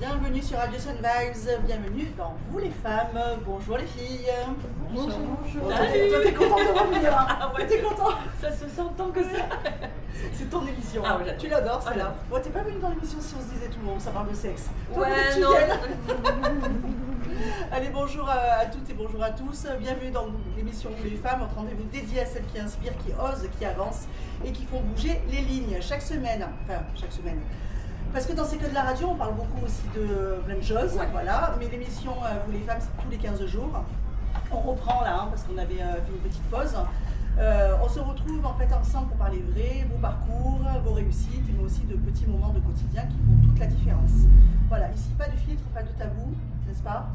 Bienvenue sur Radio Sun Vibes, bienvenue dans Vous les femmes, bonjour les filles. Bonjour. Toi t'es contente de revenir, hein. Ah ouais, t'es content. Ça se sent tant que ça. C'est ton émission, Ah ouais, tu l'adores celle-là. Ah, Bon, t'es pas venue dans l'émission si on se disait tout le monde, ça parle de sexe. Toi, Ouais, tu non. viennes. Allez, bonjour à toutes et bonjour à tous. Bienvenue dans l'émission Vous les femmes, notre rendez-vous dédié à celles qui inspirent, qui osent, qui avancent et qui font bouger les lignes chaque semaine. Parce que dans C'est que de la radio, on parle beaucoup aussi de plein de choses, Ouais. voilà. Mais l'émission Vous les femmes, c'est tous les 15 jours. On reprend là, parce qu'on avait fait une petite pause. On se retrouve en fait ensemble pour parler vrai, vos parcours, vos réussites, mais aussi de petits moments de quotidien qui font toute la différence. Voilà, ici pas de filtre, pas de tabou, n'est-ce pas?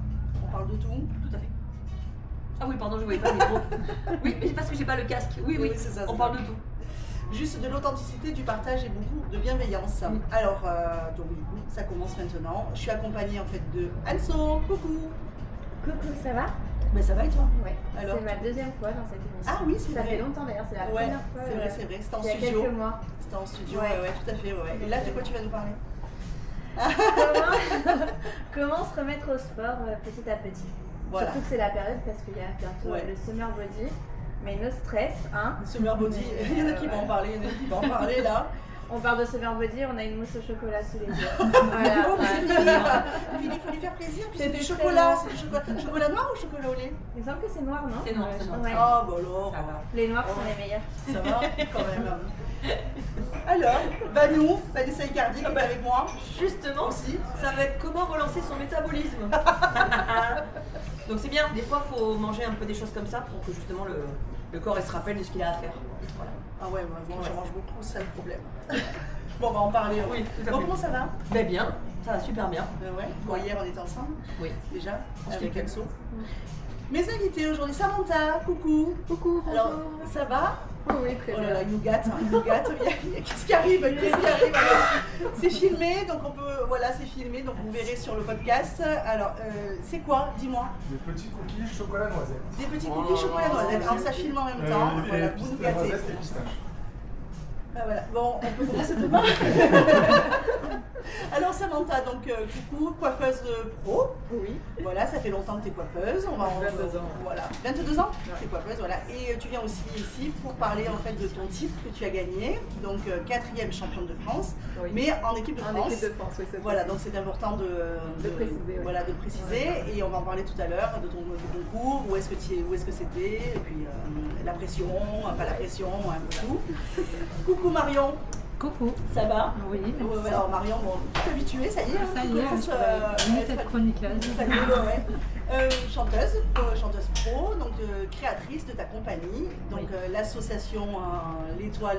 On parle de tout. Tout à fait. Ah oui, pardon, je voyais pas le micro. Oui, mais parce que j'ai pas le casque. Oui, c'est ça. on c'est parle ça. de tout. Juste de l'authenticité, du partage et beaucoup de bienveillance. Oui. Alors, donc du coup, ça commence maintenant. Je suis accompagnée en fait de Anso. Coucou. Coucou, ça va? Mais ça va et toi? Ouais. Alors, C'est ma deuxième fois dans cette émission. Ah oui, c'est Ça vrai. fait longtemps d'ailleurs, c'est la Ouais, première fois. c'est vrai. C'était en Il y a studio. quelques mois. C'était en studio, Ouais. ouais, tout à fait. Ouais. Et là, de quoi tu vas nous parler? Comment se remettre au sport petit à petit? Voilà. Surtout que c'est la période parce qu'il y a bientôt Ouais. le summer body. Mais no stress, hein. Summer Body, il y en a qui vont en parler, là. On parle de summer body, on a une mousse au chocolat sous les yeux. Oh, Voilà. mais c'est Philippe, il faut lui faire plaisir. Puis c'est du C'était chocolat, très- c'est du chocolat. Chocolat noir ou chocolat au lait? Il me semble que c'est noir, non? C'est noir, c'est noir. Ouais. Ah, bah alors. Ça va. Les noirs sont Ouais. les meilleurs. Ça va quand même. Alors, Banou, Vanessa Icardi qui est avec moi Justement, aussi. ça va être comment relancer son métabolisme. Donc c'est bien, des fois il faut manger un peu des choses comme ça pour que justement le corps il se rappelle de ce qu'il a à faire. Voilà. Ah ouais, moi Ouais. j'en mange beaucoup, c'est ça le problème. Bon, on va en parler. Oui, tout à Bon, fait. comment ça va? Ben bien, ça va super bien. Ouais. Bon, hier on était ensemble, Oui. déjà, On se avec fait Anso. Mes invités aujourd'hui, Samantha, coucou. Coucou, bonjour. Alors, ça va? Oui, très Oh là bien. là, il nous gâte, hein, il nous gâte. Qu'est-ce qui arrive? Alors, c'est filmé, donc voilà, c'est filmé, donc vous verrez sur le podcast. Alors, c'est quoi? Dis-moi. Des petits cookies chocolat noisette. Des petits cookies chocolat noisette. Alors, ça filme en même temps. Voilà, vous nous gâtez. Noisette et pistache. Ah, voilà. Bon, on peut commencer demain. Alors Samantha, donc coucou, coiffeuse pro. Oui. Voilà, ça fait longtemps que tu es coiffeuse. On va 22 ans. Voilà, 22 ans, Ouais. tu es coiffeuse, voilà. Et tu viens aussi ici pour parler en fait de ton titre que tu as gagné, donc 4e championne de France, Oui. mais en équipe de En France. équipe de France, oui, c'est Voilà, donc c'est important de préciser, ouais. Voilà, de préciser. Et on va en parler tout à l'heure de ton concours, où est-ce que c'était, et puis la pression, pas la pression, un peu tout. Coucou Marion. Coucou. Ça va? Oui, merci. Ouais, alors Marion, bon, t'es habituée, ça y est. Ça y est, je suis une tête chroniqueuse. Ça y est, ouais. Chanteuse pro, donc créatrice de ta compagnie, donc Oui. l'association L'Étoile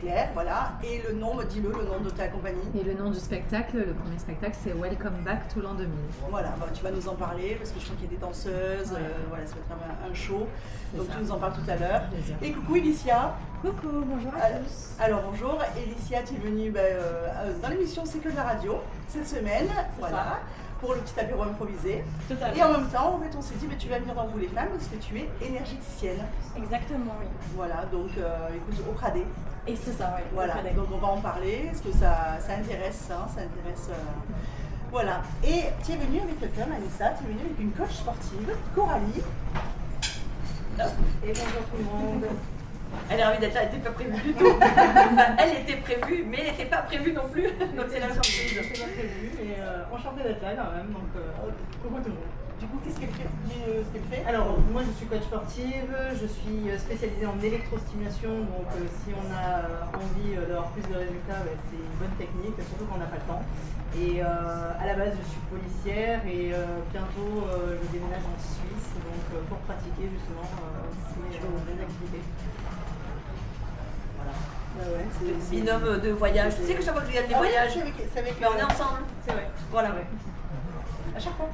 Claire, voilà. Et le nom, dis-le, le nom de ta compagnie. Et le nom du spectacle, le premier spectacle, c'est Welcome Back to l'an 2000. Voilà, bah, tu vas nous en parler parce que je crois qu'il y a des danseuses, Ouais. voilà, ça va être un show. C'est Donc ça. tu nous en parles tout à l'heure. Plaisir. Et coucou Elicia. Coucou, bonjour à Alors, tous. alors, bonjour, Elicia, tu es venue dans l'émission C'est que de la radio cette semaine, voilà, pour le petit apéro improvisé. Totalement. Et en même temps, en fait, on s'est dit, tu vas venir dans Vous les femmes parce que tu es énergéticienne. Exactement, oui. Voilà, donc écoute, au Pradé. Et c'est ça, oui. Voilà, donc on va en parler parce que ça intéresse, hein, ça intéresse. Voilà. Et tu es venue avec quelqu'un, Anissa, tu es venue avec une coach sportive, Coralie. Et bonjour tout le monde. Elle est ravie d'être là, elle n'était pas prévue du tout. Enfin, elle était prévue, mais elle n'était pas prévue non plus. Donc c'est la surprise. C'est pas prévu, mais enchantée d'être là quand même, donc coucou tout le monde. Du coup, qu'est-ce qu'elle fait? Alors, moi je suis coach sportive, je suis spécialisée en électrostimulation, donc si on a envie d'avoir plus de résultats, c'est une bonne technique, surtout quand on n'a pas le temps. Et à la base, je suis policière et bientôt je déménage en Suisse, donc pour pratiquer justement ces activités. Voilà. Ouais, c'est Binôme de voyage. Tu sais que chaque fois que je regarde des Ah ouais, voyages, c'est avec mais on est ensemble. C'est vrai. Voilà. à chaque fois.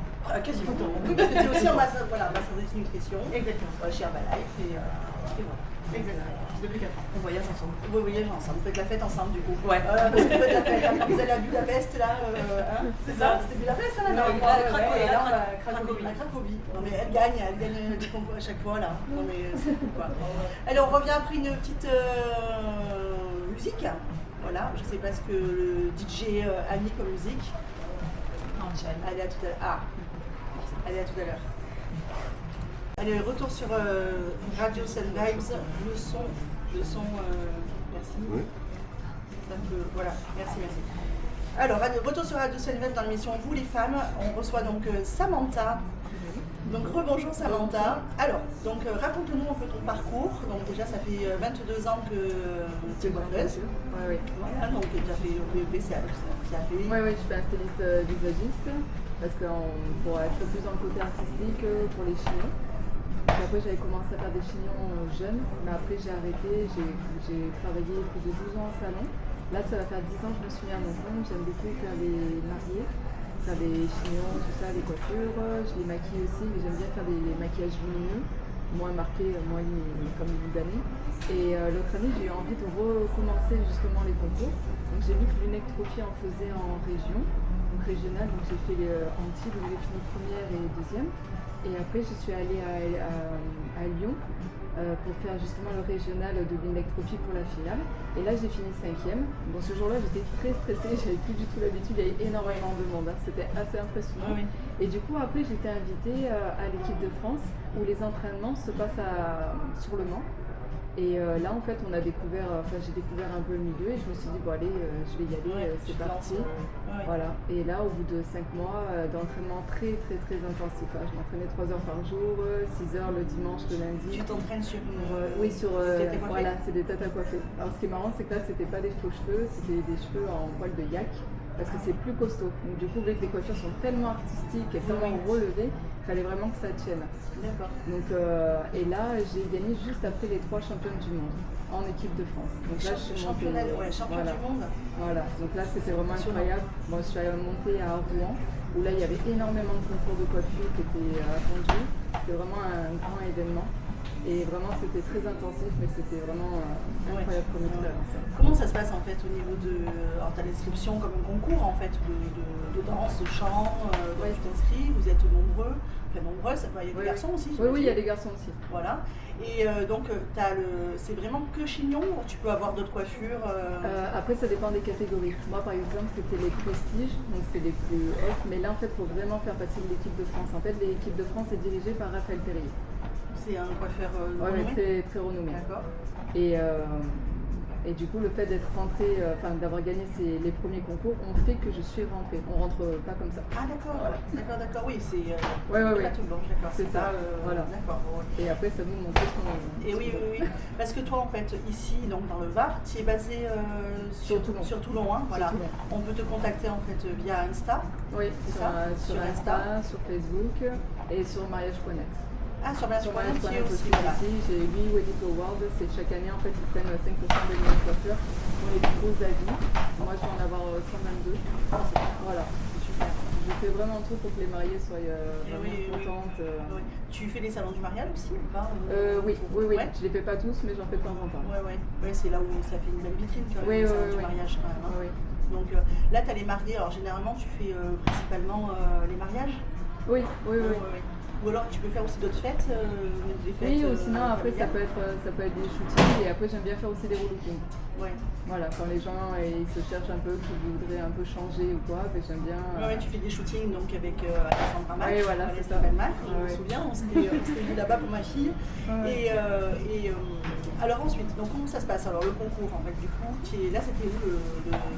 Quasiment. Oui, parce que tu es aussi ambassadrice nutrition Exactement. chez Herbalife et voilà. Exactement. Depuis 4 ans. On voyage ensemble. Vous voyagez ensemble, vous faites la fête ensemble du coup. Ouais. Parce que vous faites la fête, hein, vous allez à Budapest là, hein, c'est ça? C'était Budapest ça là? Non, ouais, à ouais, Cracovie, ouais, et là, on va à Cracovie. À Cracovie. Non mais elle gagne des concours à chaque fois là. Non mais c'est cool quoi. Alors on revient après une petite musique. Voilà, je sais pas ce que le DJ a mis comme musique. Michel. Allez, à tout à l'heure. Ah, allez, à tout à l'heure. Allez, retour sur Radio Sun Vibes, le son, merci. Oui. Ça peut, voilà, merci. Alors, retour sur Radio Sun Vibes dans l'émission Vous les femmes, on reçoit donc Samantha. Donc rebonjour Samantha. Alors, donc raconte-nous un peu ton parcours. Donc déjà, ça fait 22 ans que tu es coiffeuse. Oui, oui. Voilà, donc tu as fait le BCAP. Oui, oui, je fais un styliste visagiste parce que pour être plus dans le côté artistique pour les chignons. Puis après, j'avais commencé à faire des chignons jeunes, mais après, j'ai arrêté. J'ai travaillé plus de 12 ans en salon. Là, ça va faire 10 ans que je me suis mis à mon compte. J'aime beaucoup faire les mariés, faire les chignons, tout ça, les coiffures. Je les maquille aussi, mais j'aime bien faire des maquillages lumineux, moins marqués, comme une d'année. Et l'autre année, j'ai eu envie de recommencer justement les concours. Donc j'ai vu que l'Unectrophie en faisait en région, donc régional. Donc j'ai fait Antibes où j'ai fini première et deuxième. Et après, je suis allée à Lyon pour faire justement le régional de l'Unectrophie pour la finale. Et là, j'ai fini 5e. Bon, ce jour-là, j'étais très stressée, j'avais plus du tout l'habitude, il y avait énormément de monde, hein. C'était assez impressionnant. Oui. Et du coup, après, j'ai été invitée à l'équipe de France où les entraînements se passent sur le Mans. Et là, en fait, j'ai découvert un peu le milieu et je me suis dit, bon, allez, je vais y aller, c'est parti. Voilà. Et là, au bout de 5 mois d'entraînement très intensif, je m'entraînais 3 heures par jour, 6 heures le dimanche, le lundi. Tu t'entraînes sur voilà, c'est des têtes à coiffer. Alors, ce qui est marrant, c'est que là, c'était pas des faux cheveux, c'était des cheveux en poil de yak. Parce que c'est plus costaud. Donc du coup, vu que les coiffures sont tellement artistiques et tellement relevées, il fallait vraiment que ça tienne. D'accord. Donc, et là, j'ai gagné juste après les 3 championnes du monde en équipe de France. Donc là, je suis montée. Championne du monde. Voilà. Donc là, c'était vraiment incroyable. Moi, je suis allée monter à Rouen, où là, il y avait énormément de concours de coiffure qui étaient attendus. C'était vraiment un grand événement. Et vraiment, c'était très intensif, mais c'était vraiment incroyable comme expérience. Comment ça se passe en fait au niveau de ta description comme un concours en fait de danse, de chant, tu t'inscris, vous êtes nombreux, enfin nombreuses, il y a des garçons aussi. Oui, il y a des garçons aussi. Voilà. Et donc c'est vraiment que chignon ou tu peux avoir d'autres coiffures Après, ça dépend des catégories. Moi, par exemple, c'était les prestiges, donc c'est les plus hautes, mais là, en fait, il faut vraiment faire partie de l'équipe de France. En fait, l'équipe de France est dirigée par Raphaël Perrier. C'est un coiffeur renommé. Très, très renommé. D'accord. Et du coup, le fait d'être rentrée, d'avoir gagné les premiers concours, on fait que je suis rentrée. On rentre pas comme ça. Ah d'accord, voilà. d'accord, oui, c'est pas tout blanche, d'accord. C'est ça, voilà. D'accord. Et après, ça nous montre son... Et oui, parce que toi, en fait, ici, donc dans le Var, tu es basé sur Toulon, hein, voilà. Toulon. On peut te contacter en fait via Insta. Oui, c'est ça. Sur Insta, sur Facebook et sur mariage.net. Ah, sur mariage.net aussi, voilà. J'ai 8 Wedding Awards, c'est chaque année en fait ils prennent 5% des meilleures coiffures pour les plus beaux avis. Moi je vais en avoir 122. Voilà, super. Je fais vraiment tout pour que les mariées soient vraiment contentes. Oui. Tu fais les salons du mariage aussi ou pas Oui. Ouais. Je les fais pas tous, mais j'en fais de temps en temps. Ouais, c'est là où ça fait une belle vitrine quand même, les salons du mariage quand même. Hein. Donc là, tu as les mariés, alors généralement tu fais principalement les mariages. Oui. Ou alors tu peux faire aussi d'autres fêtes, des fêtes. Oui, ou sinon après ça peut être des shootings et après j'aime bien faire aussi des relookings. Ouais. Voilà, quand les gens ils se cherchent un peu, qui voudraient un peu changer ou quoi, j'aime bien. Tu fais des shootings donc avec Alexandra Mac. Oui, voilà, c'est ça. Mac, je me souviens, on s'était vu là-bas pour ma fille. Et alors ensuite, donc comment ça se passe alors le concours en fait du coup là c'était où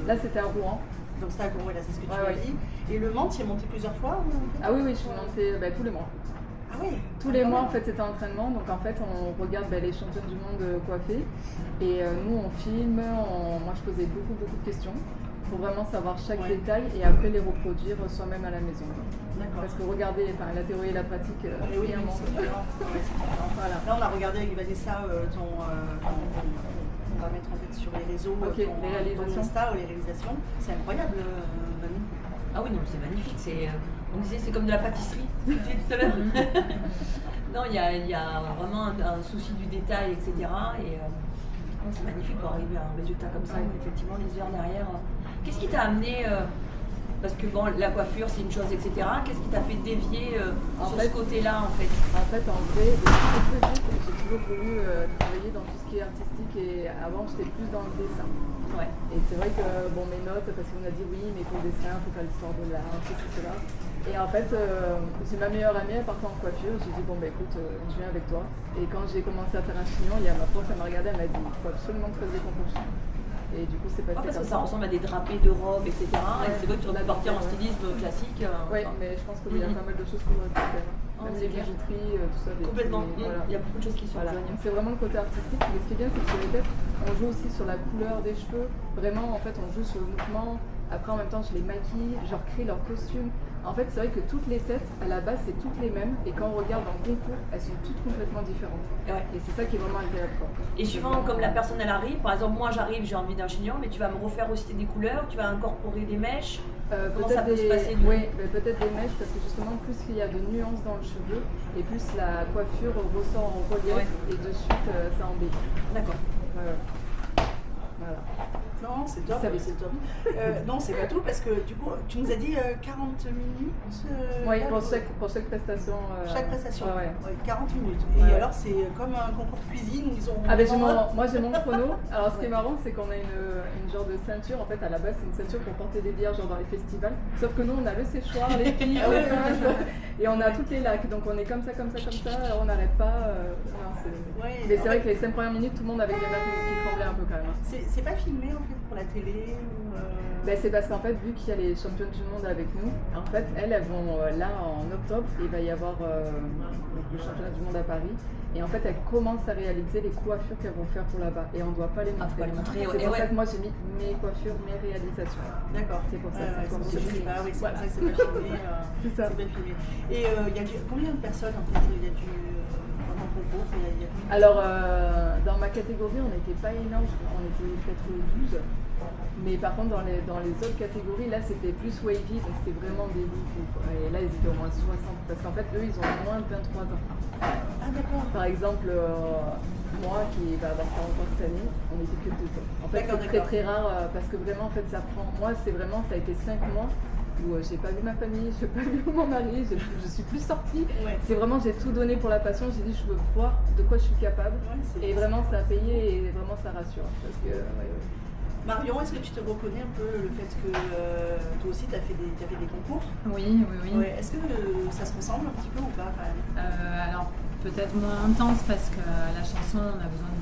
Là c'était à Rouen. Donc c'était à Rouen, là c'est ce que tu m'as dit. Et le Mans, tu y es monté plusieurs fois Ah oui, je suis montée tous les mois. Ah oui. Tous les mois en fait c'était entraînement, donc en fait on regarde les championnes du monde coiffées et nous on filme, moi je posais beaucoup de questions pour vraiment savoir chaque détail et après les reproduire soi-même à la maison. Parce que regarder la théorie et la pratique, oui, voilà. Là on a regardé avec Vanessa on va mettre en fait sur les réseaux les réalisations. Les réalisations. C'est incroyable, Vanessa. Ah oui, non, c'est magnifique. On disait c'est comme de la pâtisserie, tu disais tout à l'heure. Non, il y a vraiment un souci du détail, etc. Et c'est magnifique pour arriver à un résultat comme ça. Effectivement, les heures derrière. Qu'est-ce qui t'a amené parce que bon, la coiffure c'est une chose, etc. Qu'est-ce qui t'a fait dévier sur ce côté-là en fait? En fait, en vrai, j'ai toujours voulu travailler dans tout ce qui est artistique et avant j'étais plus dans le dessin. Ouais. Et c'est vrai que bon, mes notes, parce qu'on a dit oui, mais pour le dessin, il faut faire l'histoire de l'art, ceci, cela. Et en fait, c'est ma meilleure amie, elle partait en coiffure. J'ai dit bon, bah écoute, je viens avec toi. Et quand j'ai commencé à faire un chignon, il y a ma prof, elle m'a regardée, elle m'a dit il faut absolument que tu fasses des concours chignon. Et du coup, c'est passé Parce comme que ça ressemble à des drapés de robes, etc. Et c'est vrai que tu aurais pu partir en stylisme classique. Oui, mais je pense qu'il y a pas mal de choses qu'on aurait pu faire. Oh, Même c'est les clair. bijouteries, tout ça. des Complètement. petits- voilà. Il y a beaucoup de choses qui sont Voilà. rejoignables. Donc c'est vraiment le côté artistique. Mais ce qui est bien, c'est que sur les têtes, on joue aussi sur la couleur des cheveux. Vraiment, en fait, on joue sur le mouvement. Après, en même temps, je les maquille, je recrée leur costume. En fait, c'est vrai que toutes les têtes, à la base, c'est toutes les mêmes. Et quand on regarde en concours, elles sont toutes complètement différentes. Ouais. Et c'est ça qui est vraiment agréable, quoi. Et suivant comme la personne elle arrive, par exemple moi j'arrive, j'ai envie d'un chignon, mais tu vas me refaire aussi des couleurs, tu vas incorporer des mèches. Comment ça peut se passer, du coup? Oui, peut-être des mèches, parce que justement, plus il y a de nuances dans le cheveu, et plus la coiffure ressort en relief, Ouais. et de suite, ça embellit. D'accord. Voilà. Non, c'est top, Ça va. c'est top. Non, c'est pas tout parce que du coup, tu nous as dit 40 minutes. Oui, là, pour chaque prestation. chaque prestation. Ouais, ouais. Ouais, 40 minutes. Ouais. Et alors, c'est comme un concours de cuisine où ils ont. Ah ben moi j'ai mon chrono. Alors ce qui est marrant, c'est qu'on a une genre de ceinture. En fait, à la base, c'est une ceinture pour porter des bières genre dans les festivals. Sauf que nous, on a le séchoir, les filles, Ah ouais, et on a toutes les lacs. Donc on est comme ça, on n'arrête pas. Non, Ouais, mais en c'est vrai fait, que les 5 premières minutes, tout le monde avait les mains qui tremblaient un peu quand même. Hein. c'est pas filmé en fait pour la télé ou. Ben, c'est parce qu'en fait, vu qu'il y a les championnes du monde avec nous, en fait, elles vont là en octobre, il va y avoir donc, le championnat du monde à Paris. Et en fait, elles commencent à réaliser les coiffures qu'elles vont faire pour là-bas. Et on ne doit pas les Ah, faut montrer. pas les montrer, C'est ouais. pour Et ça ouais. que moi, j'ai mis mes coiffures, mes réalisations. D'accord. C'est pour ça, Ouais, c'est comme c'est ça. pour ça que c'est Voilà. pas filmé. C'est ça. C'est pas filmé. Et il y a combien de personnes en fait il y a dans ton concours il y a combien de Alors, dans ma catégorie, on n'était pas énorme, on était peut-être 12. Mais par contre, dans les autres catégories, là, c'était plus wavy, donc c'était vraiment des loups. Et là, ils étaient au moins 60. Parce qu'en fait, eux, ils ont moins de 23 ans. Ah d'accord. Par exemple, moi qui va avoir 40 ans cette année, on n'était que 2 ans. En fait, D'accord, c'est très d'accord. très rare parce que vraiment, en fait, ça prend. Moi, c'est vraiment, ça a été 5 mois où j'ai pas vu ma famille, j'ai pas vu mon mari, je suis plus sortie. Ouais. C'est vraiment, j'ai tout donné pour la passion. J'ai dit, je veux voir de quoi je suis capable. Ouais, c'est- Et vraiment, ça a payé et vraiment, ça rassure. Parce que, ouais. Marion, est-ce que tu te reconnais un peu le fait que toi aussi tu as fait des concours? Oui. Ouais. Est-ce que ça se ressemble un petit peu ou pas quand même? Alors peut-être moins intense parce que la chanson, on a besoin de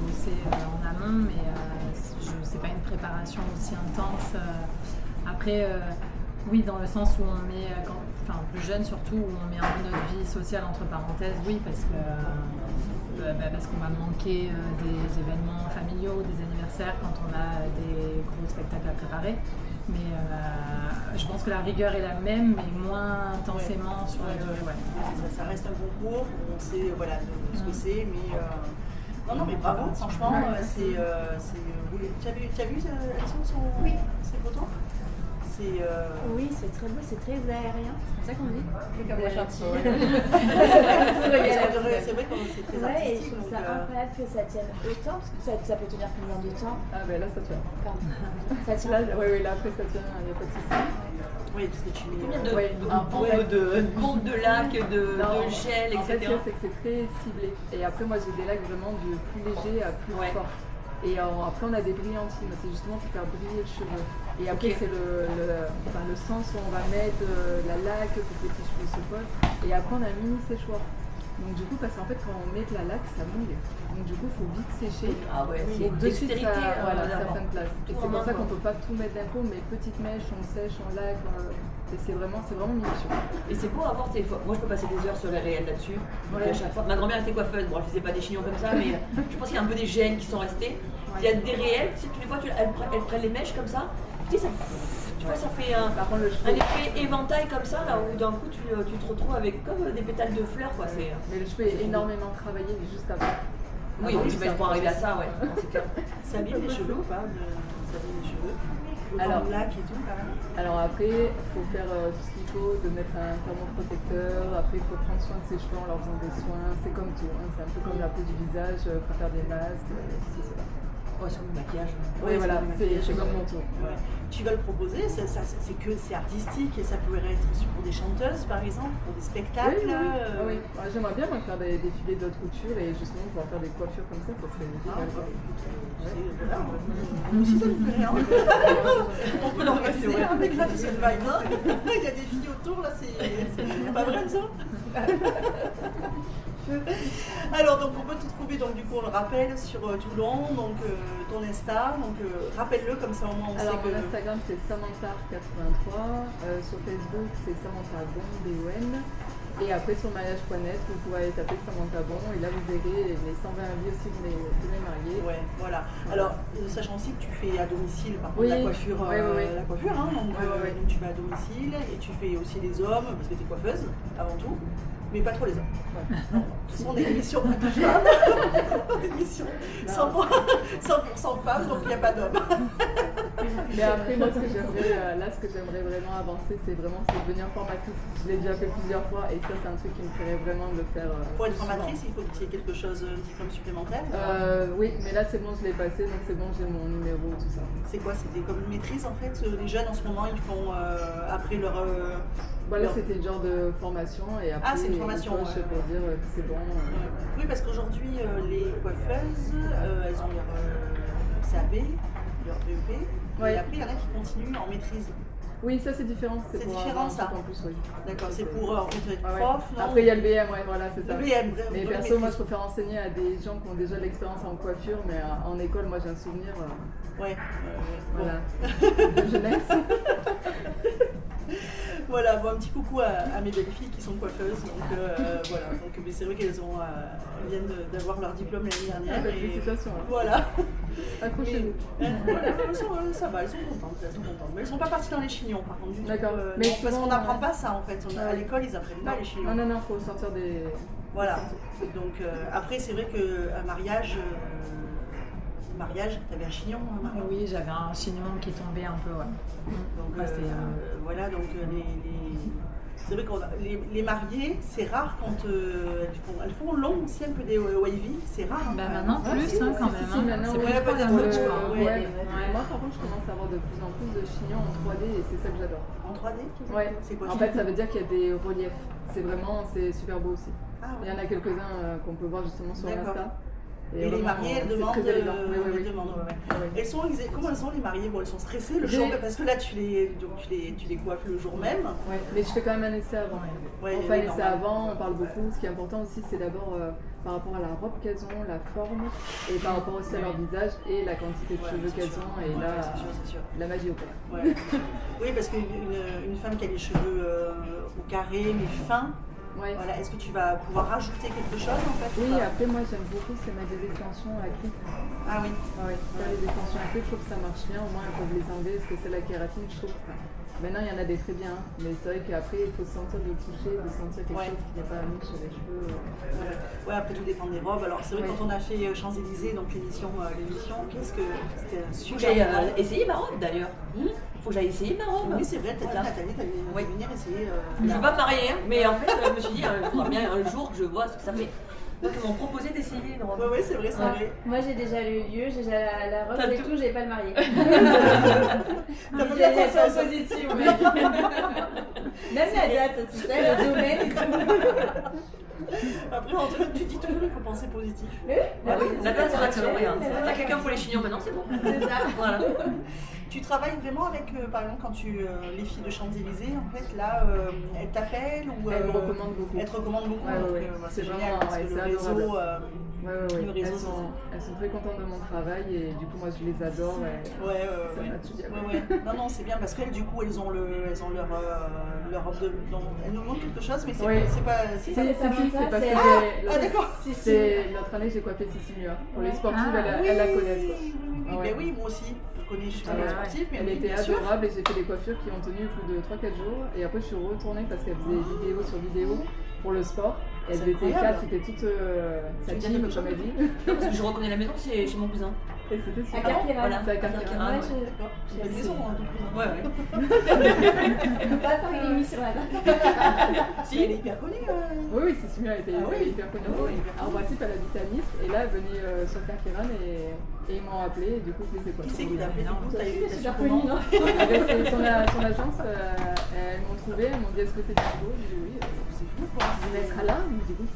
bosser en amont, mais c'est pas une préparation aussi intense. Après, oui, dans le sens où on met, plus jeune surtout, où on met un peu notre vie sociale entre parenthèses, oui, parce qu'on va manquer des événements familiaux, des anniversaires quand on a des gros spectacles à préparer. Mais je pense que la rigueur est la même, mais moins intensément sur la durée. Ouais. Ça reste un concours, on sait voilà, ce que c'est, mais. Non, mais bravo, franchement, c'est. Tu as vu ces photos? C'est. Oui, c'est très beau, c'est très aérien. C'est ça qu'on dit. Comme la chanson. C'est vrai que c'est très Ouais, et je artistique. trouve donc, ça incroyable que ça tienne autant, parce que ça peut tenir combien de temps? Ah ben là, ça tient. Pardon. Ça tient. Là après, ça tient, il n'y a pas de souci. Oui, parce que tu mets. Combien de Ouais, bombes de lac, de Non, gel, en fait, etc. c'est que c'est très ciblé. Et après, moi, j'ai des lacs vraiment du plus léger à plus Ouais. fort. Et après, on a des brillantines. C'est justement pour faire briller le cheveu. Et après, Ok. c'est le sens où on va mettre la laque pour que les petits cheveux se posent. Et après, on a un mini séchoir. Donc du coup, parce qu'en fait, quand on met de la laque, ça mouille. Donc du coup, il faut vite sécher. Ah ouais, Et c'est de suite, dextérité, ça d'abord. prend place. Et Tout c'est en pour un, ça quoi. qu'on peut pas tout mettre d'un coup, mais petite mèche, on sèche, on laque. Et c'est vraiment minutieux. Et c'est beau à voir tes fois. Moi, je peux passer des heures sur les réels là-dessus. Donc, à chaque fois, ma grand-mère était coiffeuse. Bon, elle faisait pas des chignons comme ça, mais je pense qu'il y a un peu des gènes qui sont restés. Il y a des réels. Si tu les vois, elles prennent les mèches comme ça. Tu sais, tu vois, ça fait Par contre, le un cheveu. effet éventail comme ça, là où d'un coup tu te retrouves avec comme des pétales de fleurs, quoi. C'est. Mais le cheveu est énormément travaillé juste avant. Oui, Avant, tu vas pour arriver à ça, ouais. C'est clair. Ça abîme les cheveux ou pas? Ça abîme les cheveux. Alors- Le lac et tout, quand même. Alors après, il faut faire tout ce qu'il faut, de mettre un thermoprotecteur. Après, il faut prendre soin de ses cheveux en leur faisant des soins. C'est comme tout, hein. C'est un peu comme la peau du visage, il faut faire des masques, ceci, cela. Ouais, sur le maquillage. Oui, voilà, maquillage. c'est comme mon tour. Ouais. Tu vas le proposer, c'est artistique et ça pourrait être pour des chanteuses par exemple, pour des spectacles. Oui. Ouais, j'aimerais bien moi, faire des défilés d'autres coutures et justement pouvoir faire des coiffures comme ça serait génial. Voilà, nous aussi ça nous plairait. Hein. On peut l'organiser avec la cette vibe. Hein. Il y a des filles autour là, c'est pas vrai ça. Alors donc on peut te trouver donc du coup on le rappelle sur Toulon, donc ton Insta, donc rappelle-le comme ça au moins on Alors sait que. mon Instagram c'est Samantha83, sur Facebook c'est Samantha Bon, B-O-N. Et après sur mariage.net vous pouvez aller taper Samantha Bon et là vous verrez les 120 avis aussi de mes mariés. Ouais, voilà. Alors sachant aussi que tu fais à domicile par contre Oui. la coiffure, La coiffure hein, donc, donc tu vas à domicile et tu fais aussi les hommes parce que tu es coiffeuse avant tout. Mais pas trop les hommes. Ouais. Non, ce sont des émissions de femmes, des émissions 100% femmes, donc il n'y a pas d'hommes. Mais après, moi, ce que j'aimerais vraiment avancer, c'est devenir formatrice. Je l'ai déjà fait plusieurs fois et ça, c'est un truc qui me ferait vraiment de le faire. Pour être formatrice, il faut que tu aies quelque chose, un diplôme supplémentaire. Oui, mais là, c'est bon, je l'ai passé, donc c'est bon, j'ai mon numéro, tout ça. C'est quoi? C'était comme une maîtrise en fait? Les jeunes en ce moment, ils font après leur. Voilà, c'était le genre de formation et après c'est une formation pour dire que c'est bon. Oui, parce qu'aujourd'hui, les coiffeuses, elles ont leur CAP, leur BEP, et après, il y en a qui continuent en maîtrise. Oui, ça c'est différent. C'est différent ça. En plus, oui. D'accord, c'est pour en fait être prof. Non après, il y a le BM, ouais, voilà, c'est ça. Le BM, mais perso, moi je préfère enseigner à des gens qui ont déjà de l'expérience en coiffure, mais en école, moi j'ai un souvenir. Voilà. De jeunesse. Voilà, bon, un petit coucou à mes belles filles qui sont coiffeuses. Donc voilà, donc, mais c'est vrai qu'elles viennent d'avoir leur diplôme l'année dernière. Félicitations. Voilà. Accrochez-vous. Voilà, ça va, elles sont contentes. Mais elles sont pas parties dans les chignons par contre du tout. D'accord. Mais parce qu'on n'apprend pas ça en fait. À l'école, ils apprennent pas les chignons. Non, faut sortir des. Voilà. Donc après, c'est vrai qu'un mariage. T'avais un chignon, Marie? Oui, j'avais un chignon qui tombait un peu, ouais. Donc voilà, donc c'est vrai que les mariées, c'est rare quand elles font long aussi un peu des wavy, c'est rare. Bah maintenant plus quand même. Si, maintenant, c'est ouais, pas peut-être. la mode, je crois. Moi par contre, je commence à avoir de plus en plus de chignons en 3D et c'est ça que j'adore. En 3D? Ouais. C'est quoi? En fait, ça veut dire qu'il y a des reliefs. C'est super beau aussi. Ah, ouais. Il y en a quelques-uns qu'on peut voir justement sur Insta. Et les mariées, elles demandent. Oui. Comment elles sont les mariées? Bon, elles sont stressées le jour, parce que là tu les coiffes le jour même. Ouais, mais je fais quand même un essai avant. On fait un essai avant, on parle beaucoup. Ce qui est important aussi, c'est d'abord par rapport à la robe qu'elles ont, la forme, et par rapport aussi à leur visage et la quantité de cheveux qu'elles ont. Et là, c'est sûr. la magie opère. Ouais. Oui, parce qu'une femme qui a les cheveux au carré mais fins. Ouais. Voilà. Est-ce que tu vas pouvoir rajouter quelque chose en fait? Oui, après moi j'aime beaucoup, c'est mettre des extensions à clip. Ah oui. Faire les extensions à clip, je trouve que ça marche bien, au moins elles peuvent les enlever, parce que c'est la kératine, je trouve. Maintenant il y en a des très bien, mais c'est vrai qu'après il faut se sentir de toucher, de sentir quelque chose qui n'est pas mis sur les cheveux. Ouais, après tout dépend des robes. Alors c'est vrai quand on a fait Champs-Élysées, donc l'émission, qu'est-ce que c'était un Faut que super. j'aille essayer ma robe d'ailleurs. Faut que j'aille essayer ma robe. Oui, c'est vrai, t'as dit Nathalie, t'allais venir essayer. Je ne veux pas me marier, hein, mais en fait, je me suis dit, il faudra bien un jour que je vois ce que ça fait. Donc ils m'ont proposé d'essayer une robe. Oui, c'est vrai, c'est vrai. Moi j'ai déjà le lieu, j'ai déjà la robe et tout, j'ai pas le marié. T'as pas bien pensé à ça. positive, mais... Même la date, tu sais, le domaine et tout. Après, Antoine, tu dis toujours qu'il faut penser positif. Oui, La date, c'est l'action, regarde. T'as quelqu'un pour les chignons maintenant, c'est bon. c'est ça. Voilà. Tu travailles vraiment avec, par exemple, quand les filles de Champs-Élysées, en fait, là, elles t'appellent ou Elles me recommandent beaucoup. Elles te recommandent beaucoup. Ouais. C'est génial vraiment, parce que le réseau. Le réseau, elles sont très contentes de mon travail et du coup moi je les adore. Ouais. Non, c'est bien parce qu'elles, du coup, elles ont leur robe de. Elles nous montrent quelque chose, mais c'est pas. C'est parce que d'accord. L'autre année j'ai coiffé Cécile Muir. Pour les sportives, elles la connaissent. Oui, moi aussi. Je suis pas sportive, mais elle était adorable et j'ai fait des coiffures qui ont tenu plus de 3-4 jours et après je suis retournée parce qu'elle faisait vidéo sur vidéo pour le sport. Elles étaient 4, c'était toutes satine comme elle dit. Non, parce que je reconnais la maison, c'est chez mon cousin. Et c'était À super. Carqueiranne. Voilà, C'est à Carqueiranne. Ouais, ouais. D'accord. J'ai pas de maison, hein, du coup. Ouais, ouais. je peux pas faire une émission là-bas. Si, elle est hyper connue. Oui, oui, c'est super, elle était Ah oui. hyper connue. Ah oui, hyper En principe, elle habite à Nice et là, elle est venue sur Carqueiranne et ils m'ont appelé et du coup, je les ai Qui c'est pas qui t'a appelé du coup? T'as eu C'est super connu, non? C'est son agence, elles m'ont trouvé, elles m'ont dit est-ce que t'es dispo? J'ai dit oui, c'est fou quoi. Je vais être là, mais du coup.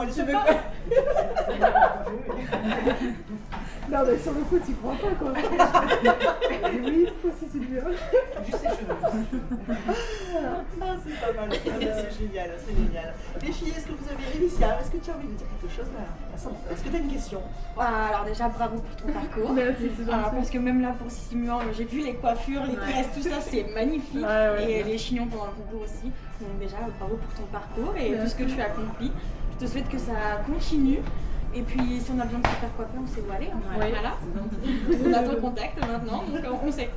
Elle se met Non, mais sur le coup, tu crois pas quoi. J'ai dit oui, c'est possible, c'est bien. Juste ses cheveux. Ah, c'est pas mal. C'est génial, c'est génial. Les filles, est-ce que vous avez réussi? Est-ce que tu as envie de dire quelque chose là? Est-ce que tu as une question? Alors déjà bravo pour ton parcours. Merci, c'est gentil. Parce que même là pour Simulant, j'ai vu les coiffures, les tresses, tout ça, c'est magnifique. Ouais, et les chignons pendant le concours aussi. Donc déjà bravo pour ton parcours et tout ce que tu as accompli. Je te souhaite que ça continue. Et puis si on a besoin de se faire coiffer, on sait où aller. Hein. Oui. Voilà. On a ton contact maintenant, donc on sait.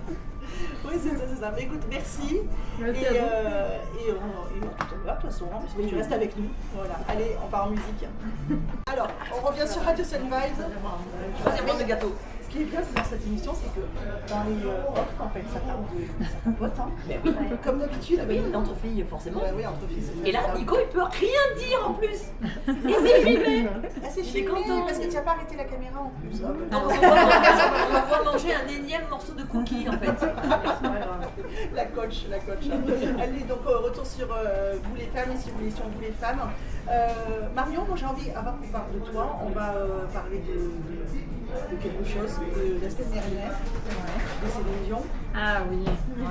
Oui, c'est ça. Mais écoute, merci. Merci Et à vous. on te revoit de toute façon, hein, parce que tu restes avec nous. Voilà. Allez, on part en musique. Alors, on revient sur Radio Sunrise. Troisième bande de gâteau. Ce qui est bien c'est dans cette émission, c'est que dans les offres, en fait, ça tapote. Hein. Mais oui. Comme d'habitude. Oui, entre filles, forcément. Oui, entre filles. c'est Et là, ça. Nico, il peut rien dire en plus. Et c'est filmé. Ah, c'est Il est filmé content. parce que tu n'as pas arrêté la caméra en plus. Donc, on va pouvoir manger un énième morceau de cookie en fait. La coach. Allez, donc retour sur vous les femmes, ici vous les sur vous les femmes. Marion, moi j'ai envie, avant qu'on parle de toi, on va parler de quelque chose de la semaine dernière, de Céline Dion. Ah oui. Ouais.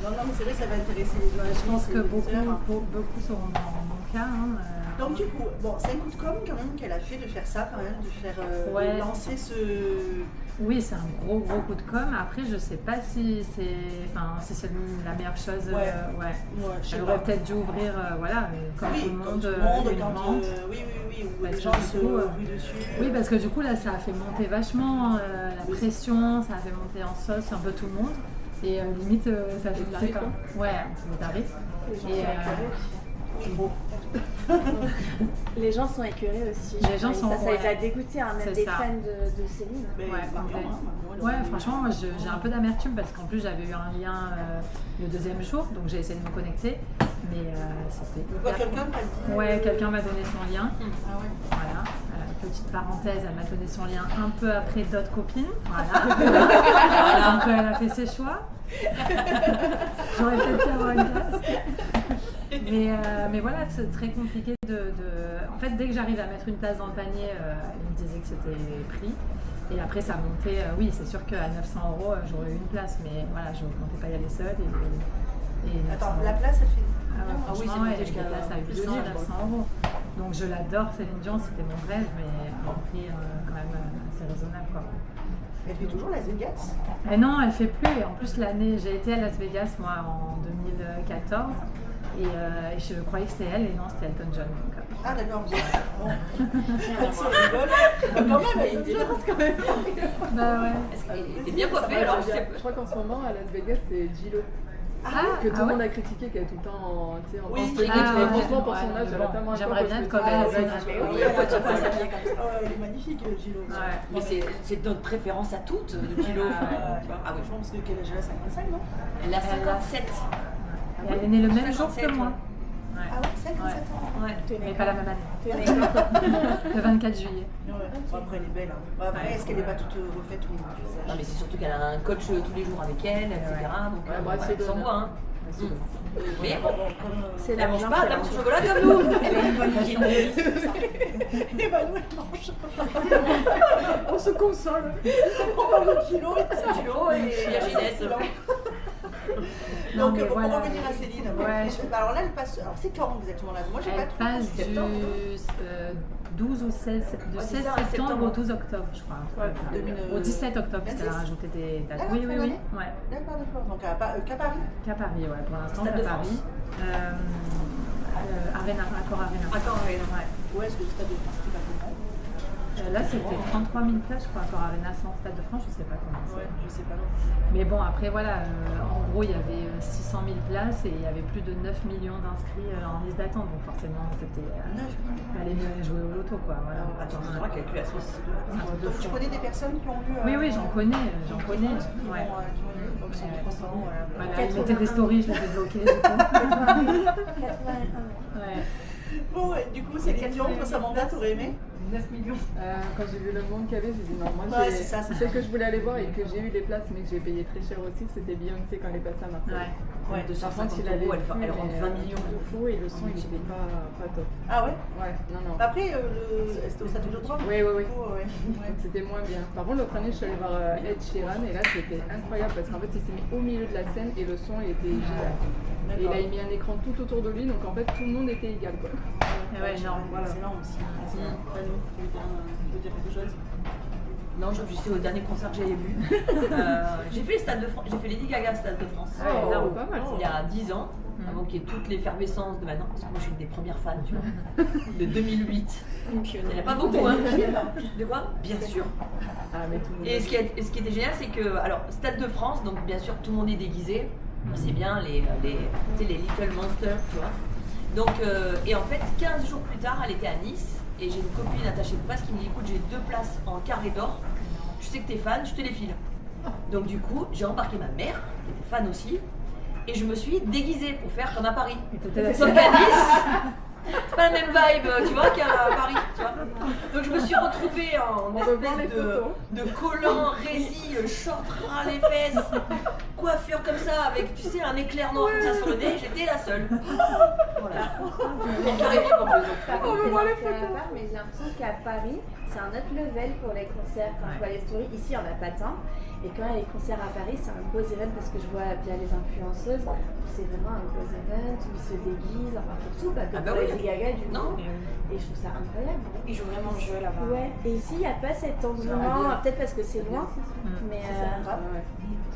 Non, mais c'est vrai que ça va intéresser les journalistes. Je pense que les beaucoup auditeurs. seront dans mon cas. Hein. Donc du coup, bon, c'est un coup de com' quand même qu'elle a fait de faire ça quand même, de faire Ouais. de lancer ce... Oui, c'est un gros coup de com'. Après, je sais pas si c'est la meilleure chose. Ouais. Ouais. je sais Elle pas. aurait peut-être dû ouvrir, comme Oui, tout le comme monde, tout le monde, une quand, vente. oui, où Parce les que gens du se coup, ruent dessus. Oui, parce que du coup, là, ça a fait monter vachement la pression, ça a fait monter en sauce un peu tout le monde. Et limite, ça fait tarifs, quand ouais, les tarifs. Et, Les gens sont écœurés aussi. Les gens sont- ça les a ouais. dégoûtés, hein, même C'est des ça. fans de Céline. Mais Ouais, Marion, complet. Marion, Ouais, franchement, moi j'ai un peu d'amertume parce qu'en plus j'avais eu un lien le deuxième jour, donc j'ai essayé de me connecter, mais c'était. Quoi, quelqu'un t'a dit Ouais, quelqu'un m'a donné son lien. Ah ouais. Voilà, petite parenthèse, elle m'a donné son lien un peu après d'autres copines. Voilà. Donc elle a fait ses choix. J'aurais peut-être pu avoir une place. Mais voilà, c'est très compliqué En fait, dès que j'arrive à mettre une place dans le panier, ils me disaient que c'était pris. Et après, ça montait. Oui, c'est sûr qu'à 900 €, j'aurais eu une place, mais voilà, je ne comptais pas y aller seule. Et 900 Attends, €. la place, elle fait... Ah ouais, Ah oui, franchement, c'est monté elle jusqu'à était place à 800, 900 €. Donc je l'adore, Céline Dion, c'était mon rêve, mais à un prix quand même assez raisonnable, quoi. Elle fait toujours Las Vegas. Et non, elle fait plus. Et en plus, l'année, j'ai été à Las Vegas, moi, en 2014. Et je croyais que c'était elle, et non, c'était Elton John. Donc, Ah d'accord, bon. Si on rigole, quand même, elle est différente quand même. bah ouais. Est-ce qu'il était bien coiffé alors je sais pas. Je crois qu'en ce moment, à Las Vegas, c'est J-Lo. Que tout le monde a critiqué, qu'elle est tout le temps en Oui, string. ah, Mais ouais, franchement, pour son ouais, âge, elle a bon, tellement un j'aimerais corps bien que être je comme me elle, dis, c'est ah, un mais peu- oui, Oui, elle elle va pas s'habiller comme ça. Elle est magnifique, Gilo. Ouais. Mais c'est notre préférence à toutes, Gilo. Ah oui, Je pense que quel âge elle a 55, non? elle a 57. Et elle est née le même jour que 57, moi. Ah ouais, 57 ans. Ouais. Mais pas la même année. Le 24 juillet. Ouais. Bon, après, elle est belle. Hein. Bon, après, Ouais. est-ce qu'elle n'est pas toute refaite au niveau du Non, visage? mais c'est surtout qu'elle a un coach tous les jours avec elle, etc. Donc, Ouais, bah, c'est ça s'envoie. Hein. Mais bon, C'est elle la mange viande, pas c'est de la la mousse au chocolat comme nous. Elle a une bonne hygiène de vie, c'est ça. Emmanuel mange. On se console. On parle de Gilo et de Gilo et il y a Ginette. Non, Donc, mais on va voilà. revenir à Céline. Ouais. Alors là, elle passe. Alors, c'est quand exactement là? Moi, j'ai pas Elle trop. passe Septembre. du 12 au 16, de Ouais, c'est 16 ça, septembre septembre. au 12 octobre, je crois. Ouais, 2000, Au 17 octobre, parce qu'elle a 26. rajouté des dates. D'accord, Oui, fin oui, oui. d'année. Ouais. D'accord. Donc, qu'à Paris. Qu'à Paris, ouais, pour l'instant, Stade qu'à de Paris. Arena, Accor Arena. Attends, ouais. Ouais. Ouais, est-ce que le stade de France, c'est pas comment? Là, c'était 33 000 places, je crois, encore à Renaissance, Stade de France, je sais pas comment c'est. Ouais, je sais pas. Mais bon, après, voilà, en gros, il y avait 600 000 places et il y avait plus de 9 millions d'inscrits en liste d'attente. Donc forcément, c'était... fallait mieux jouer au loto, quoi. Voilà. Attends, je dois calculer la Suisse. Donc, tu connais des personnes qui ont eu. Oui, j'en connais. Qui ont eu. Donc, ils sont du 300 euros. Voilà, ils mettaient des stories, je les ai bloquées, du coup. 81. Ouais. Bon, ouais, du coup, c'est question pour Samantha, t'aurais aimé 9 millions. Quand j'ai vu le monde qu'il y avait, j'ai dit non, moi Ouais, c'est ça, c'est celle que je voulais aller voir et que j'ai eu les places mais que j'ai payé très cher aussi, c'était Beyoncé quand elle est passée à Marseille. Ouais, 250 euros, elle rentre 20 millions. de fou et le son il était pas top. Ah ouais. Ouais, non. Après, c'était au Stade de France. Oui. Ouais. Donc c'était moins bien. Par contre, l'autre année, je suis allée voir Ed Sheeran et là c'était incroyable parce qu'en fait il s'est mis au milieu de la scène et le son il était génial. Et il a mis un écran tout autour de lui donc en fait tout le monde était égal quoi. Ouais, genre, Voilà. C'est énorme aussi. Tu veux dire quelque chose? Non, je suis au dernier concert que j'avais vu. J'ai fait les Stades de France, j'ai fait Lady Gaga Stade de France. Pas mal. Il y a 10 ans, avant qu'il y ait toute l'effervescence de maintenant, parce que moi je suis une des premières fans, tu vois, de 2008. Il n'y en a pas beaucoup, hein. De quoi? Bien sûr. Ah, mais tout le monde. Et ce qui était génial, c'est que, alors, Stade de France, donc bien sûr tout le monde est déguisé. C'est bien tu sais, les Little Monsters, tu vois. Donc, et en fait, 15 jours plus tard, elle était à Nice. Et j'ai une copine attachée de presse qui me dit écoute, j'ai 2 places en carré d'or. Je sais que t'es fan, je te les file. Donc du coup, j'ai embarqué ma mère, qui était fan aussi, et je me suis déguisée pour faire comme à Paris. Sauf qu'à Nice, c'est pas la même vibe, tu vois, qu'à Paris, tu vois. Donc je me suis retrouvée en espèce de collant, résille, short ras les fesses, coiffure comme ça, avec, tu sais, un éclair noir comme ça sur le nez, j'étais la seule. Voilà. En carré d'or, en plus. On veut voir les photos. Mais j'ai l'impression qu'à Paris, c'est un autre level pour les concerts. Quand je vois les stories, ici, il n'y en a pas tant. Et quand il y a les concerts à Paris, c'est un beau event parce que je vois via les influenceuses, c'est vraiment un beau event où ils se déguisent, enfin pour tout, pas que pour Lady Gaga du coup. Et je trouve ça incroyable. Ils jouent vraiment le jeu là-bas. Ouais. Et ici, il n'y a pas cet engouement, peut-être parce que c'est loin, mais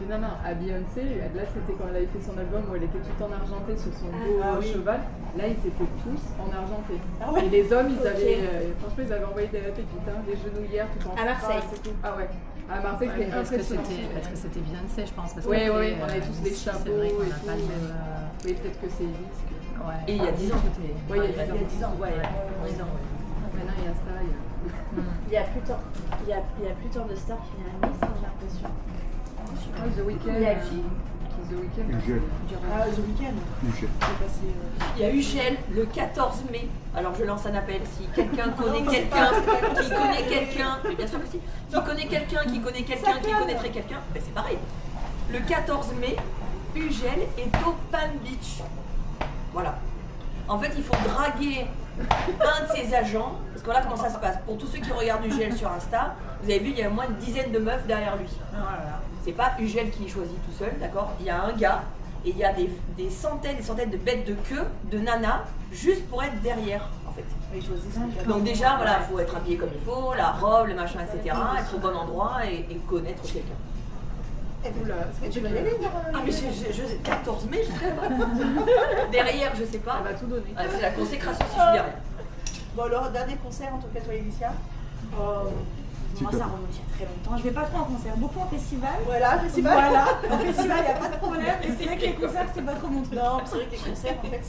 Non, à Beyoncé, là c'était quand elle avait fait son album où elle était toute en argenté sur son beau cheval. Là ils étaient tous en argenté. Et les hommes, ils avaient, franchement, ils avaient envoyé des pépites, des genouillères tout en à Marseille. Et tout. Ah ouais. À Marseille, c'était impressionnant. Parce que c'était Beyoncé, je pense. Oui, on avait tous des chapeaux c'est vrai qu'on et n'a tout. pas le même. Oui, peut-être que c'est Elise. Ouais. Et il y a 10 ans. Oui, il y a 10 ans. Ouais, 10 ans. Maintenant, il y a ça. il y a plus tant de stars qui viennent à Nice, j'ai l'impression. The Weeknd. Il y a qui? The Weeknd. Ah, The Weeknd. Il y a Ugel le 14 mai. Alors je lance un appel. Si quelqu'un connaît quelqu'un qui connaît quelqu'un, mais bien sûr que si, qui connaît quelqu'un qui connaît quelqu'un qui connaîtrait quelqu'un, ben c'est pareil. Le 14 mai, Ugel est au Palm Beach. Voilà. En fait, il faut draguer un de ses agents, parce que voilà comment ça se passe. Pour tous ceux qui regardent Ugel sur Insta, vous avez vu, il y a au moins une dizaine de meufs derrière lui. Voilà. C'est pas Ugel qui choisit tout seul, d'accord? Il y a un gars et il y a des centaines de bêtes de queue, de nanas, juste pour être derrière, en fait. Ils choisissent. Donc déjà, voilà, il faut être habillé comme il faut, la robe, le machin, etc. Être au bon endroit et connaître quelqu'un. Est-ce que tu vas y aller voir Ah mais 14 mai, je sais pas. Derrière, je sais pas. Elle va tout donner. Ah, c'est la consécration si je suis derrière. Bon alors, dernier concert en tout cas toi Alicia. Moi, ça remonte il y a très longtemps. Je vais pas trop en concert, beaucoup en festival. Voilà, festival. Voilà, en festival, il n'y a pas de problème. Et c'est vrai que les concerts, c'est pas trop mon truc. Non, c'est vrai que les concerts, en fait,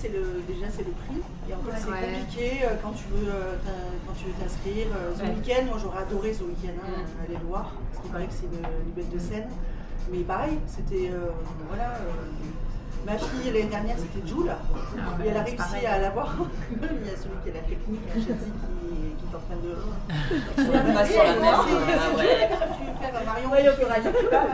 déjà c'est le prix. Et en fait, c'est compliqué quand tu veux t'inscrire. The Weeknd, moi j'aurais adoré The Weeknd, aller le voir, parce qu'il paraît que c'est une bête de scène. Mais pareil, c'était ma fille l'année dernière, c'était Jules, et elle a réussi à l'avoir. Il y a celui qui a la technique, Chelsea, qui est en train de. Pas sur la mer. Tu fais Marion. Oui, au fur et à mesure.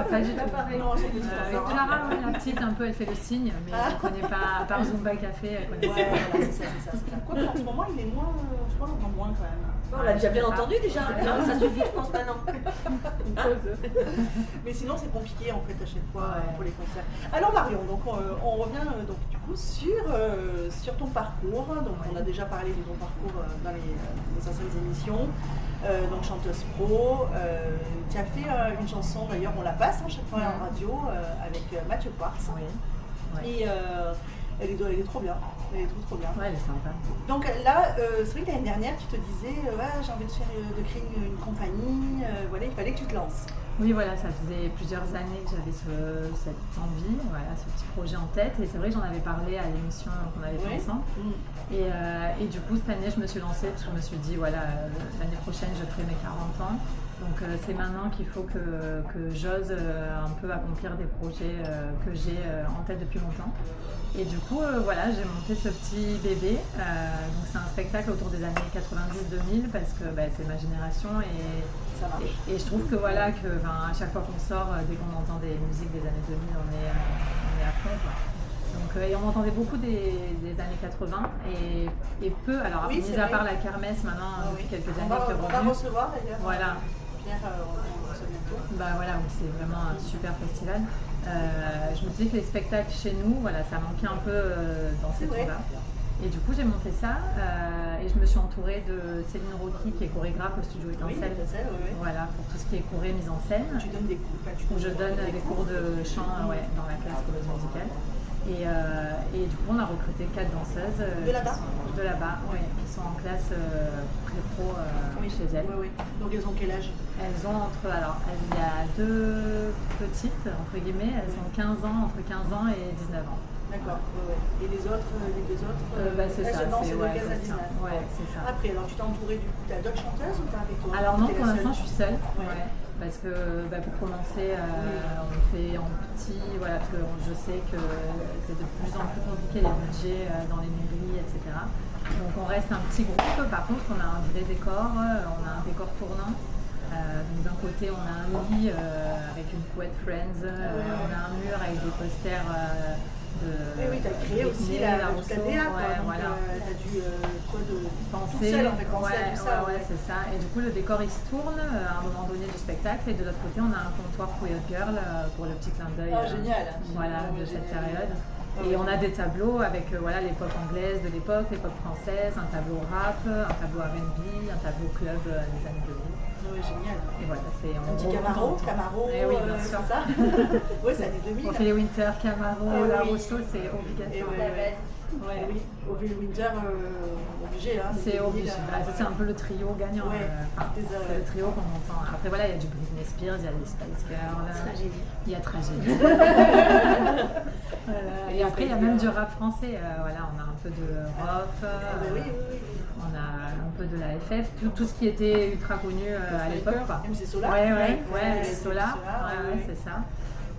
Pas du tout. Non, c'est petite Clara, la petite, un peu, elle fait le signe, mais elle ne connaît pas, à part Zumba Café, elle connaît Ouais, voilà, c'est ça. Quoi qu'en ce moment, il est moins, je crois, on entend moins quand même. On l'a déjà bien entendu déjà, ça suffit je pense maintenant. Mais sinon c'est compliqué en fait à chaque fois pour les concerts. Alors Marion, donc on revient donc du coup sur ton parcours. Donc on a déjà parlé de ton parcours dans les anciennes émissions. Donc chanteuse pro, tu as fait une chanson d'ailleurs on la passe chaque fois en radio avec Mathieu Quartz. Oui. Et Elle est trop bien. Elle est trop bien. Ouais, elle est sympa. Donc là, c'est vrai que l'année dernière, tu te disais, ouais, j'ai envie de créer une compagnie, voilà, il fallait que tu te lances. Oui, voilà, ça faisait plusieurs années que j'avais cette envie, voilà, ce petit projet en tête. Et c'est vrai que j'en avais parlé à l'émission qu'on avait fait ensemble. Et du coup, cette année, je me suis lancée parce que je me suis dit, voilà, l'année prochaine, je ferai mes 40 ans. Donc c'est maintenant qu'il faut que j'ose un peu accomplir des projets que j'ai en tête depuis longtemps. Et du coup, voilà, j'ai monté ce petit bébé. Donc c'est un spectacle autour des années 90-2000 parce que c'est ma génération et je trouve que voilà, à chaque fois qu'on sort, dès qu'on entend des musiques des années 2000, on est à fond, quoi. Donc, et on entendait beaucoup des années 80 et peu, alors mis à part la kermesse maintenant depuis quelques années qui est revenue. On va recevoir d'ailleurs. Voilà. Pierre, on reçoit bientôt. Voilà, c'est vraiment un super festival. Je me disais que les spectacles chez nous, voilà, ça manquait un peu dans ces temps-là. Et du coup, j'ai monté ça et je me suis entourée de Céline Rocky qui est chorégraphe au studio Étincelle. Voilà, pour tout ce qui est choré, mise en scène. Tu donnes des cours, où je donne des cours de chant dans la classe comédie musicale. Et du coup, on a recruté 4 danseuses de là-bas, qui sont en classe pré-pro chez elles. Donc elles ont quel âge? Elles ont il y a 2 petites, entre guillemets, elles ont 15 ans, entre 15 ans et 19 ans. D'accord, Et les deux autres c'est ça, c'est de 15 à 19. Ouais, c'est ça. Après, alors tu t'es entourée t'as d'autres chanteuses ou t'as avec toi? Alors non, pour l'instant, je suis seule. Parce que pour commencer, on fait en petit, voilà, parce que je sais que c'est de plus en plus compliqué les budgets dans les mairies, etc. Donc on reste un petit groupe. Par contre, on a un vrai décor, on a un décor tournant. Donc d'un côté, on a un lit avec une couette Friends, on a un mur avec des posters Oui, t'as créé aussi la DA, voilà. T'as dû penser, seule, en fait, penser à tout ça. C'est ça. Et du coup, le décor il se tourne à un moment donné du spectacle, et de l'autre côté, on a un comptoir Quiet Girl pour le petit clin d'œil. Génial. Voilà, de cette période. Et on a des tableaux avec les pop anglaises de l'époque, les pop françaises, un tableau rap, un tableau R&B, un tableau club des années 2000. Oui, génial. Et voilà, c'est on dit Camaro, oui, bien sûr. C'est ça. Oui, c'est années 2000. On fait les Winter, Camaro, la Rosso, c'est obligatoire. Oui, au Winter, obligé. Hein, c'est obligé. C'est un peu le trio gagnant. C'est le trio qu'on entend. Après, voilà, il y a du Britney Spears, il y a les Spice Girls. Il y a Tragédie. Et après, il y a même du rap français. Voilà, on a un peu de Rof. On a un peu de la FF, tout ce qui était ultra connu à l'époque. MC Solar. MC Solar, c'est ça.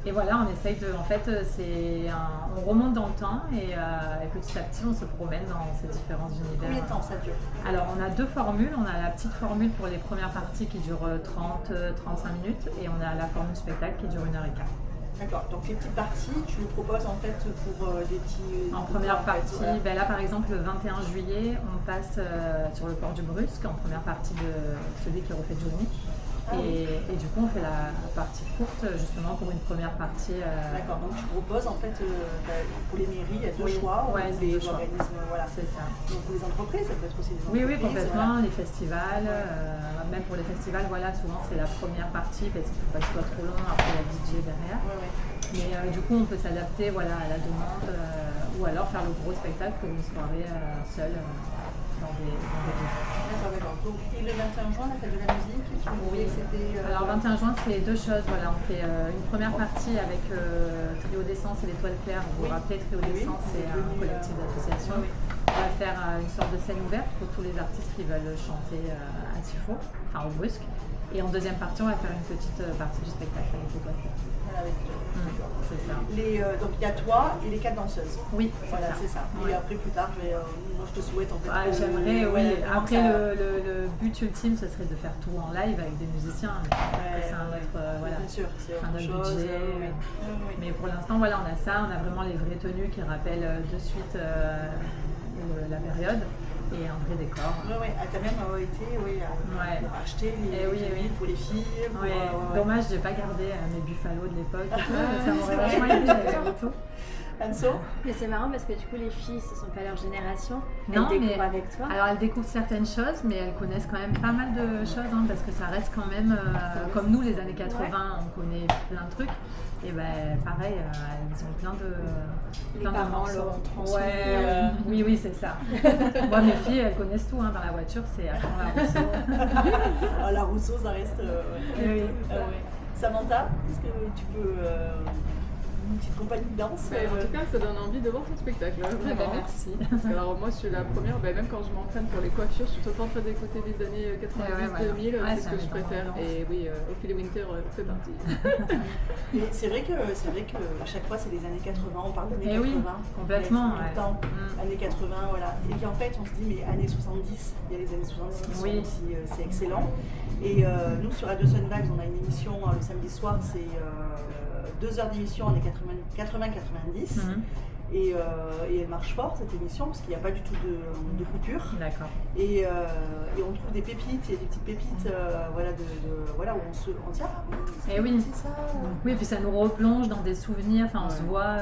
Et voilà, on essaye on remonte dans le temps et petit à petit on se promène dans ces différents univers. Combien de temps ça dure? Alors on a 2 formules, on a la petite formule pour les premières parties qui dure 30-35 minutes et on a la formule spectacle qui dure 1h15. D'accord, donc les petites parties, tu les proposes en fait pour des petits... En première partie, là par exemple le 21 juillet, on passe sur le port du Brusque en première partie de celui qui refait Johnny. Et du coup on fait la partie courte justement pour une première partie. D'accord, donc tu proposes en fait pour les mairies, il y a 2 choix, des organismes, voilà. C'est ça. Donc pour les entreprises, ça peut être aussi des entreprises. Oui, complètement, les festivals, même pour les festivals, voilà, souvent c'est la première partie parce qu'il ne faut pas que ce soit trop long, après la DJ derrière. Mais du coup on peut s'adapter à la demande ou alors faire le gros spectacle comme une soirée seule. Dans des D'accord. Donc, et le 21 juin, la fête de la musique, c'était... Alors, 21 juin, c'est 2 choses. Voilà, on fait une première partie avec Trio d'Essence et l'Étoile Claire. Vous vous rappelez, Trio d'Essence, c'est un collectif d'association. On va faire une sorte de scène ouverte pour tous les artistes qui veulent chanter à Tifo, enfin au Brusque. Et en deuxième partie, on va faire une petite partie du spectacle avec l'Étoile Claire. C'est ça. Donc il y a toi et les 4 danseuses. Oui, c'est ça. Et après plus tard, moi je te souhaite en fait. J'aimerais, Après le but ultime, ce serait de faire tout en live avec des musiciens. C'est un autre, bien sûr, c'est un autre budget. Mais pour l'instant, on a ça. On a vraiment les vraies tenues qui rappellent de suite la période. Et un vrai décor. T'as même été acheter les tenues pour les filles. Dommage, j'ai pas gardé mes Buffalo de l'époque. Ça m'aurait vachement aidé et tout. Anso? Mais c'est marrant parce que du coup, les filles, ce sont pas leur génération. Non, Elles mais découvrent avec toi. alors elles découvrent certaines choses, mais elles connaissent quand même pas mal de choses, hein, parce que ça reste quand même, comme nous, les années 80, on connaît plein de trucs. Et ben pareil, elles ont plein de parents morceaux. leur ont transmis, Ouais, oui, c'est ça. Moi, mes filles, elles connaissent tout, hein, dans la voiture, c'est à fond la Rousseau. Ah, la Rousseau, ça reste. Oui. Ouais. Samantha, est-ce que tu peux une petite compagnie de danse? En tout cas, ça donne envie de voir ton spectacle, vraiment. Merci. Parce que alors moi, je suis la première, même quand je m'entraîne pour les coiffures, je suis tout le temps en train d'écouter des années 90-2000, c'est ce que je préfère. Et oui, Ophélie Winter fait partie. Et c'est vrai que à chaque fois, c'est les années 80, on parle des Eh années oui, 80. complètement, Tout le temps, années 80, voilà. Et puis en fait, on se dit, mais années 70, il y a les années 70 qui sont aussi, c'est excellent. Et nous, sur Radio Sunvibes, on a une émission le samedi soir, c'est 2 heures d'émission années 80-90. Et elle marche fort cette émission parce qu'il n'y a pas du tout de coupure. D'accord. Et on trouve des pépites, il y a des petites pépites voilà, où on se dit Et oui. c'est ça. Oui, et puis ça nous replonge dans des souvenirs, enfin on se voit,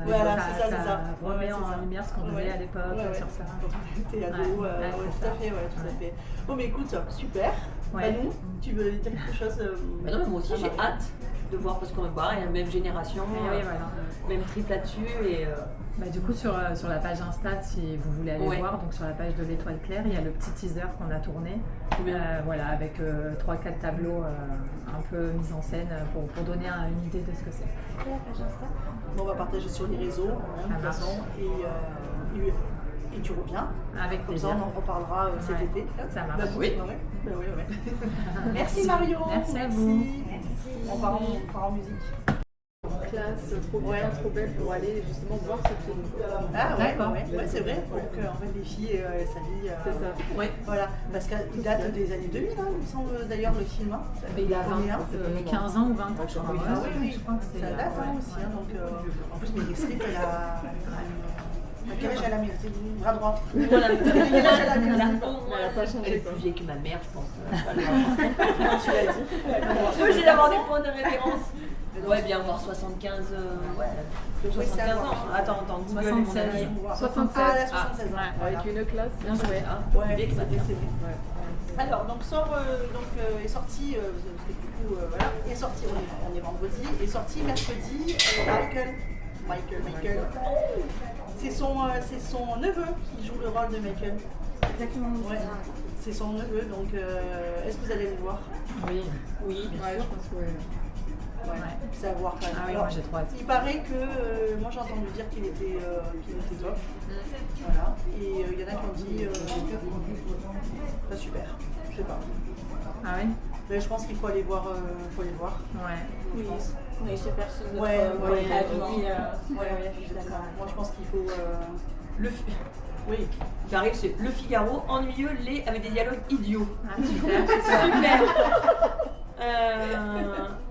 Voilà, ça, c'est ça. remet Ouais, en c'est ça. lumière ce qu'on faisait à l'époque sur ça. Quand on était ado, Ouais, tout à fait, tout à fait. Bon, mais écoute, super. Ouais. Manon, tu veux dire quelque chose Bah non, mais moi aussi j'ai hâte de voir parce qu'on va voir, il y a la même génération, Et oui, voilà. même trip là-dessus. Et Bah, du coup, sur la page Insta, si vous voulez aller voir, donc sur la page de l'Étoile Claire, il y a le petit teaser qu'on a tourné, voilà, avec 3-4 tableaux un peu mis en scène pour donner une idée de ce que c'est. C'est la page Insta. on va partager sur les réseaux, de toute façon. Et tu reviens. Avec Comme plaisir. ça, on en reparlera cet été. Ça marche. Bah, Oui. Merci Marion. Merci à vous. On part en musique. Classe, trop bien, trop belle pour aller justement voir ce film. Ah ouais, D'accord. ouais, c'est vrai. Donc en fait les filles s'habillent. C'est ça. Ouais, voilà. Parce qu'il date des années 2000, hein, il me semble d'ailleurs le film. Hein. Mais il a Combien 15 ans ou 20 ans, je crois. Oui, oui. Je crois que c'est Ça date aussi. Hein, donc, en plus, Meryl Streep, elle a. Quel âge elle a mis? C'est le bras droit. voilà, Quel âge elle a mis? Elle n'a pas changé, elle est quoi. plus vieille que ma mère, je pense. Tu l'as dit. Obligée d'avoir des points de référence. Ouais, bien voir 75, Oui, 75 c'est à ans. voir. Attends, Google, 76. mon ami. 76. Ah, elle a 76 ans. Avec une classe. Bien joué, hein. Ouais, Vieille que ma c'est mère. vrai. Alors, donc est sorti, parce que du coup, voilà, est sorti, on est vendredi, est sorti mercredi, Michael. C'est son neveu qui joue le rôle de Michael. Exactement. Ouais, c'est son neveu, donc est-ce que vous allez le voir? Oui. Oui, bien Ouais, je sûr. pense que ouais. Ouais, c'est à voir quand même. Ah oui, Alors, moi j'ai trop hâte. il paraît que, moi j'ai entendu dire qu'il était top. Voilà. Et il y en a qui ont dit, pas super, je sais pas. Ah oui? Mais je pense qu'il faut aller voir. Ouais. Je pense. Oui, se faire ce notre Ouais, avis. je suis d'accord. Moi je pense qu'il faut. Oui, qui arrive, c'est Le Figaro, ennuyeux, laid, avec des dialogues idiots. Ah, super. Super.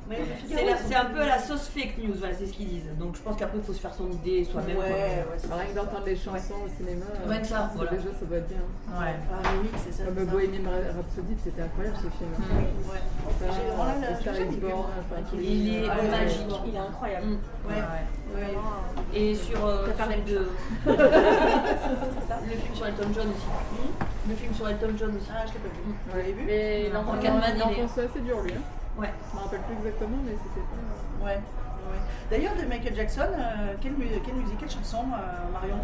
Mais le Figaro, C'est un peu à la sauce fake news, voilà, c'est ce qu'ils disent. Donc je pense qu'après il faut se faire son idée soi-même. quoi. Ouais, c'est Rien que d'entendre les chansons au cinéma, Ouais, ça, voilà. déjà ça doit être bien. Ouais. Ah oui, c'est ça. Comme c'est ça. Bohemian Rhapsody, c'était incroyable ce film. Ouais. J'ai vraiment la Star is Born, enfin, qui- Il est magique. Il est incroyable. Ouais. Ouais. Et sur préfère les de... le film sur Elton John aussi. Le film sur Elton John aussi. Ah, je l'ai pas vu. Vous Ouais. l'avez vu? Mais En Catman, il est- l'enfance assez dur lui. Hein. Ouais. Je me rappelle plus exactement, mais c'était pas. Ouais. D'ailleurs, de Michael Jackson, quelle musique, quelle chanson, Marion?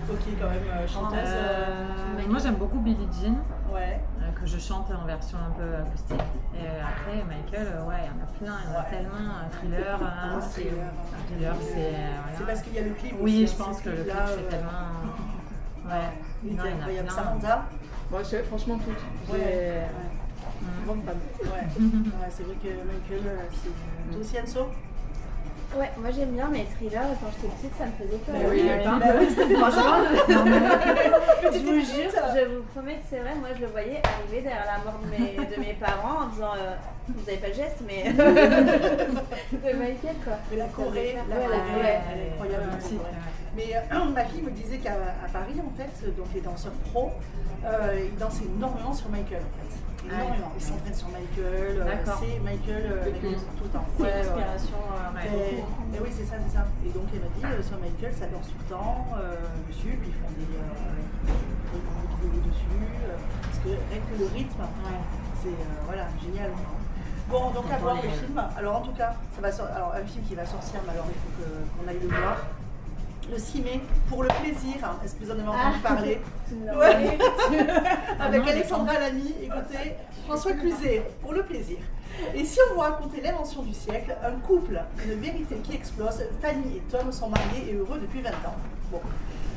Toi qui est quand même chanteuse. Moi j'aime beaucoup Billie Jean, Ouais. que je chante en version un peu acoustique. Et après Michael, ouais, il y en a plein, il y en a tellement. Thriller, Thriller, c'est. C'est Voilà. parce qu'il y a le clip. Oui, aussi, je hein, pense ce que le clip clip-là, c'est tellement. Ouais, il non, était il y en a incroyable. plein. Samantha. Moi, franchement, tout. Ouais. Grande fan. Ouais. Ouais, c'est vrai que Michael, c'est. Toi aussi, Anso? Ouais, moi j'aime bien, mais Thriller, quand j'étais petite, ça me faisait peur. Mais oui, il y a plein Bah oui, c'était pas ça. Je vous jure, je vous promets que c'est vrai, moi je le voyais arriver derrière la mort de mes parents en disant vous avez pas le geste, mais de Michael quoi. Mais la Corée, elle est incroyable. la aussi. Corée. Mais ma fille me disait qu'à Paris, en fait, donc les danseurs pros, ils dansaient énormément sur Michael, en fait. énormément. Ils s'entraînent sur Michael, D'accord. c'est Michael tout le temps. C'est Ouais, ouais. l'inspiration. Et oui, c'est ça, c'est ça. Et donc elle m'a dit, sur Michael, ça danse tout le temps, dessus, puis ils font des vidéos dessus, parce que rien que le rythme, c'est voilà, génial. Bon, donc à voir le film. Alors en tout cas, ça va alors un film qui va sortir, mais alors il faut qu'on aille le voir. Le 6 mai, pour le plaisir, hein. Est-ce que vous en avez entendu parler? Ouais. Avec Alexandra Lamy, écoutez, François Cluzet, pour le plaisir. Et si on vous racontait l'invention du siècle, un couple, une vérité qui explose, Fanny et Tom sont mariés et heureux depuis 20 ans. Bon.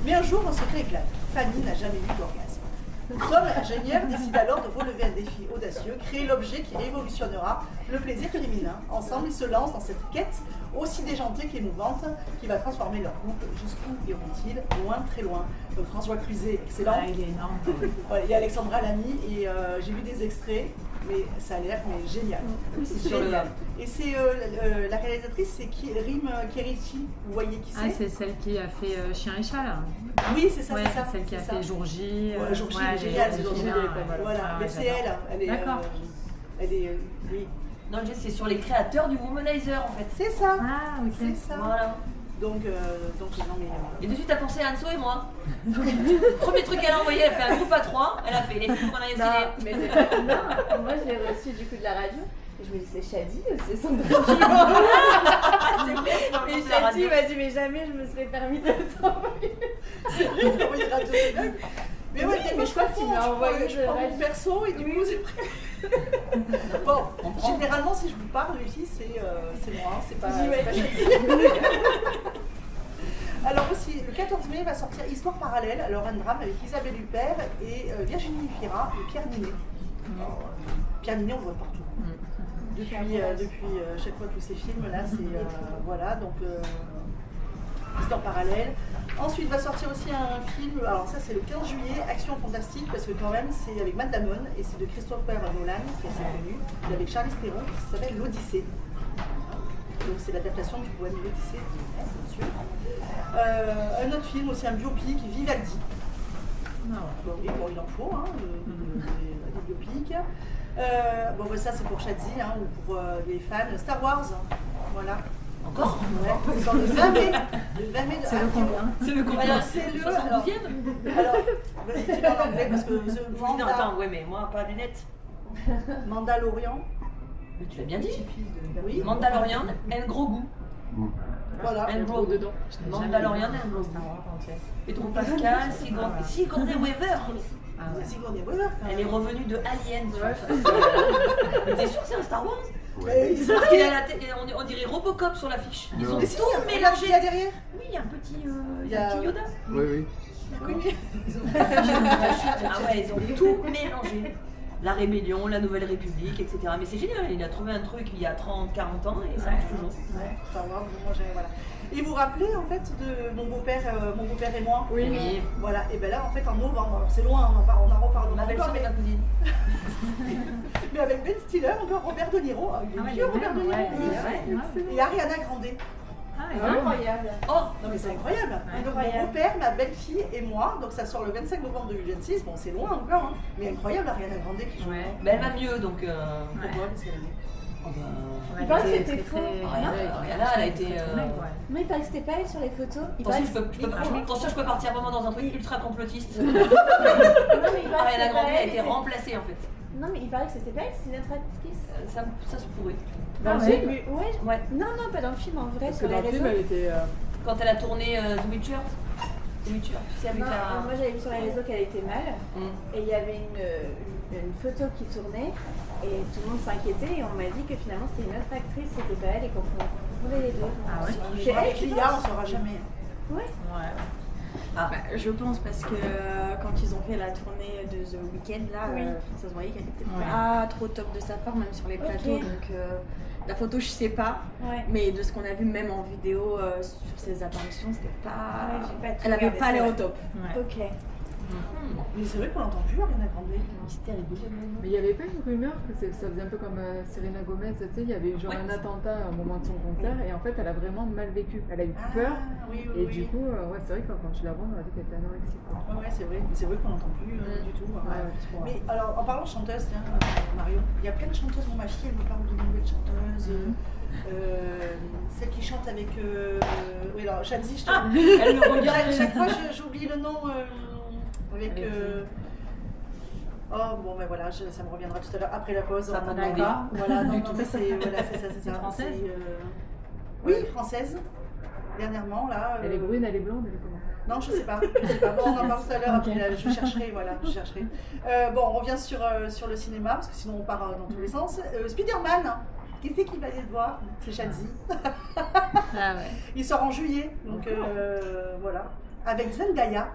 Mais un jour, un secret éclate. Fanny n'a jamais eu d'orgasme. Tom, ingénieur, décide alors de relever un défi audacieux, créer l'objet qui révolutionnera le plaisir féminin. Ensemble, ils se lancent dans cette quête aussi déjantée qu'émouvante qui va transformer leur couple. Jusqu'où iront-ils? Loin, très loin. Donc François Cluzet, excellent. Ah, il est énorme. Il y a Alexandra Lamy et j'ai vu des extraits, mais ça a l'air génial. C'est Génial. Et c'est la réalisatrice, c'est Rim Kerichi. Vous voyez qui c'est? Ah, c'est celle qui a fait Chien et chat là. Oui, c'est ça, Ouais, c'est ça. celle qui a fait Jour J. Ouais, Jour J, elle est géniale, c'est Jour J. Voilà, mais c'est elle. Elle est, D'accord. Elle est, oui. Non, c'est sur les créateurs du Womanizer en fait. C'est ça. Ah, ok. C'est ça. Voilà. Donc non mais. Et de suite, t'as pensé à Anso et moi. Premier truc qu'elle a envoyé, elle a fait un groupe à 3. Elle a fait les films qu'on a Non, essayé. mais c'est pas. Non, moi je l'ai reçu du coup de la radio. Et je me dis, c'est Shadi, c'est son Et Shadi m'a dit, mais jamais je me serais permis de t'envoyer. C'est lui qui a envoyé Radio Sénac. Mais ouais, mais je crois qu'il m'a envoyé je prends mon perso et du coup c'est prêt. Bon, généralement si je vous parle, Lucie, c'est moi, c'est pas Shadi. Alors aussi, le 14 mai va sortir Histoire parallèle, alors un drame avec Isabelle Huppert et Virginie Fira et Pierre Ninet. Pierre Ninet, on le voit partout. Depuis chaque fois tous ces films là, c'est voilà, donc Histoire parallèle. Ensuite va sortir aussi un film, alors ça c'est le 15 juillet, Action fantastique, parce que quand même c'est avec Matt Damon et c'est de Christopher Nolan qui est assez connu, et avec Charlize Theron, qui s'appelle L'Odyssée. Donc c'est l'adaptation du poème L'Odyssée, bien sûr. Un autre film aussi, un biopic, Vivaldi. Bon, oui, bon, il en faut, hein, des biopics. Bon, bah, ça c'est pour Shadi, hein, ou pour les fans. Star Wars, voilà. Encore? Ouais, c'est dans le 20 mai. Le 20 mai de C'est le combien? C'est le combien? Alors, c'est le 72e? Alors, vas-y, dis-le en anglais parce que Non, attends, ouais, mais moi, pas lunettes. Mandalorian. Mais tu l'as bien dit. Oui. Mandalorian, un gros goût. Voilà. Un gros dedans. Mandalorian, un gros goût. Pedro Pascal, Sigourney Weaver. Ah ouais. Sigourney Weaver. Elle est revenue de Alien. Mais t'es sûr que c'est un Star Wars? Mais ils ont Parce qu'il a la tête, on dirait Robocop sur l'affiche. Ils ont Mais si, tout il y a mélangé. là derrière. Oui, il y a un petit, Il y a- petit Yoda. Oui, oui. Oui. Ah ouais, ils ont tout mélangé. La rébellion, la nouvelle république, etc. Mais c'est génial, il a trouvé un truc il y a 30, 40 ans et ça marche toujours. Ouais, Star Wars, moi j'ai. Voilà. Et vous vous rappelez en fait de mon beau-père et moi? Oui. Voilà, et ben là en fait en novembre, alors c'est loin, on en reparle Ma belle-sœur et ma cousine. mais avec Ben Stiller, encore Robert De Niro, il est Ah ouais, vieux Robert De Niro, ouais. et Ariana Grande. Ah, énorme. Incroyable. Oh, Non mais c'est incroyable. Ouais, Donc mon beau-père, ma belle-fille et moi, donc ça sort le 25 novembre 2026, bon c'est loin encore, hein, mais incroyable Ariana Grande qui joue. Ouais. mais elle va mieux donc. Pourquoi? Parce qu'elle est- Oh bah. Il paraît que Elle c'était était faux. Ariana, elle a été. Mais il paraît que c'était pas elle sur les photos. Il paraît Attention, que je peux partir vraiment dans un truc ultra complotiste. Non, mais il paraît que Ariana c'était Grande pas a elle, été c'est- remplacée en fait. Non, mais il paraît que c'était pas elle, c'est une autre actrice. Ça se pourrait. Dans ouais. le film, ouais. Ouais. Non, pas dans le film, en vrai, Parce que sur les dans le film, réseaux. elle était. Quand elle a tourné The Witcher. The Witcher, tu sais, avec Non, la. moi j'avais vu sur les réseaux qu'elle était mal. Et il y avait une photo qui tournait et tout le monde s'inquiétait et on m'a dit que finalement c'était une autre actrice, c'était pas elle et qu'on confondait les deux. Ah ouais. C'est elle qui y a, on saura jamais. Ouais. Bah, je pense parce que quand ils ont fait la tournée de The Weeknd, là, Oui. ça se voyait qu'elle était Ouais. pas trop top de sa forme, même sur les plateaux. Ok. Donc la photo, je sais pas. Ouais. Mais de ce qu'on a vu même en vidéo sur ses apparitions, c'était pas. Ouais, j'ai pas tout Elle avait regardé, pas c'est l'air au vrai. top. Ouais. Ok. Mais c'est vrai qu'on l'entend plus, Ariana Grande. Mystère et beauté. Mais il n'y avait pas une rumeur que ça faisait un peu comme Selena Gomez, tu sais, il y avait genre un attentat au moment de son concert et en fait elle a vraiment mal vécu. Elle a eu peur et du coup, ouais, c'est vrai que quand tu la vois, on a dit qu'elle était anorexique. Ouais, c'est vrai. Mais c'est vrai qu'on l'entend plus du tout. Mais alors, en parlant de chanteuse, tiens, Marion, il y a plein de chanteuses. Bon, ma fille, elle me parle de nouvelles chanteuses. Celle qui chante avec. Oui, alors, Shadzi, je te. Elle me regarde. Chaque fois, j'oublie le nom. Avec. Oh bon ben voilà, ça me reviendra tout à l'heure après la pause. Ça on en m'a parlera. Voilà, non, mais c'est ça. Française Oui, française. Dernièrement là. Elle est brune, elle est blonde, elle est comment? Non, je sais pas. Bon, on en parle tout à l'heure. Après, je chercherai, voilà, je chercherai. Bon, on revient sur le cinéma parce que sinon on part dans tous les sens. Spider-Man. Qui c'est qui va aller le voir? C'est Shadzi. Ah ouais. Il sort en juillet, donc voilà. Avec Zendaya.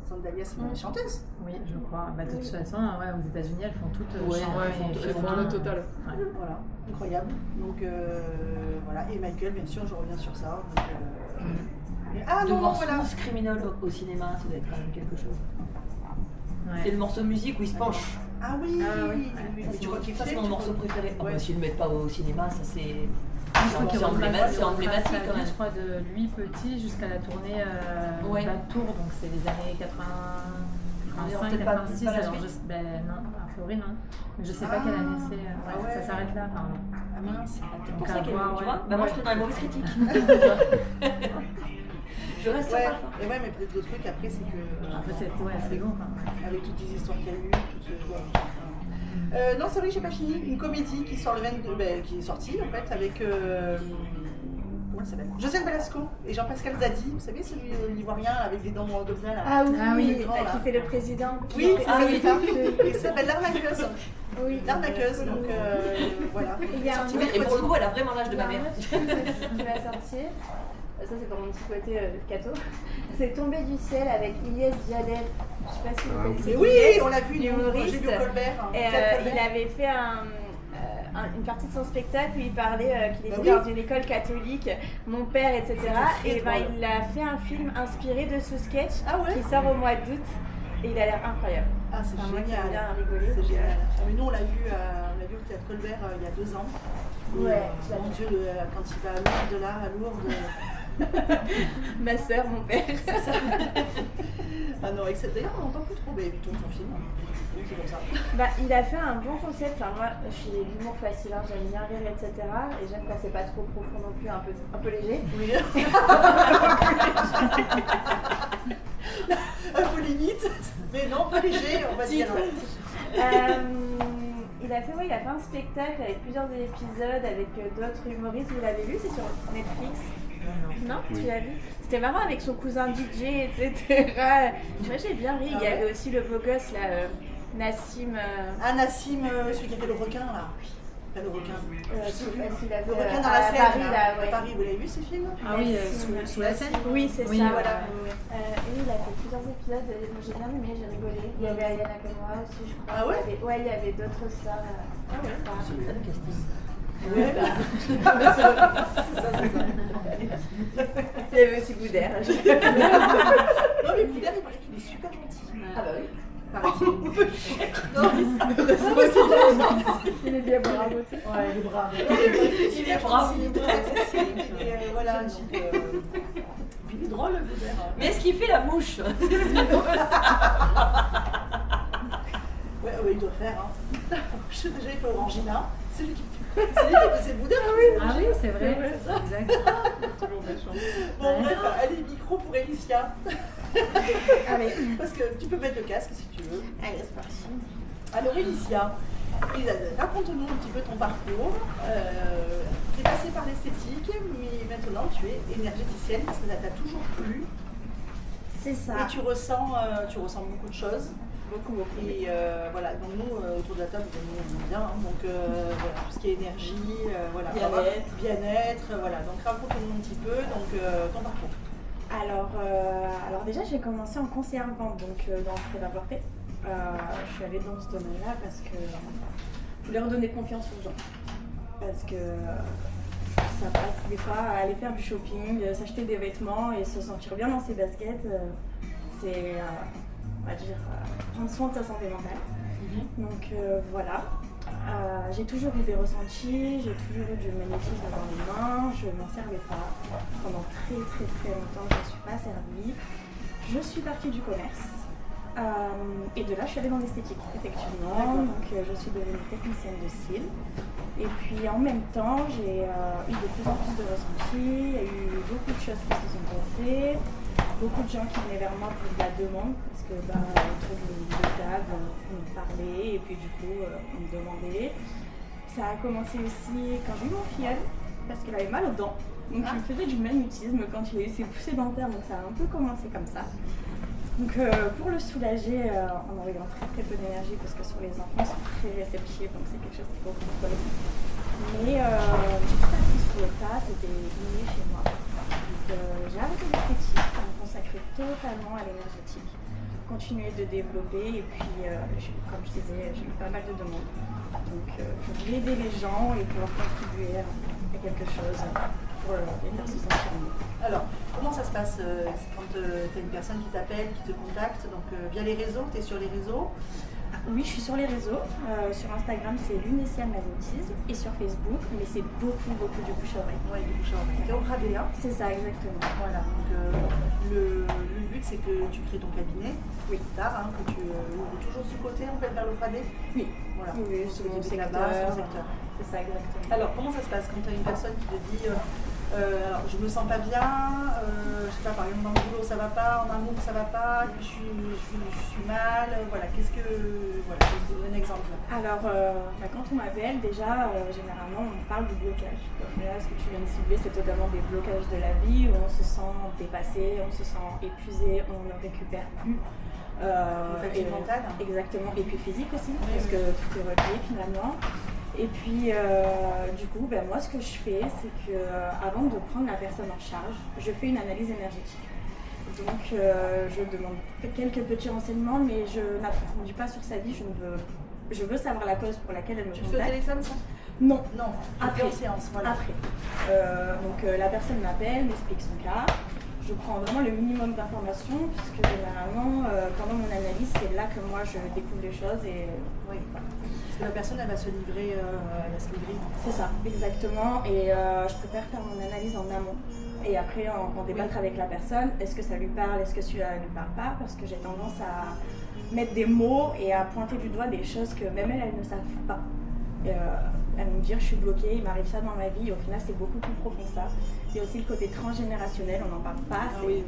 Zendaya, c'est une chanteuse. Oui, je crois. Bah, de toute façon, ouais, aux États-Unis, elles font toutes. Elles font le total. Ouais. Voilà, incroyable. Donc voilà. Et Michael, bien sûr, je reviens sur ça. Donc, ah De non, voir voilà. Smooth Criminal au cinéma, ça doit être quand même quelque chose. Ouais. C'est le morceau de musique où il se penche. Ah oui. Mais tu vois que ça, c'est mon morceau préféré. Ouais. S'ils ne le mettent pas au cinéma, ça c'est. Je crois qu'il C'est emblématique quand même. Je crois de lui petit jusqu'à la tournée Bad Tour, donc c'est les années 85, Peut-être pas 86. la Alors suite. ben non, a priori non. Mais je sais pas quelle année c'est. ouais. Ça s'arrête là, pardon. Ah mince. C'est pour Donc, ça à qu'elle voir, tu ouais. vois. Bah, moi, je suis dans les mauvaises critiques. Je reste sur Ouais, ma fin. et ouais, mais peut-être d'autres trucs après, c'est que. Après, c'est long. Avec toutes les histoires qu'il y a eu, non, c'est vrai que j'ai pas fini. Une comédie qui sort le 22, qui est sortie en fait avec. Comment elle s'appelle? Josiane Balasco et Jean-Pascal Zadi. Vous savez, celui l'Ivoirien avec des dents de plein là. Ah oui, le grand, là. qui fait le président. Oui, Qui- c'est ça. Et ça s'appelle L'Arnaqueuse. Oui. L'Arnaqueuse, donc voilà. Il y a un Sorti Et pour le mercredi. coup, elle a vraiment l'âge de ma mère. qui va sortir. Ça, c'est pour mon petit côté cato. C'est Tombé du ciel avec Ilyes Diadel. Je sais pas si vous connaissez. Mais oui, Ilyes, on l'a vu, humoriste. j'ai vu Colbert. Et, Colbert. il avait fait une partie de son spectacle où il parlait qu'il était oui. dans une école catholique, mon père, etc. C'était Et très drôle. il a fait un film inspiré de ce sketch Ah ouais. qui sort au mois d'août. Et il a l'air incroyable. Ah, c'est Enfin, moi qui aime génial. bien rigoler. C'est donc, génial. Ah, mais nous, on l'a vu au théâtre Colbert il y a 2 ans. Et, Ouais, mon Dieu, quand il va à Lourdes, de là à Lourdes. Ma soeur, mon père. Ah non, d'ailleurs, on n'entend plus trop, mais plutôt son film. Donc c'est comme ça. Bah, il a fait un bon concept. Enfin, moi, je suis l'humour facile, hein, j'aime bien rire, etc. Et j'aime quand c'est pas trop profond non plus, un peu léger. Oui. Un peu limite, mais non, pas léger, on va dire. Il a fait un spectacle avec plusieurs épisodes avec d'autres humoristes. Vous l'avez vu, c'est sur Netflix. Non, tu l'as vu? C'était marrant avec son cousin DJ, etc. Moi j'ai bien ri. Il y avait aussi le beau gosse là, Nassim. Ah, Nassim, celui qui a fait le requin là. Pas le requin. Je sais pas s'il a Le fait requin dans à la Seine. Paris, là. là, ouais. À Paris, vous l'avez vu ce film? Ah oui, Nassim. sous la scène. Oui, c'est Oui, ça. Voilà. Et il a fait plusieurs épisodes. Moi j'ai bien aimé, j'ai rigolé. Il y avait Ayana Kamura aussi, je crois. Ah ouais? Il y avait d'autres stars. Ah ouais. C'est le casting. Ouais. Il y avait aussi Boudère. Non, mais Boudère, il paraît qu'il est super gentil. Ah bah oui. Non, Il est bien bravo. ouais, il est brave. Il est brave. Il est très accessible. Et voilà, donc. Puis il est drôle, Boudère. Mais est-ce qu'il fait la mouche? Ouais, il doit faire. Hein. Je sais déjà, il fait Orangina. C'est lui qui c'est Boudin, oui. Ah oui, c'est vrai. C'est ça. Exact. Toujours méchant. Bon, bref, allez, micro pour Alicia. Allez. Parce que tu peux mettre le casque si tu veux. Allez, c'est parti. Alors, Alicia, raconte-nous un petit peu ton parcours. Tu es passée par l'esthétique, mais maintenant tu es énergéticienne parce que ça t'a toujours plu. C'est ça. Et tu ressens beaucoup de choses. Beaucoup. Et voilà, donc nous, autour de la table, nous, on aime bien. Hein, donc voilà, tout ce qui est énergie, voilà, bien-être, voilà. Donc raconte-nous un petit peu ton parcours. Alors déjà, j'ai commencé en conseillère-vente, donc dans le prêt-à-porter. Je suis allée dans ce domaine-là parce que je voulais redonner confiance aux gens. Parce que ça passe des fois à aller faire du shopping, s'acheter des vêtements et se sentir bien dans ses baskets. on va dire, prendre soin de sa santé mentale. Donc voilà. J'ai toujours eu des ressentis, j'ai toujours eu du magnétisme dans les mains, je m'en servais pas. Pendant très longtemps, je ne suis pas servie. Je suis partie du commerce. Et de là, je suis allée dans l'esthétique, effectivement. Donc, je suis devenue technicienne de cils. Et puis, en même temps, j'ai eu de plus en plus de ressentis. Il y a eu beaucoup de choses qui se sont passées. Beaucoup de gens qui venaient vers moi pour de la demande. Parce que, autour de table, on me parlait. Et puis, du coup, on me demandait. Ça a commencé aussi quand j'ai eu mon filleul. Parce qu'il avait mal aux dents. Donc, il me faisait du magnétisme quand il a eu ses poussées dentaires. Donc, ça a un peu commencé comme ça. Donc pour le soulager en envoyant très peu d'énergie parce que sur les enfants ils sont très réceptifs donc c'est quelque chose qu'il faut contrôler. Mais j'ai tout appris sur le tas, c'était inné chez moi. Donc j'ai arrêté l'esthétique, je me consacrais totalement à l'énergétique, continuer de développer et puis comme je disais j'ai eu pas mal de demandes. Donc je voulais aider les gens et pouvoir contribuer à quelque chose pour les faire se sentir mieux. Alors, comment ça se passe quand tu as une personne qui t'appelle, qui te contacte, donc via les réseaux, tu es sur les réseaux? Oui, je suis sur les réseaux. Sur Instagram, c'est l'Unécia Magnétisme et sur Facebook, mais c'est beaucoup du bouche-à-oreille. Oui, du bouche-à-oreille. T'es au Pradé, hein? C'est ça, exactement. Voilà, donc le but c'est que tu crées ton cabinet, oui. Tard, que tu ouvres toujours ce côté en fait vers le Pradé. Oui, voilà. Oui, c'est mon secteur. C'est ça, exactement. Alors, comment ça se passe quand tu as une personne qui te dit alors je me sens pas bien, je sais pas, par exemple dans le boulot ça va pas, en amour ça va pas, je suis mal, voilà, voilà, je vais te donner un exemple. Alors quand on m'appelle déjà, généralement on parle du blocage. Donc là, ce que tu viens de cibler, c'est totalement des blocages de la vie où on se sent dépassé, on se sent épuisé, on ne récupère plus. Fatigue mentale. Exactement, et puis physique aussi, parce que tout est relié finalement. Et puis, du coup, moi, ce que je fais, c'est que avant de prendre la personne en charge, je fais une analyse énergétique. Donc, je demande quelques petits renseignements, mais je n'approfondis pas sur sa vie. Je veux savoir la cause pour laquelle elle me contacte. Tu fais au téléphone, ça? Non. Après en séance, voilà. Après. Donc, la personne m'appelle, m'explique son cas. Je prends vraiment le minimum d'informations, puisque généralement, pendant mon analyse, c'est là que moi, je découvre les choses et oui. Parce que la personne, elle va se livrer, C'est ça, exactement. Et je préfère faire mon analyse en amont. Et après, en débattre avec la personne. Est-ce que ça lui parle? Est-ce que ça lui parle pas? Parce que j'ai tendance à mettre des mots et à pointer du doigt des choses que même elles ne savent pas. Elles vont me dire, je suis bloquée, il m'arrive ça dans ma vie. Et au final, c'est beaucoup plus profond que ça. Il y a aussi le côté transgénérationnel, on n'en parle pas assez. Oui.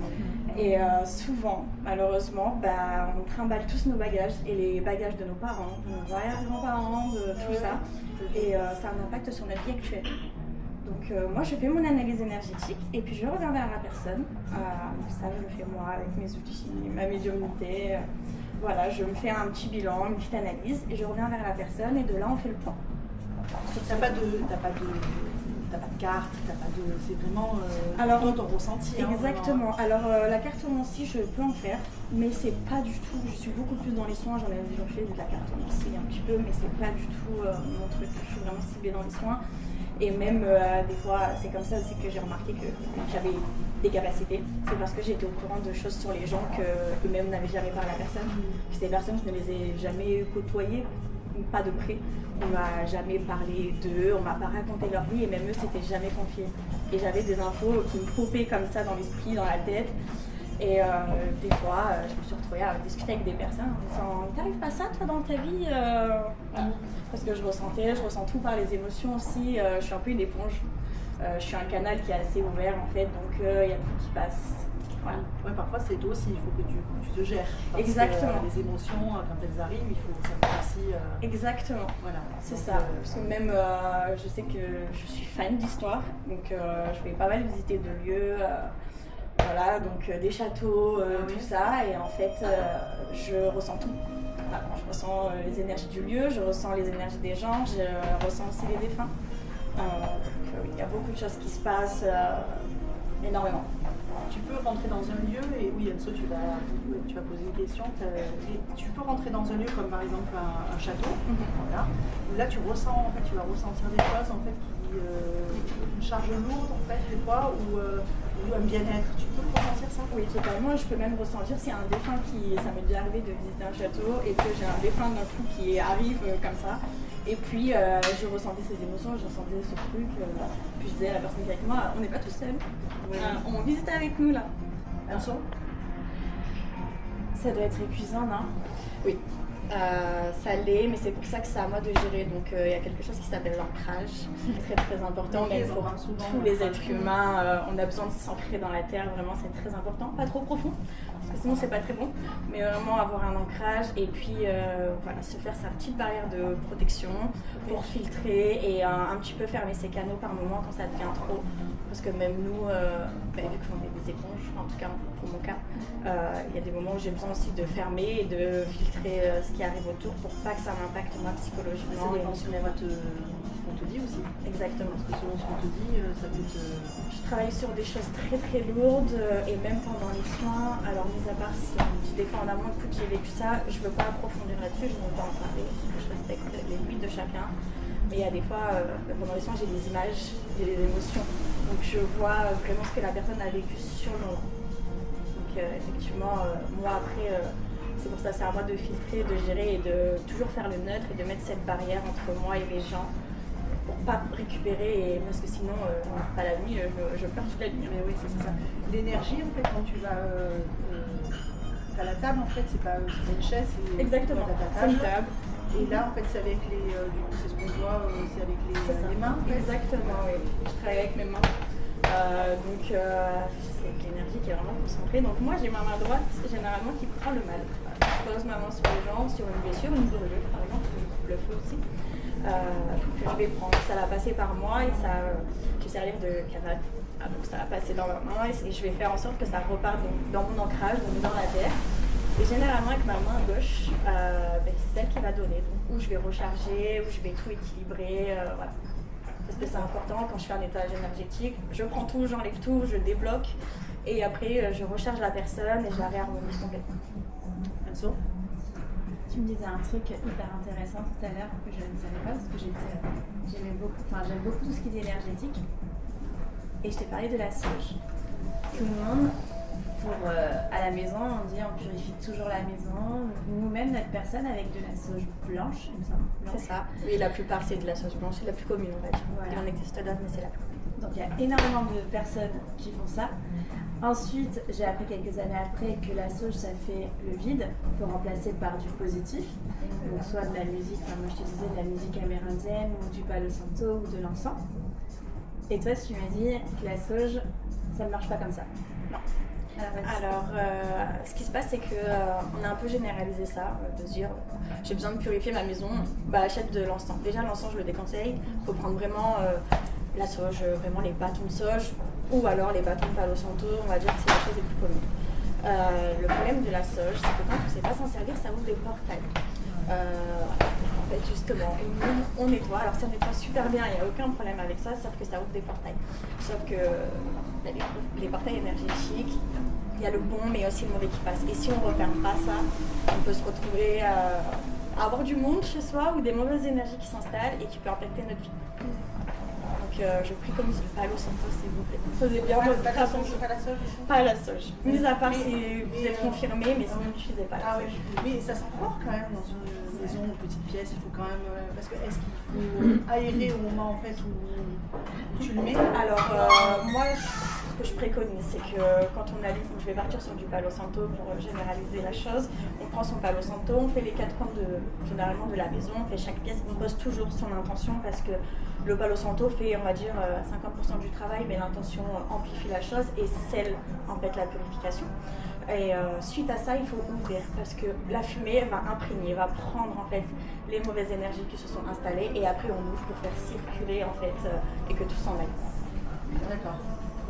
Et souvent, malheureusement, on trimballe tous nos bagages et les bagages de nos parents, de nos arrière-grands-parents, de tout ça. Et ça a un impact sur notre vie actuelle. Donc moi, je fais mon analyse énergétique et puis je reviens vers la personne. Ça, je le fais moi avec mes outils, ma médiumnité. Voilà, je me fais un petit bilan, une petite analyse et je reviens vers la personne et de là, on fait le point. T'as pas de carte, c'est vraiment ton ressenti. Exactement. Alors la cartomancie, je peux en faire, mais c'est pas du tout. Je suis beaucoup plus dans les soins. J'en ai déjà fait de la cartomancie un petit peu, mais c'est pas du tout mon truc. Je suis vraiment ciblée dans les soins. Et même des fois, c'est comme ça aussi que j'ai remarqué que j'avais des capacités. C'est parce que j'étais au courant de choses sur les gens qu'eux-mêmes n'avaient jamais parlé à personne. Ces personnes, je ne les ai jamais côtoyées, pas de près. On m'a jamais parlé d'eux, on m'a pas raconté leur vie et même eux s'étaient jamais confiés. Et j'avais des infos qui me popaient comme ça dans l'esprit, dans la tête. Et des fois, je me suis retrouvée à discuter avec des personnes en disant « T'arrives pas ça toi dans ta vie ?» Parce que je ressens tout par les émotions aussi. Je suis un peu une éponge. Je suis un canal qui est assez ouvert en fait, donc il y a tout qui passe. Voilà. Ouais, parfois c'est toi aussi, il faut que tu te gères. Exactement. Les émotions, quand elles arrivent, il faut savoir aussi. Exactement. Voilà. C'est ça. Parce que même, je sais que je suis fan d'histoire, donc je vais pas mal visiter de lieux. Voilà, donc des châteaux, tout ça, et en fait, je ressens tout. Voilà, je ressens les énergies du lieu, je ressens les énergies des gens, je ressens aussi les défunts. Il y a beaucoup de choses qui se passent, énormément. Tu peux rentrer dans un lieu, et oui, Anso, tu vas poser une question. Tu peux rentrer dans un lieu comme par exemple un château, voilà, où là tu ressens, en fait, tu vas ressentir des choses en fait, qui une charge lourde en fait, des fois, où un bien-être. Tu peux ressentir ça? Oui, totalement. Je peux même ressentir s'il y a un défunt ça m'est déjà arrivé de visiter un château et que j'ai un défunt d'un coup qui arrive comme ça. Et puis je ressentais ces émotions, je ressentais ce truc. Puis je disais à la personne qui est avec moi, on n'est pas tout seul. On visite avec nous là. Un son? Ça doit être épuisant, non? Oui. Ça l'est, mais c'est pour ça que c'est à moi de gérer. Donc il y a quelque chose qui s'appelle l'ancrage, très très important, même pour tous les êtres humains. On a besoin de s'ancrer dans la terre, vraiment c'est très important. Pas trop profond, parce que sinon c'est pas très bon, mais vraiment avoir un ancrage et puis voilà, se faire sa petite barrière de protection pour filtrer et un petit peu fermer ses canaux par moment quand ça devient trop. Parce que même nous, vu qu'on est des éponges, en tout cas pour mon cas, il y a des moments où j'ai besoin aussi de fermer et de filtrer ce qui arrive autour pour pas que ça m'impacte moi psychologiquement. Ça dépend selon ce qu'on te dit aussi. Exactement. Parce que selon ce qu'on te dit, ça peut te... Je travaille sur des choses très très lourdes et même pendant les soins, alors mis à part si on me dit des fois en amont, écoute j'ai vécu ça, je veux pas approfondir là-dessus, je ne veux pas en parler, je respecte les limites de chacun. Mais il y a des fois, pendant les soins, j'ai des images, j'ai des émotions. Donc je vois vraiment ce que la personne a vécu sur le moment. Donc effectivement, moi après, c'est pour ça c'est à moi de filtrer, de gérer et de toujours faire le neutre et de mettre cette barrière entre moi et les gens pour pas récupérer, parce que sinon, pas la nuit, je pleure toute la nuit. Mais oui, c'est ça. L'énergie, en fait, quand tu vas à la table, en fait, c'est pas une chaise, c'est exactement, c'est une table. Et là, en fait, c'est avec les. Du coup, c'est ce qu'on voit, c'est avec les mains. En fait. Exactement, oui. Je travaille avec mes mains. Donc, c'est l'énergie qui est vraiment concentrée. Donc, moi, j'ai ma main droite, généralement, qui prend le mal. Je pose ma main sur les jambes, sur une blessure, une brûlure, par exemple, je coupe le feu aussi. Que je vais prendre. Ça va passer par moi et ça. Je vais servir de canal. Donc, ça va passer dans ma main et je vais faire en sorte que ça reparte dans mon ancrage, donc dans la terre. Et généralement avec ma main gauche, c'est celle qui va donner, donc où je vais recharger, où je vais tout équilibrer, voilà. Parce que c'est important quand je fais un nettoyage énergétique, je prends tout, j'enlève tout, je débloque et après je recharge la personne et je la réharmonise complètement. Enzo ? Tu me disais un truc hyper intéressant tout à l'heure que je ne savais pas parce que j'aime beaucoup tout ce qui est énergétique et je t'ai parlé de la sauge. Tout le monde. À la maison, on dit on purifie toujours la maison. Nous-mêmes, notre personne avec de la sauge blanche, il me semble. C'est ça. Oui, la plupart c'est de la sauge blanche, c'est la plus commune on va dire. Voilà. Il en existe d'autres, mais c'est la plus commune. Donc il y a énormément de personnes qui font ça. Ensuite, j'ai appris quelques années après que la sauge, ça fait le vide. Il faut remplacer par du positif. Donc soit de la musique, moi je te disais de la musique amérindienne ou du palo santo ou de l'encens. Et toi, tu m'as dit que la sauge, ça ne marche pas comme ça. Non. Alors, ce qui se passe, c'est qu'on a un peu généralisé ça, de se dire j'ai besoin de purifier ma maison, achète de l'encens. Déjà, l'encens, je le déconseille. Il faut prendre vraiment la sauge, vraiment les bâtons de sauge, ou alors les bâtons de palo santo, on va dire que c'est la chose les plus communes. Le problème de la sauge, c'est que quand on ne sait pas s'en servir, ça ouvre des portails. En fait, justement, on nettoie. Alors, ça nettoie super bien, il n'y a aucun problème avec ça, sauf que ça ouvre des portails. Sauf que les portails énergétiques, il y a le bon, mais aussi le mauvais qui passe. Et si on ne referme pas ça, on peut se retrouver à avoir du monde chez soi ou des mauvaises énergies qui s'installent et qui peut impacter notre vie. Donc, je préconise le palo santo, s'il vous plaît. Faisez bien votre attention. Pas la sauge? Pas la sauge. Mis à part si vous êtes confirmé, mais sinon n'utilisez pas la sauge. Oui, ça sent fort quand même dans une maison, une petite pièce, il faut quand même. Parce que est-ce qu'il faut aérer au moment en fait où tu le mets? Alors, moi, ce que je préconise, c'est que quand on allume, je vais partir sur du palo santo pour généraliser la chose. On prend son palo santo, on fait les 4 coins généralement de la maison, on fait chaque pièce, on pose toujours son intention parce que le palo santo fait, on va dire, 50% du travail, mais l'intention amplifie la chose et scelle en fait la purification. Et suite à ça, il faut ouvrir parce que la fumée va imprégner, va prendre en fait les mauvaises énergies qui se sont installées et après on ouvre pour faire circuler en fait et que tout s'en aille. D'accord.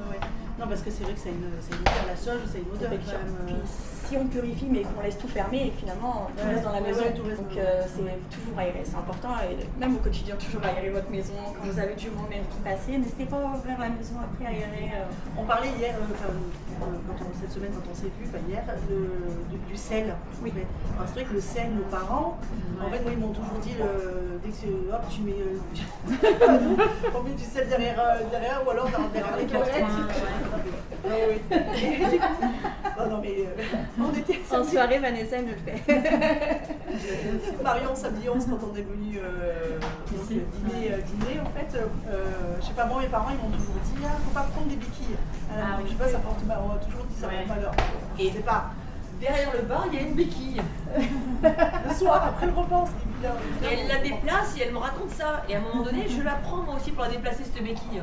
Ouais. Non, parce que c'est vrai que c'est une odeur, la sauge, c'est une odeur quand même. Puis si on purifie mais qu'on laisse tout fermé, finalement tout reste dans la maison. Tout reste donc c'est toujours aéré, c'est important. Et même au quotidien, toujours aérer votre maison. Quand vous avez du monde même qui passe, n'hésitez pas à ouvrir la maison après aérer. On parlait hier, cette semaine quand on s'est vu, hier, du sel. Oui. Alors, c'est vrai que le sel, nos parents, en fait, moi, ils m'ont toujours dit, dès que hop, tu mets on met du sel derrière ou alors derrière les toilettes. Ah oui. Non, mais on était En samedi. soirée, Vanessa elle me le fait. Marion, samedi 11, quand on est venu dîner, en fait, je sais pas, moi, mes parents, ils m'ont toujours dit, ah, faut pas prendre des béquilles. Ah oui. Je sais pas, ça porte malheur. On m'a toujours dit ça porte malheur. Et- Et c'est pas. Derrière le bar, il y a une béquille. Le soir, après le repas, c'est bien. Et elle la déplace et elle me raconte ça. Et à un moment donné, je la prends moi aussi pour la déplacer, cette béquille.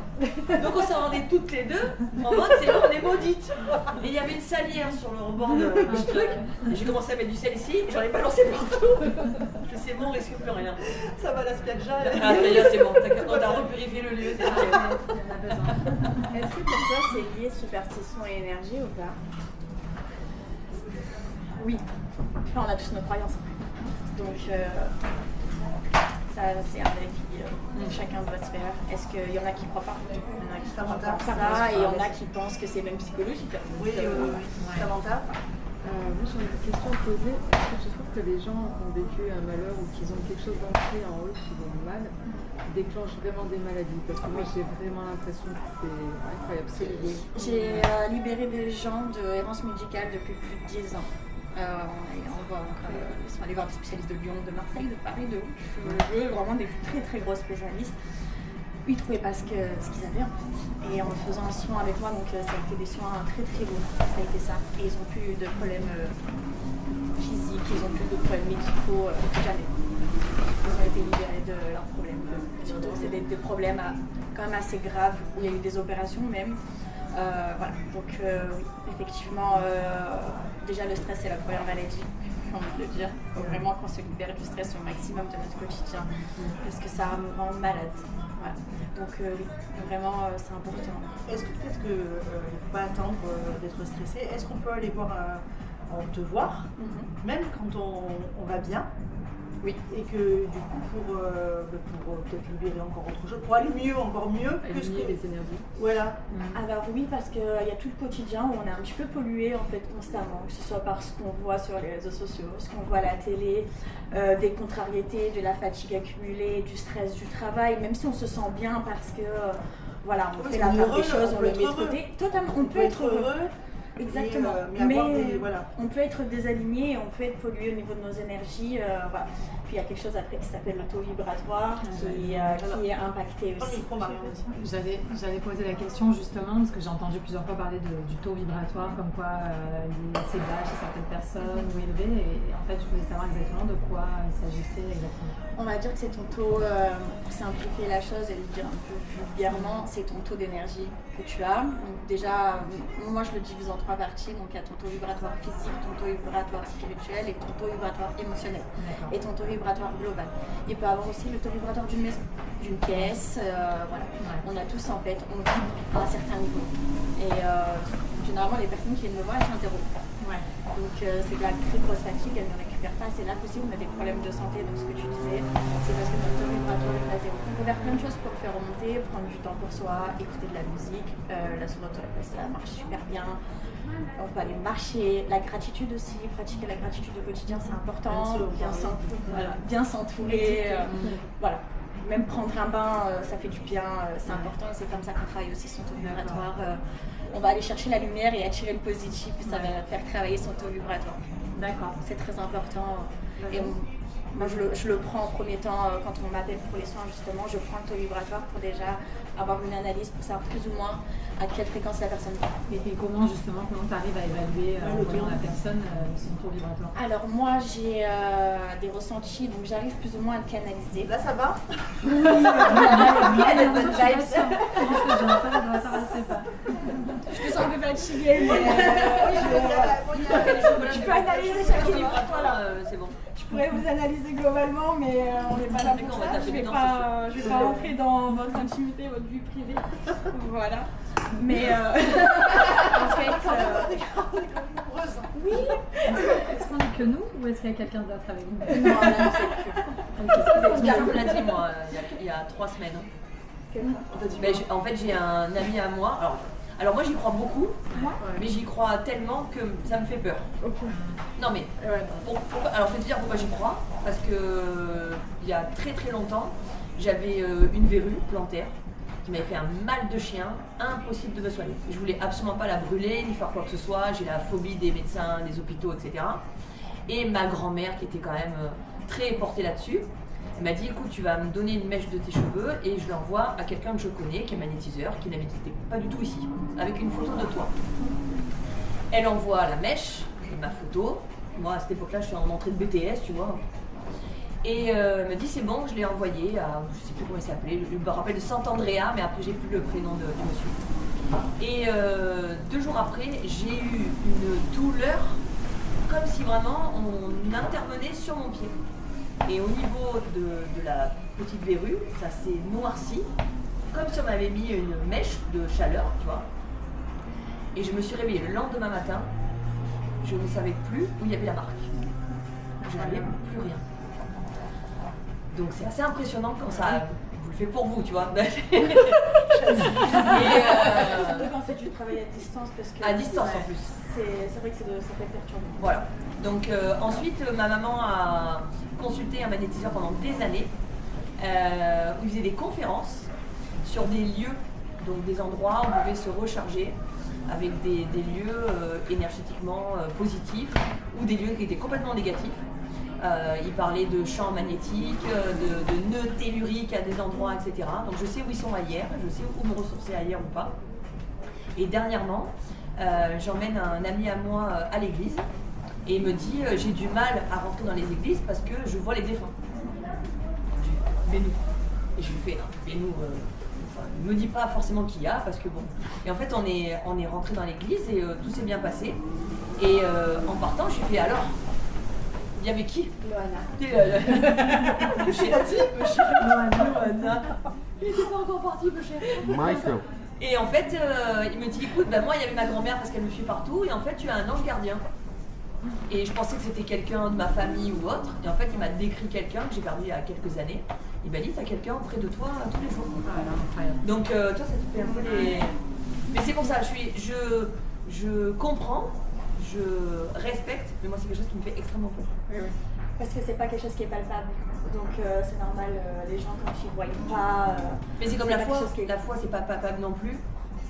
Donc on s'en rendait toutes les deux en mode c'est bon, on est maudites. Et il y avait une salière sur le rebord du truc. Et j'ai commencé à mettre du sel ici, et j'en ai balancé partout. Je sais bon, on risque plus rien. Ça va, la spiaggia. Ah, d'ailleurs, c'est bon, on t'a repurifié le lieu. C'est ok. Il y en a besoin. Est-ce que pour toi c'est lié superstition et énergie ou pas? Oui. Enfin, on a tous nos croyances. Donc, ça, c'est un avis chacun doit se faire. Est-ce qu'il y en a qui croient pas? Il y en a qui croient pas ça et il y en a qui pensent que c'est même psychologique. Oui, Samantha. Moi j'ai une question à poser. Est-ce que tu trouves que les gens qui ont vécu un malheur ou qui ont quelque chose d'ancré en eux qui vont mal déclenchent vraiment des maladies? Parce que moi j'ai vraiment l'impression que c'est incroyable. J'ai libéré des gens de errance médicale depuis plus de 10 ans. Et on voit encore, ils sont allés voir des spécialistes de Lyon, de Marseille, de Paris, de vraiment des très très gros spécialistes. Ils ne trouvaient pas ce qu'ils avaient en fait. Et en faisant un soin avec moi, donc ça a été des soins très très lourds, ça a été ça. Et ils n'ont plus de problèmes physiques, ils n'ont plus de problèmes médicaux, jamais. Ils ont été libérés de leurs problèmes. Surtout c'est des problèmes quand même assez graves, où il y a eu des opérations même. Voilà, donc oui, effectivement, déjà le stress c'est la première maladie, j'ai envie de le dire. Il faut vraiment qu'on se libère du stress au maximum de notre quotidien, parce que ça me rend malade. Voilà. Donc oui, vraiment c'est important. Est-ce que peut-être qu'il ne faut pas attendre d'être stressé? Est-ce qu'on peut aller voir te voir, même quand on va bien? Oui. Et que du coup, pour peut-être libérer encore autre chose, pour aller mieux, encore mieux, que ce Éliminer que... les énergies. Voilà. Alors oui, parce qu'il y a tout le quotidien où on est un petit peu pollué en fait constamment, que ce soit par ce qu'on voit sur les réseaux sociaux, ce qu'on voit à la télé, des contrariétés, de la fatigue accumulée, du stress du travail, même si on se sent bien parce que voilà, on fait la part des choses, on le met de côté. Totalement, on peut être heureux. Exactement. Mais voilà. On peut être désaligné, on peut être pollué au niveau de nos énergies. Voilà. Puis il y a quelque chose après qui s'appelle le taux vibratoire qui est impacté aussi. J'allais poser la question justement parce que j'ai entendu plusieurs fois parler du taux vibratoire, comme quoi il est assez bas chez certaines personnes ou élevé. Et en fait, je voulais savoir exactement de quoi il s'agissait exactement. On va dire que c'est ton taux, pour simplifier la chose et le dire un peu vulgairement, c'est ton taux d'énergie que tu as. Donc déjà, moi je le divise en 3 parties. Donc il y a ton taux vibratoire physique, ton taux vibratoire spirituel et ton taux vibratoire émotionnel. Et ton taux vibratoire global. Il peut avoir aussi le taux vibratoire d'une maison, d'une pièce. Voilà. On a tous en fait, on vibre à un certain niveau. Et généralement les personnes qui viennent me voir, elles sont à 0. Donc c'est de la très grosse fatigue, elles ne récupèrent pas. C'est là qu'aussi on a des problèmes de santé. Donc ce que tu disais, c'est parce que notre taux vibratoire est à 0. On peut faire plein de choses pour le faire remonter, prendre du temps pour soi, écouter de la musique, la sonothérapie, ça marche super bien. On peut aller marcher, la gratitude aussi, pratiquer la gratitude au quotidien, c'est important. Bien s'entourer, voilà. Même prendre un bain, ça fait du bien, c'est important. C'est comme ça qu'on travaille aussi son taux vibratoire. On va aller chercher la lumière et attirer le positif, et ça va faire travailler son taux vibratoire. D'accord. C'est très important. Et moi, je le prends en premier temps quand on m'appelle pour les soins, justement. Je prends le taux vibratoire pour déjà avoir une analyse pour savoir plus ou moins à quelle fréquence la personne va. Et comment justement, comment tu arrives à évaluer en voyant la personne son taux vibratoire? Alors moi, j'ai des ressentis, donc j'arrive plus ou moins à le canaliser. Là, ça va? Oui, il y a des bonnes vibes. Je pense que je pas. Je me sens un peu fatiguée, mais je peux analyser chaque vibratoire. C'est bon. Je pourrais vous analyser globalement, mais on n'est pas là pour ça. Je vais pas rentrer dans votre intimité, votre vie privée. Voilà. Mais en fait, oui. Est-ce qu'on est que nous ou est-ce qu'il y a quelqu'un d'autre avec nous? Non, là, c'est On me l'a dit moi il y a 3 semaines. Mais en fait j'ai un ami à moi. Alors moi j'y crois beaucoup, mais j'y crois tellement que ça me fait peur. Non mais, alors je vais te dire pourquoi j'y crois. Parce que il y a très très longtemps, j'avais une verrue plantaire qui m'avait fait un mal de chien, impossible de me soigner. Je voulais absolument pas la brûler, ni faire quoi que ce soit, j'ai la phobie des médecins, des hôpitaux, etc. Et ma grand-mère, qui était quand même très portée là-dessus, elle m'a dit, écoute, tu vas me donner une mèche de tes cheveux et je l'envoie à quelqu'un que je connais, qui est magnétiseur, qui n'habite pas du tout ici, avec une photo de toi. Elle envoie la mèche, et ma photo. Moi, à cette époque-là, je suis en entrée de BTS, tu vois. Et elle me dit, c'est bon, je l'ai envoyé à, je sais plus comment il s'appelait, je me rappelle de Sant'Andrea, mais après, j'ai plus le prénom du monsieur. Et 2 jours après, j'ai eu une douleur, comme si vraiment on intervenait sur mon pied. Et au niveau de la petite verrue, ça s'est noirci, comme si on m'avait mis une mèche de chaleur, tu vois. Et je me suis réveillée le lendemain matin, je ne savais plus où il y avait la marque. Je n'avais plus rien. Donc c'est assez impressionnant quand ça vous le fait pour vous, tu vois. Surtout quand c'est du travail à distance. Parce que, à distance en plus. C'est vrai que ça peut perturber. Voilà. Donc ensuite, ma maman a consulté un magnétiseur pendant des années, où il faisait des conférences sur des lieux, donc des endroits où on pouvait se recharger avec des lieux énergétiquement positifs ou des lieux qui étaient complètement négatifs. Il parlait de champs magnétiques, de nœuds telluriques à des endroits, etc. Donc je sais où ils sont ailleurs, je sais où me ressourcer ailleurs ou pas. Et dernièrement, j'emmène un ami à moi à l'église et il me dit j'ai du mal à rentrer dans les églises parce que je vois les défunts. Je dis mais nous. Et je lui fais mais nous. Ne me dis pas forcément qui y a parce que bon. Et en fait on est rentré dans l'église et tout s'est bien passé. Et en partant je lui fais alors. Il y avait qui? Loana. Le cher. Loana. Il n'était pas encore parti, le cher. Michael. Et en fait, il me dit écoute, moi il y avait ma grand-mère parce qu'elle me suit partout, et en fait tu as un ange gardien. Et je pensais que c'était quelqu'un de ma famille ou autre, et en fait il m'a décrit quelqu'un que j'ai perdu il y a quelques années. Il m'a dit t'as quelqu'un auprès de toi tous les jours. Donc toi ça te fait un peu les. Mais c'est pour ça, je comprends. Je respecte, mais moi c'est quelque chose qui me fait extrêmement peur. Oui. Parce que c'est pas quelque chose qui est palpable. Donc c'est normal, les gens quand ils ne voient pas. Mais c'est comme la foi, la foi c'est pas palpable non plus.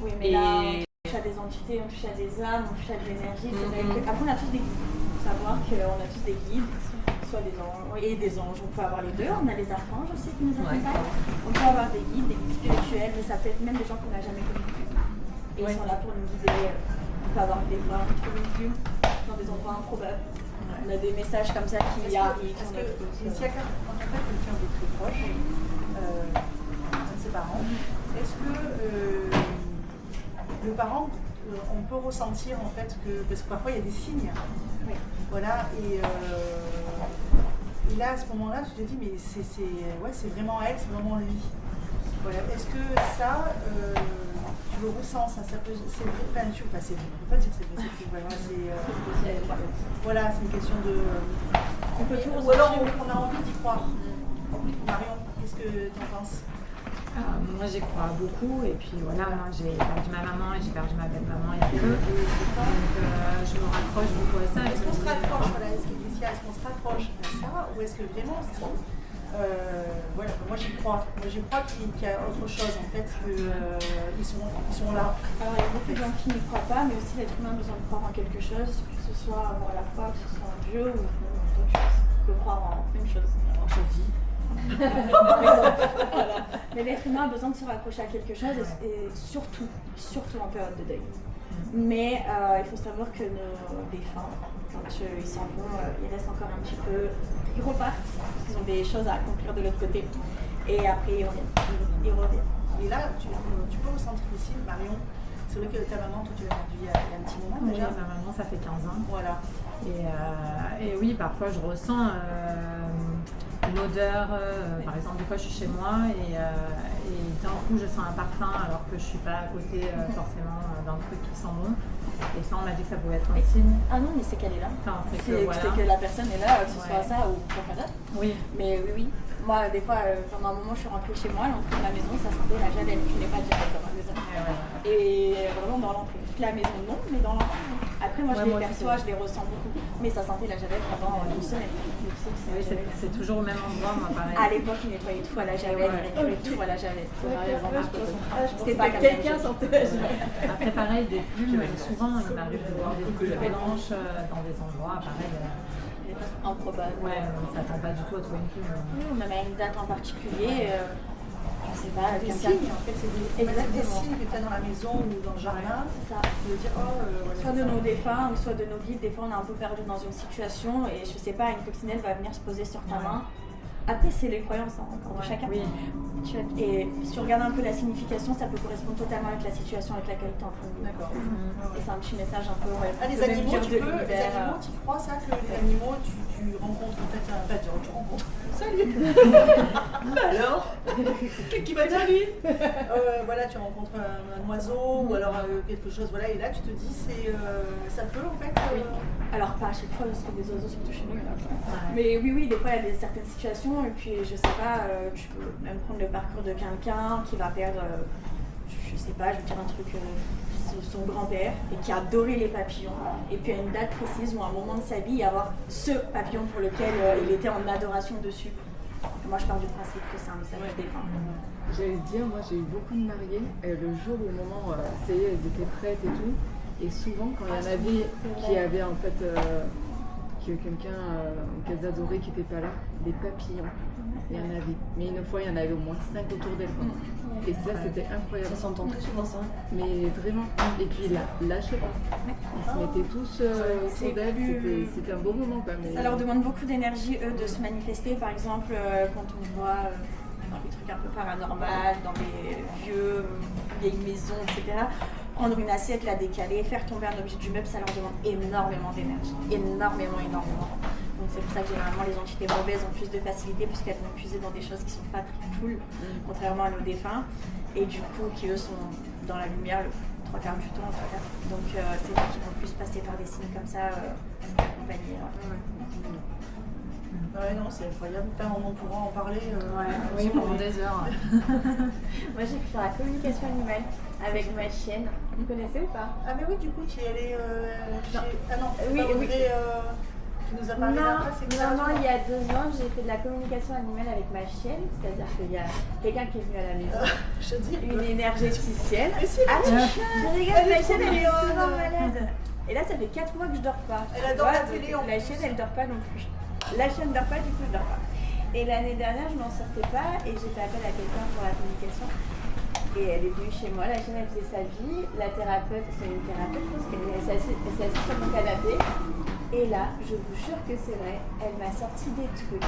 Oui, mais là on touche à des entités, on touche à des âmes, on touche à de l'énergie. Après on a tous des guides. Il faut savoir qu'on a tous des guides, soit des anges et des anges. On peut avoir les deux, on a les archanges aussi qui nous accompagnent. On peut avoir des guides spirituels, mais ça peut être même des gens qu'on n'a jamais connus. Et ils sont là pour nous guider. On peut avoir des voix intervenues dans des endroits improbables. Ouais. On a des messages comme ça qui arrivent. Parce que s'il y a quelqu'un de très proche, de ses parents, est-ce que le parent, on peut ressentir en fait que, parce que parfois il y a des signes, oui. Voilà, et là à ce moment-là tu te dis mais c'est vraiment elle, c'est vraiment lui. Voilà. Est-ce que ça, tu le ressens, ça peut, c'est pas une on peut pas dire que c'est possible, voilà, c'est une question de... On peut tout ou alors on a envie d'y croire. Marion, qu'est-ce que tu en penses? Moi j'y crois beaucoup et puis voilà, moi j'ai perdu ma maman et j'ai perdu ma belle-maman il y a peu. Donc je me raccroche beaucoup à ça. Est-ce qu'on se raccroche, voilà, est-ce qu'on se raccroche à ça ou est-ce que vraiment on se dit voilà, moi j'y crois. Moi j'y crois qu'il y a autre chose en fait, qu'ils sont là. Alors il y a beaucoup de gens qui n'y croient pas, mais aussi l'être humain a besoin de croire en quelque chose, que ce soit avoir la foi, que ce soit en Dieu ou d'autres choses. Il peut croire en une chose. En Chaudy. Voilà. Mais l'être humain a besoin de se raccrocher à quelque chose et surtout en période de deuil. Mais il faut savoir que nos défunts, quand ils s'en vont, ils restent encore un petit peu, ils repartent, parce qu'ils ont des choses à accomplir de l'autre côté. Et après ils reviennent. Et là, tu peux ressentir ici, Marion, c'est vrai que ta maman, toi tu l'as perdue il y a un petit moment déjà. Oui, ma maman, ça fait 15 ans. Voilà. Et oui, parfois je ressens l'odeur, par exemple, des fois je suis chez moi et d'un coup je sens un parfum alors que je suis pas à côté forcément d'un truc qui sent bon. Et ça, on m'a dit que ça pouvait être un signe. Ah non, mais c'est qu'elle est là. Enfin, c'est que la personne est là, que ce soit ça ou quelqu'un d'autre. Oui. Mais oui. Moi, des fois, pendant un moment, je suis rentrée chez moi, à l'entrée de la maison, ça sentait la javel. Je n'ai pas de javel dans ma maison. Et vraiment dans l'entrée. Toute la maison, non, mais dans l'entrée, non. À après, moi, je Ouais, les moi aussi, perçois, c'est je les ressens beaucoup. Mais ça sentait la javel pendant une semaine. Donc, Oui, c'est toujours au même endroit, moi, pareil. à l'époque, ils nettoyaient tout à la javel, Ouais. ils récuraient tout à la javel. C'était pas quelqu'un sentait la javel. Après, pareil, des plumes, souvent, il m'arrive de voir des plumes blanches dans des endroits, pareil. Improbable. Ouais, on ne s'attend pas du tout à trouver une plume. Oui, on avait une date en particulier, je sais pas, Des quelqu'un signes, en fait, c'est des Exactement. signes que tu as dans la maison ou dans le jardin. C'est ça. De dire, voilà, Soit c'est de ça. nos défunts ou soit de nos guides, des fois on est un peu perdu dans une situation et je sais pas, une coccinelle va venir se poser sur ta main. Après, c'est les croyances encore de chacun. Oui. Et si tu regardes un peu la signification, ça peut correspondre totalement avec la situation avec laquelle tu es en train de vivre. D'accord. Et c'est un petit message un peu. Ouais, Ah, les de même animaux, dire tu de peux, les l'univers, animaux, tu crois ça que les animaux, tu rencontres en fait, tu rencontres. Salut. Alors, qu'est-ce qui va bien lui Voilà, tu rencontres un oiseau ou alors quelque chose, voilà, et là tu te dis, ça peut en fait. Alors pas à chaque fois parce que les oiseaux sont chez nous. Mais oui, des fois il y a certaines situations et puis je sais pas, tu peux même prendre le parcours de quelqu'un qui va perdre, je sais pas, je vais dire un truc, son grand-père et qui adorait les papillons. Et puis à une date précise ou à un moment de sa vie, y avoir ce papillon pour lequel il était en adoration dessus. Moi je pars du principe que c'est un message défunt. J'allais te dire, moi j'ai eu beaucoup de mariés, et le jour au moment, ça y est, elles étaient prêtes et tout, et souvent quand il y en avait qui avaient en fait, quelqu'un qu'elles adoraient qui n'était pas là, des papillons, il y en avait, mais une fois il y en avait au moins 5 autour d'elles, quoi. Et ça c'était incroyable. Ça s'entend très souvent ça. Mais vraiment, et puis là, lâchez pas. Ils se mettaient tous autour d'elles, c'était un beau moment quand même. Ça leur demande beaucoup d'énergie, eux, de se manifester. Par exemple, quand on voit dans des trucs un peu paranormaux, dans des vieilles maisons, etc., prendre une assiette, la décaler, faire tomber un objet du meuble, ça leur demande énormément d'énergie. Énormément. Donc c'est pour ça que généralement les entités mauvaises ont plus de facilité puisqu'elles vont puiser dans des choses qui sont pas très cool, contrairement à nos défunts. Et du coup, qui eux sont dans la lumière le 3/4 du temps en tout cas. Donc c'est eux qui vont plus passer par des signes comme ça, accompagnés. Ouais, non, c'est incroyable. Putain, on pourra en parler. Oui, pendant des heures. Moi j'ai pu faire la communication animale avec ma chienne. Vous connaissez ou pas? Ah, mais oui, du coup, tu es allée chez. Ah non, Oui, pas oui. Audrey, qui nous a parlé d'après, c'est ça? Non, il y a 2 ans, j'ai fait de la communication animale avec ma chienne, c'est-à-dire qu'il y a quelqu'un qui est venu à la maison, Je dis, une énergéticienne. Mais si, Ah, elle est je rigole, Elle est ma chienne elle est trop souvent mignonne. malade. Et là, ça fait 4 mois que je dors pas. Elle adore la Donc, télé, en La plus. chienne, elle dort pas non plus. La chienne dort pas, du coup, je dors pas. Et l'année dernière, je m'en sortais pas et j'ai fait appel à quelqu'un pour la communication. Et elle est venue chez moi, la chienne elle faisait sa vie, la thérapeute, c'est une thérapeute parce qu'elle s'est assise sur mon canapé. Et là, je vous jure que c'est vrai, elle m'a sorti des trucs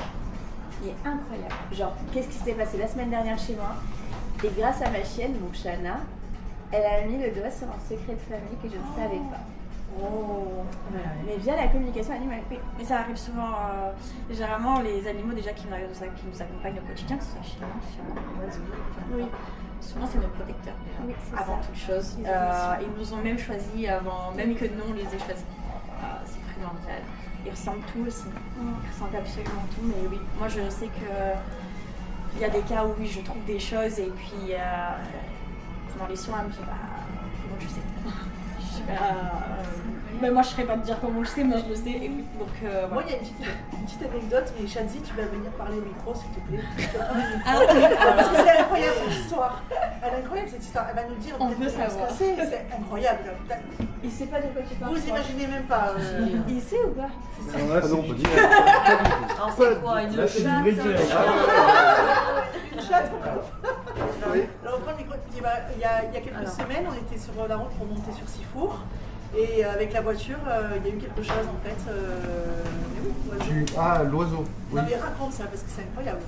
qui est incroyable. Genre, qu'est-ce qui s'est passé la semaine dernière chez moi? Et grâce à ma chienne, donc Shana, elle a mis le doigt sur un secret de famille que je ne savais pas. Oh. Mais via la communication animale. Oui, mais ça arrive souvent. Généralement, les animaux déjà qui nous accompagnent au quotidien, que ce soit chien, oiseau, Oui. souvent c'est nos protecteurs déjà, Oui, c'est avant ça. toute chose. Ils ont Ils nous ont même choisis avant, même que nous on les ait choisis. C'est primordial. Ils ressemblent tout aussi. Ils ressemblent absolument tout, mais oui, moi je sais que il y a des cas où oui, je trouve des choses et puis pendant les soins, elle me dit comment je sais. Mais moi je ne saurais pas te dire comment je sais, mais je le sais. Et oui, donc, Moi, voilà. il y a une petite anecdote, mais Shadzi, tu vas venir parler au micro, s'il te plaît. Parce que c'est incroyable cette histoire. Elle est incroyable cette histoire. Elle va nous dire On exactement veut ce que savoir. c'est incroyable. Il sait pas de quoi tu parles. Vous imaginez même pas. Il sait ou pas? Ah non, pas du tout. Alors c'est quoi une Là, c'est chatte, une rivière. Une chatte. Alors, on prend le micro. Il y a quelques semaines, on était sur la route pour monter sur Sifour. Et avec la voiture, il y a eu quelque chose en fait. Mais oui, oiseau. Ah, l'oiseau. Oui. Non mais raconte ça parce que c'est incroyable.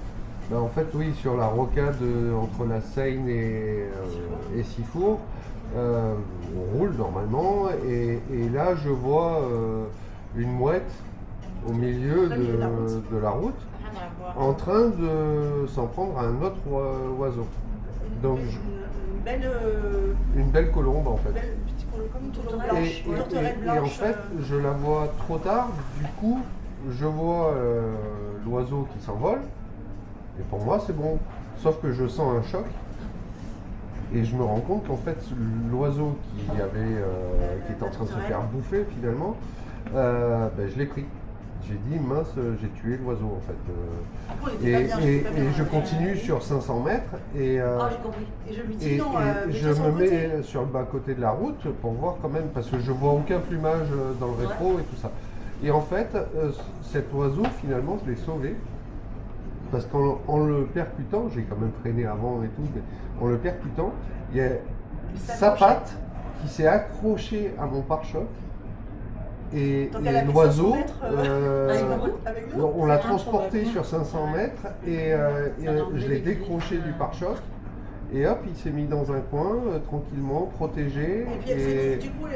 Ben, en fait, oui, sur la rocade entre la Seine et Sifour, on roule normalement et là je vois une mouette au milieu de la route Rien à voir. en train de s'en prendre à un autre oiseau. Donc une belle colombe en fait. Belle petite colombe, comme une tourterelle blanche. Une tourterelle Et en blanche. fait, je la vois trop tard, du coup, je vois l'oiseau qui s'envole, et pour moi c'est bon. Sauf que je sens un choc, Et je me rends compte qu'en fait, l'oiseau qui était en train de se faire bouffer finalement, je l'ai pris. J'ai dit mince, j'ai tué l'oiseau en fait. Et je continue sur 500 mètres et, j'ai compris. Et je lui dis non, je me mets sur le bas-côté de la route pour voir quand même, parce que je vois aucun plumage dans le rétro et tout ça. Et en fait, cet oiseau finalement, je l'ai sauvé. Parce qu'en le percutant, j'ai quand même freiné avant et tout, mais en le percutant, il y a sa patte qui s'est accrochée à mon pare-choc. Et l'oiseau, on l'a transporté sur 500 mètres et je l'ai décroché du pare-choc. Et hop, il s'est mis dans un coin, tranquillement, protégé. Et du coup,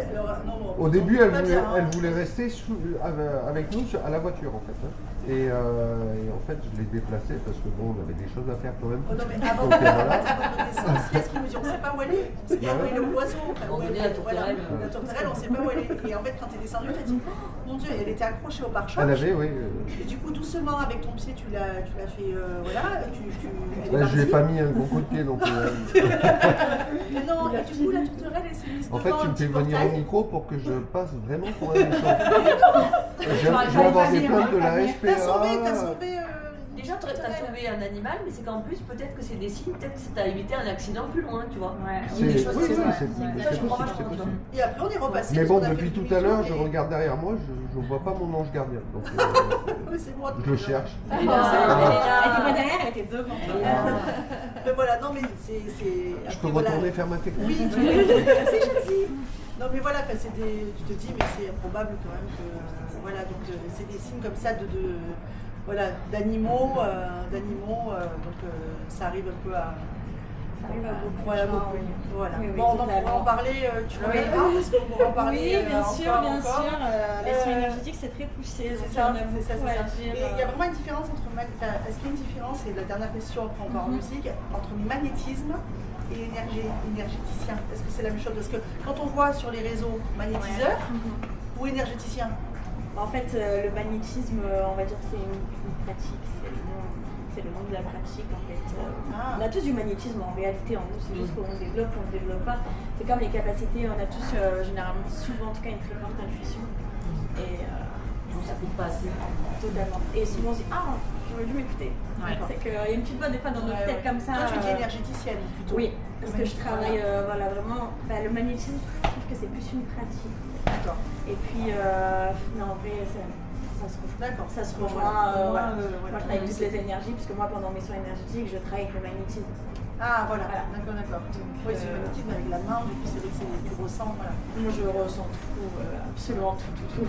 au début, elle voulait rester avec nous à la voiture, en fait. Et en fait, je l'ai déplacé parce que bon, on avait des choses à faire quand même. Oh non, mais avant votre naissance, qu'est-ce qu'il me dit? On ne sait pas où elle est. On ne sait pas où est le poisson. La tourterelle. La tourterelle, on ne sait pas où elle est. Et en fait, quand tu es descendu, tu as dit, mon Dieu, elle était accrochée au pare-choc. Elle avait, oui. Et du coup, doucement, avec ton pied, tu l'as fait, voilà. Je lui ai pas mis un gros coup de pied, donc. Mais non, et du coup, la tourterelle, elle s'est mise en fait, tu me fais venir au micro pour que je passe vraiment pour un méchant. Je vais avoir des plaintes de la SPA. T'as sauvé. Déjà, t'as sauvé un animal, mais c'est qu'en plus, peut-être que c'est des signes, peut-être que t'as évité un accident plus loin, tu vois. C'est possible. Et après, on est repassé. Mais bon, depuis tout à l'heure, je regarde derrière moi, je ne vois pas mon ange gardien. Donc, je le cherche. Elle était pas derrière, elle était devant. Mais voilà, non, mais c'est. Je peux retourner faire ma technique. Oui, c'est gentil. Non, mais voilà, tu te dis, mais c'est improbable quand même que. Voilà, donc c'est des signes comme ça d'animaux, donc ça arrive un peu à. Ça arrive à beaucoup. Voilà, beaucoup. Voilà. Oui, Bon, donc on va en parler, tu veux parce qu'on pourra en parler. Oui, bien sûr. encore. Les soins énergétiques, c'est très poussé. C'est ça. Et il y a vraiment une différence entre. Est-ce qu'il y a une différence, et la dernière question, après on part en musique, entre magnétisme et énergéticien? Est-ce que c'est la même chose? Parce que quand on voit sur les réseaux magnétiseur ou énergéticien, en fait, le magnétisme, on va dire, c'est une pratique, c'est le nom de la pratique en fait. On a tous du magnétisme en réalité en nous, c'est juste qu'on le développe ou on ne le développe pas. C'est comme les capacités, on a tous généralement, souvent en tout cas, une très forte intuition. Et on ne s'applique pas assez. Totalement. Et souvent on se dit, j'aurais dû m'écouter. C'est qu'il y a une petite voix des fois dans notre tête comme ça. Toi, tu dis énergéticienne plutôt. Oui, parce que je travaille vraiment. Le magnétisme, je trouve que c'est plus une pratique. D'accord. Et puis, en vrai, ça se rejoint. D'accord. Ça se rejoint. Moi, je travaille avec toutes les énergies, puisque moi, pendant mes soins énergétiques, je travaille avec le magnétisme. Ah, voilà. D'accord. Oui, c'est le magnétisme avec la main, et puis c'est vrai que tu ressens. Voilà. Moi, je ressens tout, absolument tout.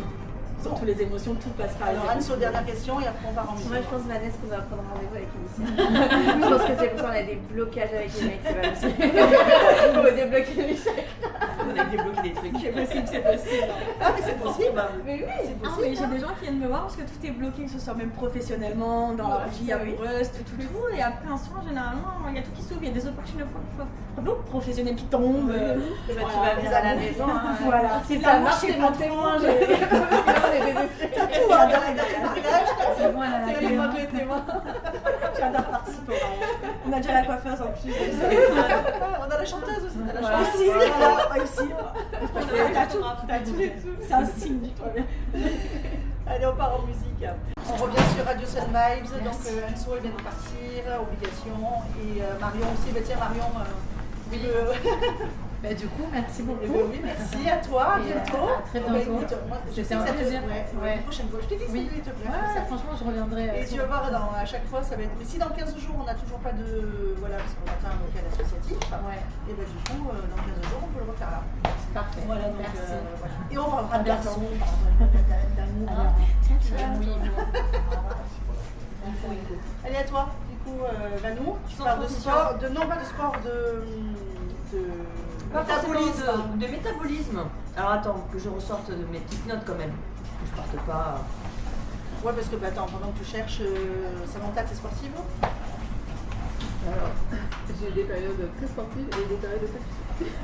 Surtout les émotions, tout passe par les émotions. Alors, Anne, sur la dernière question, et après on part en musique. Moi, je pense, Vanessa, qu'on va prendre rendez-vous avec Initial. Je pense que c'est pour ça qu'on a des blocages avec les mecs, c'est pas possible. On va débloquer les chèques. On a débloqué des trucs. C'est possible. Ah, mais c'est possible. Mais oui, c'est possible. Mais j'ai des gens qui viennent me voir parce que tout est bloqué, que ce soit même professionnellement, dans leur vie amoureuse, tout. Et après un soin, généralement, il y a tout qui s'ouvre, il y a des opportunités professionnelles qui tombent. Tu vas venir à la maison. Voilà, si ça marche, c'est mon témoin. T'as tout, hein, dans les mariages, c'est bon, elle a la c'est les témoins. J'adore participer au mariage. On a déjà la coiffeuse en plus. On a la chanteuse aussi. Aussi. T'as tout. C'est un signe, dis-toi bien. Allez, on part en musique. On revient sur Radio Sun Vibes. Donc Anso vient de partir, obligation. Et Marion aussi. Tiens, Marion, oui. Du coup, merci beaucoup. Oui, merci à toi, à bientôt. À très bientôt. C'était un plaisir. La prochaine fois, je t'ai dit que ça devait te plaire. Franchement, je reviendrai. Et tu vas voir, à chaque fois, ça va être. Mais si dans 15 jours, on n'a toujours pas de. Voilà, parce qu'on atteint un local associatif, et du coup, dans 15 jours, on peut le refaire là. C'est parfait. Voilà, donc, merci. Voilà. Et on va prendre bientôt. Allez, à toi, du coup, Vanou, tu parles de sport, non pas de sport, pas forcément de métabolisme. Alors attends, que je ressorte mes petites notes quand même. Que je parte pas. Ouais, parce que attends, pendant que tu cherches, Samantha, t'es sportive? Alors, j'ai des périodes très sportives et des périodes très sportives.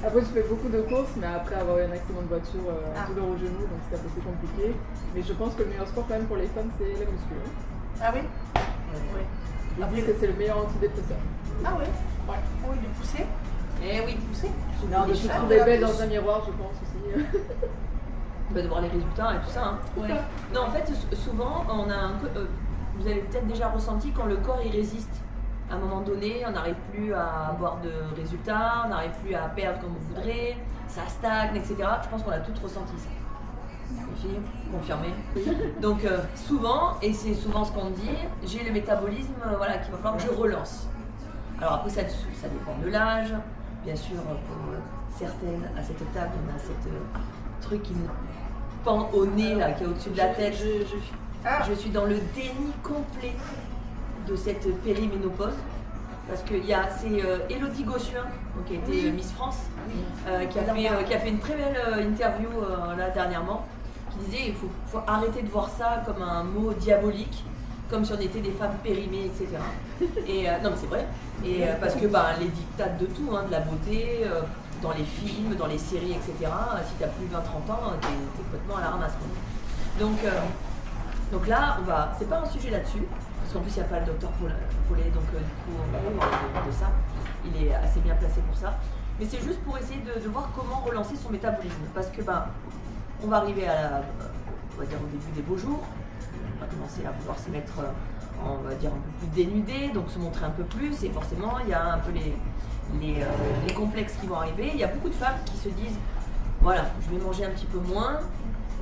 Après, je fais beaucoup de courses, mais après avoir eu un accident de voiture, douleur au genou, donc c'est un peu plus compliqué. Mais je pense que le meilleur sport quand même pour les femmes, c'est la muscu. Ah oui? Ils disent que c'est le meilleur antidépresseur. Ah oui? Oui, de pousser. Eh oui, pousser. Non, de se trouver belle dans un miroir, je pense aussi. De voir les résultats et tout ça. Hein. Ouais. Non, en fait, souvent, vous avez peut-être déjà ressenti quand le corps il résiste. À un moment donné, on n'arrive plus à avoir de résultats, on n'arrive plus à perdre comme on voudrait, ça stagne, etc. Je pense qu'on a toutes ressenti ça. Les filles, confirmé. Donc souvent, et c'est souvent ce qu'on dit, j'ai le métabolisme voilà, qu'il va falloir que je relance. Alors après, ça dépend de l'âge. Bien sûr, pour certaines, à cette table, on a cette truc qui nous pend au nez, là, qui est au-dessus de la tête. Je suis dans le déni complet de cette périménopause. Parce que c'est Élodie Gossuin, qui a été Miss France, qui a fait une très belle interview là dernièrement, qui disait il faut arrêter de voir ça comme un mot diabolique, comme si on était des femmes périmées, etc. Et non mais c'est vrai. Et parce que les dictates de tout, hein, de la beauté, dans les films, dans les séries, etc. Si tu as plus de 20-30 ans, t'es complètement à la ramasse. Donc là, c'est pas un sujet là-dessus. Parce qu'en plus, il n'y a pas le docteur Paulet, donc du coup, on va pas parler de ça. Il est assez bien placé pour ça. Mais c'est juste pour essayer de voir comment relancer son métabolisme. Parce que on va arriver on va dire au début des beaux jours. On va commencer à pouvoir se mettre, on va dire, un peu plus dénudé, donc se montrer un peu plus. Et forcément, il y a un peu les complexes qui vont arriver. Il y a beaucoup de femmes qui se disent, voilà, je vais manger un petit peu moins.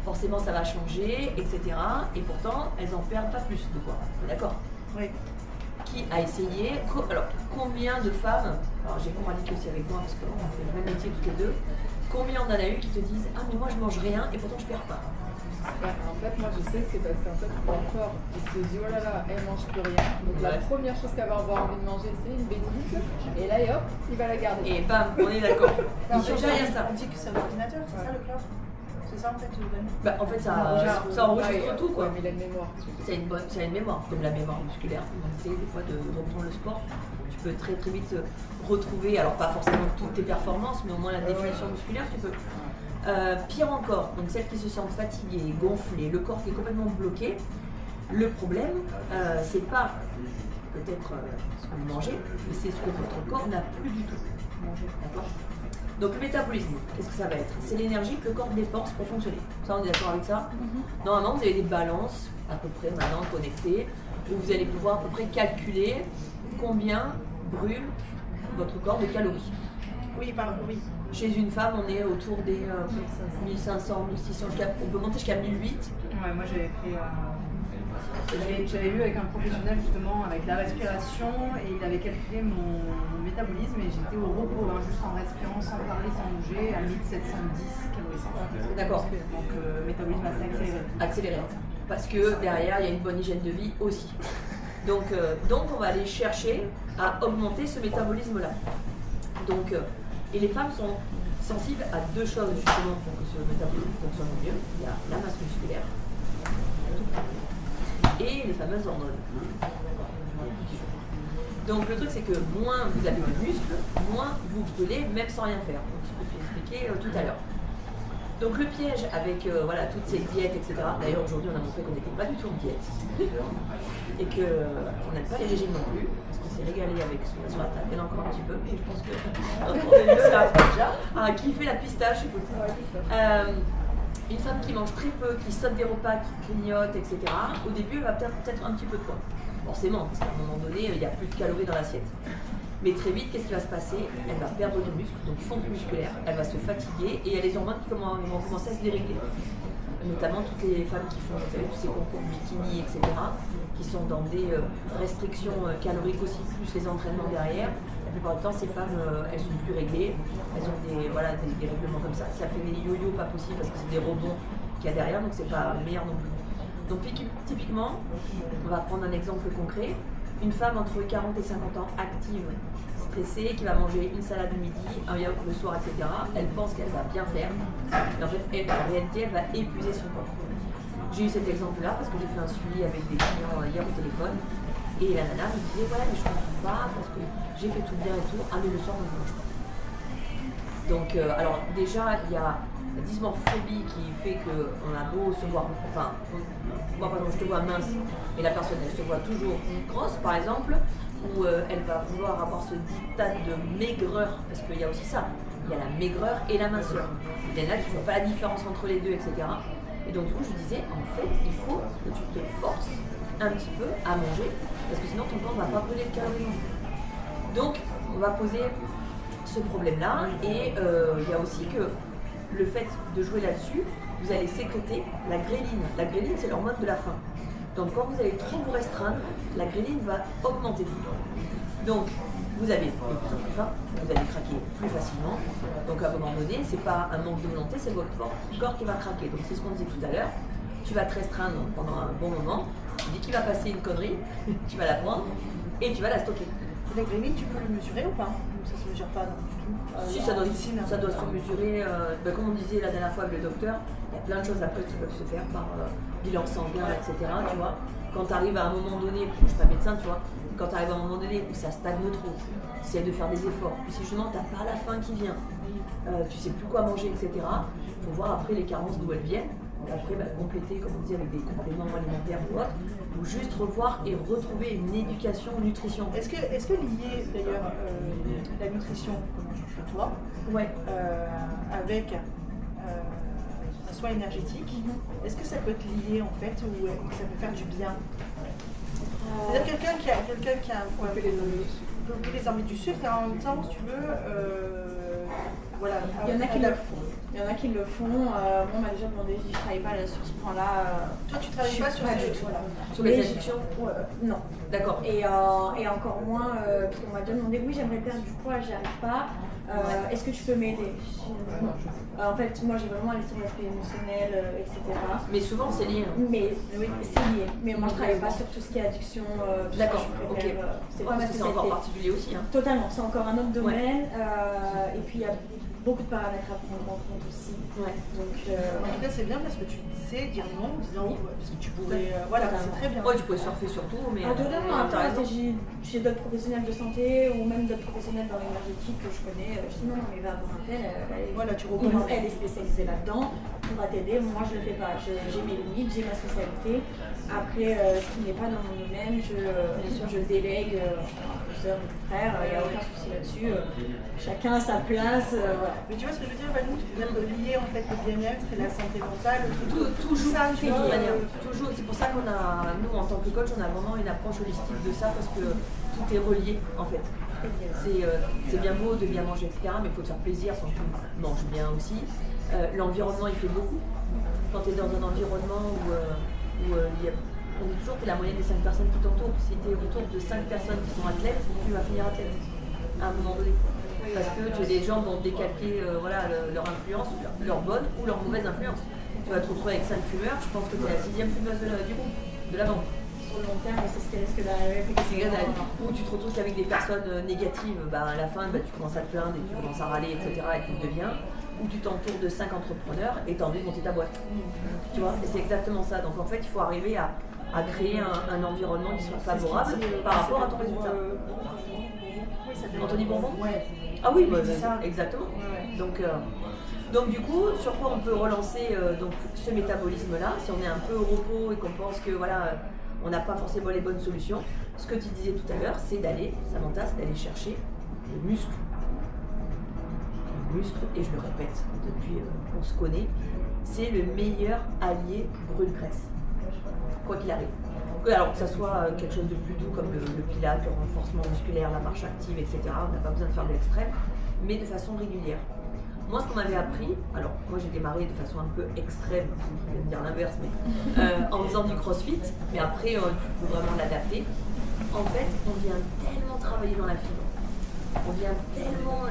Forcément ça va changer, etc. Et pourtant, elles en perdent pas plus de poids. D'accord ? Oui. Qui a essayé alors, combien de femmes, alors j'ai Coralie aussi avec moi parce qu'on fait le même métier toutes les deux, combien on en a eu qui te disent ah mais moi je mange rien et pourtant je perds pas. En fait, moi je sais que c'est parce qu'en fait, ton corps il se dit oh là là, elle mange plus rien. Donc la première chose qu'elle va avoir envie de manger, c'est une bêtise. Et là, hop, il va la garder. Et bam, on est d'accord. Déjà, il y a ça. On dit que c'est un ordinateur, c'est ça le cloud ? C'est ça en fait, en fait, ça enregistre tout quoi. Ouais, mais il a une mémoire. C'est une mémoire, comme la mémoire musculaire. On essaie des fois de reprendre le sport. Tu peux très très vite retrouver, alors pas forcément toutes tes performances, mais au moins la définition musculaire, tu peux. Pire encore, donc celles qui se sentent fatiguées, gonflées, le corps qui est complètement bloqué. Le problème, c'est pas peut-être ce que vous mangez, mais c'est ce que votre corps n'a plus du tout mangé. D'accord ? Donc le métabolisme, qu'est-ce que ça va être ? C'est l'énergie que le corps dépense pour fonctionner. Ça, on est d'accord avec ça ? Normalement, vous avez des balances, à peu près maintenant connectées, où vous allez pouvoir à peu près calculer combien brûle votre corps de calories. Oui. Chez une femme, on est autour des 1500, 1600, on peut monter jusqu'à 1008. Ouais, moi j'avais fait... J'avais lu avec un professionnel justement avec la respiration et il avait calculé mon métabolisme et j'étais au repos, juste en respirant sans parler, sans bouger, à 1710 calories. D'accord. Donc métabolisme assez accéléré. Accéléré. Parce que derrière, il y a une bonne hygiène de vie aussi. Donc on va aller chercher à augmenter ce métabolisme-là. Donc, et les femmes sont sensibles à deux choses justement pour que ce métabolisme fonctionne mieux. Il y a la masse musculaire et les fameuses hormones. Donc le truc c'est que moins vous avez de muscles, moins vous brûlez même sans rien faire. Donc ce que je vais expliquer tout à l'heure. Donc le piège avec toutes ces diètes, etc. D'ailleurs aujourd'hui on a montré qu'on n'était pas du tout en diète et qu'on n'aime pas les régimes non plus parce qu'on s'est régalé avec ce qu'on a sur la table. Il y en a encore un petit peu, mais je pense que ça déjà. Qui fait la pistache, écoute. Une femme qui mange très peu, qui saute des repas, qui grignote, etc. Au début, elle va peut-être un petit peu de poids. Forcément, parce qu'à un moment donné, il n'y a plus de calories dans l'assiette. Mais très vite, qu'est-ce qui va se passer ? Elle va perdre du muscle, donc fonte musculaire, elle va se fatiguer et il y a les hormones qui vont commencer à se dérégler. Notamment toutes les femmes qui font tous ces concours bikini, etc., qui sont dans des restrictions caloriques aussi, plus les entraînements derrière. La plupart du temps, ces femmes, elles sont plus réglées, elles ont des règlements comme ça. Ça fait des yo-yo pas possible parce que c'est des rebonds qu'il y a derrière, donc c'est pas meilleur non plus. Donc typiquement, on va prendre un exemple concret. Une femme entre 40 et 50 ans, active, stressée, qui va manger une salade le midi, un yaourt le soir, etc. Elle pense qu'elle va bien faire. Et en fait, en réalité, elle va épuiser son corps. J'ai eu cet exemple-là parce que j'ai fait un suivi avec des clients hier au téléphone. Et la nana me disait, ouais, mais je comprends pas parce que j'ai fait tout bien et tout. Ah, mais le soir, on ne mange pas. Donc, alors déjà, il y a la dysmorphobie qui fait qu'on a beau se voir, moi par exemple je te vois mince et la personne elle se voit toujours grosse par exemple, où elle va vouloir avoir ce diktat de maigreur, parce qu'il y a aussi ça, il y a la maigreur et la minceur. Il y en a qui ne font pas la différence entre les deux, etc. Et donc du coup je disais, en fait, il faut que tu te forces un petit peu à manger, parce que sinon ton corps ne va pas brûler de calories. Donc on va poser ce problème-là, et il y a aussi que le fait de jouer là-dessus, vous allez sécréter la gréline. La gréline, c'est l'hormone de la faim. Donc quand vous allez trop vous restreindre, la gréline va augmenter. Donc vous avez de plus en plus faim, vous allez craquer plus facilement. Donc à un moment donné, c'est pas un manque de volonté, c'est votre corps qui va craquer. Donc c'est ce qu'on disait tout à l'heure. Tu vas te restreindre pendant un bon moment. Dès qu'il va passer une connerie, tu vas la prendre et tu vas la stocker. La gréline, tu peux le mesurer ou pas? Ça se mesure pas non, du tout. Si, ça doit se mesurer, comme on disait la dernière fois avec le docteur, il y a plein de choses après qui peuvent se faire par bilan sanguin, etc. Tu vois, quand tu arrives à un moment donné, je ne suis pas médecin, tu vois, quand tu arrives à un moment donné où ça stagne trop, tu essaies de faire des efforts, puis si justement tu n'as pas la faim qui vient, tu sais plus quoi manger, etc., il faut voir après les carences d'où elles viennent. Et après, compléter, comme on dit, avec des compléments alimentaires ou autres, ou juste revoir et retrouver une éducation nutrition. Est-ce que lier d'ailleurs la nutrition, comme chez toi, avec un soin énergétique, est-ce que ça peut être lié en fait, ou ça peut faire du bien? C'est-à-dire quelqu'un qui a un peu les envies du sucre, et en même temps, si tu veux, voilà. Il y en a qui le font. Il y en a qui le font. Moi, on m'a déjà demandé si je ne travaille pas là, sur ce point-là. Toi, tu ne travailles pas sur du tout. Sur les addictions? Non. D'accord. Et encore moins, parce qu'on m'a déjà demandé, oui, j'aimerais perdre du poids, j'y arrive pas. Est-ce que tu peux m'aider? En fait, moi, j'ai vraiment allé sur l'aspect émotionnel, etc. Mais souvent, c'est lié. Mais oui, c'est lié. Mais moi, je ne travaille pas sur tout ce qui est addiction. D'accord, ok. C'est pas ma c'est encore particulier aussi. Hein. Totalement, c'est encore un autre domaine. Et puis, il y a beaucoup de paramètres à prendre en compte aussi. Ouais. Donc, en tout cas, c'est bien parce que tu sais dire non en disant parce que tu pourrais. Voilà, c'est très bien. Ouais, tu pourrais surfer sur tout, mais. Totalement. Après, j'ai d'autres professionnels de santé ou même d'autres professionnels dans l'énergétique que je connais. Je dis non, mais va voir un tel. Voilà, tu recommences. Elle est spécialisée là-dedans. On va t'aider. Moi, je le fais pas. J'ai mes limites, j'ai ma spécialité. Après, ce qui n'est pas dans mon domaine, je délègue à plusieurs de mes frères. Il n'y a aucun souci là-dessus. Chacun a sa place. Voilà. Mais tu vois ce que je veux dire, Valou, tu veux dire de lier en fait le bien-être et la santé mentale. Toujours, ça, tu vois, toujours. C'est pour ça qu'on a, nous en tant que coach, on a vraiment une approche holistique de ça parce que tout est relié en fait. C'est bien beau de bien manger, etc. Mais il faut te faire plaisir quand tu manges bien aussi. L'environnement, il fait beaucoup. Quand tu es dans un environnement où on dit toujours que tu es la moyenne des 5 personnes qui t'entourent. Si tu es autour de 5 personnes qui sont athlètes, tu vas finir athlète à un moment donné. Parce que des gens vont décalquer leur influence, leur bonne ou leur mauvaise influence. Tu vas te retrouver avec 5 fumeurs, je pense que tu es la 6e fumeuse du groupe, de la banque. Sur le long terme, c'est ce qui risque d'arriver. Ou tu te retrouves qu'avec des personnes négatives, à la fin tu commences à te plaindre et tu commences à râler, etc. et tu deviens. Ou tu t'entoures de 5 entrepreneurs et tu as envie de monter ta boîte. Tu vois, et c'est exactement ça. Donc en fait, il faut arriver à créer un environnement qui soit favorable par rapport à ton résultat. Anthony Bourbon? Ouais. Ah oui, exactement. Donc du coup, sur quoi on peut relancer ce métabolisme-là, si on est un peu au repos et qu'on pense que on n'a pas forcément les bonnes solutions, ce que tu disais tout à l'heure, c'est d'aller, Samantha, c'est d'aller chercher le muscle. Le muscle, et je le répète depuis qu'on se connaît, c'est le meilleur allié brûle-graisse, quoi qu'il arrive. Alors que ça soit quelque chose de plus doux comme le pilate, le renforcement musculaire, la marche active, etc. On n'a pas besoin de faire de l'extrême, mais de façon régulière. Moi, ce qu'on m'avait appris, alors moi j'ai démarré de façon un peu extrême, je vais dire l'inverse, mais en faisant du crossfit, mais après tu peux vraiment l'adapter. En fait, on vient tellement travailler dans la fibre, on vient tellement,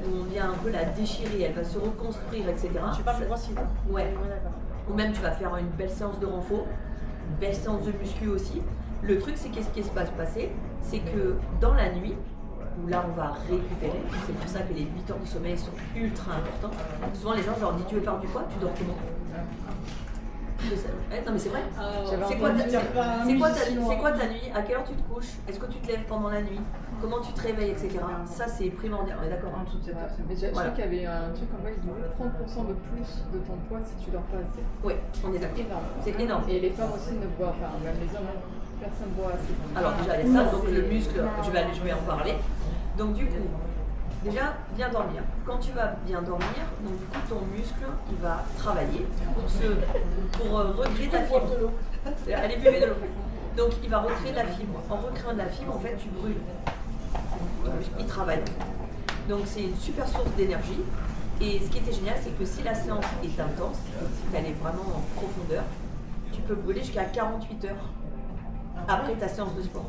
on vient un peu la déchirer, elle va se reconstruire, etc. Tu parles de crossfit? Ouais. Ou même tu vas faire une belle séance de renfort, une belle séance de muscu aussi. Le truc, c'est qu'est-ce qui va se passer, c'est que dans la nuit, où là on va récupérer, c'est pour ça que les 8 heures de sommeil sont ultra importantes. Souvent les gens je leur dis tu veux perdre du poids, tu dors comment? Non mais c'est vrai. C'est quoi ta nuit? À quelle heure tu te couches? Est-ce que tu te lèves pendant la nuit? Comment tu te réveilles, etc. Ça c'est primordial, on est d'accord? Mais je crois qu'il y avait un truc en bas, il dit 30% de plus de ton poids si tu dors pas assez. Oui, on est d'accord. Énorme. C'est énorme. Et les femmes aussi ne boivent, enfin même les hommes, Personne ne voit assez. Alors déjà il y a ça, donc le muscle, je vais en parler. Donc du coup, déjà bien dormir. Quand tu vas bien dormir, donc du coup ton muscle il va travailler pour recréer de la fibre. Allez buvez de l'eau. Donc il va recréer de la fibre. En recréant de la fibre, en fait tu brûles. Il travaille. Donc c'est une super source d'énergie. Et ce qui était génial, c'est que si la séance est intense, si elle est vraiment en profondeur, tu peux brûler jusqu'à 48 heures après ta séance de sport.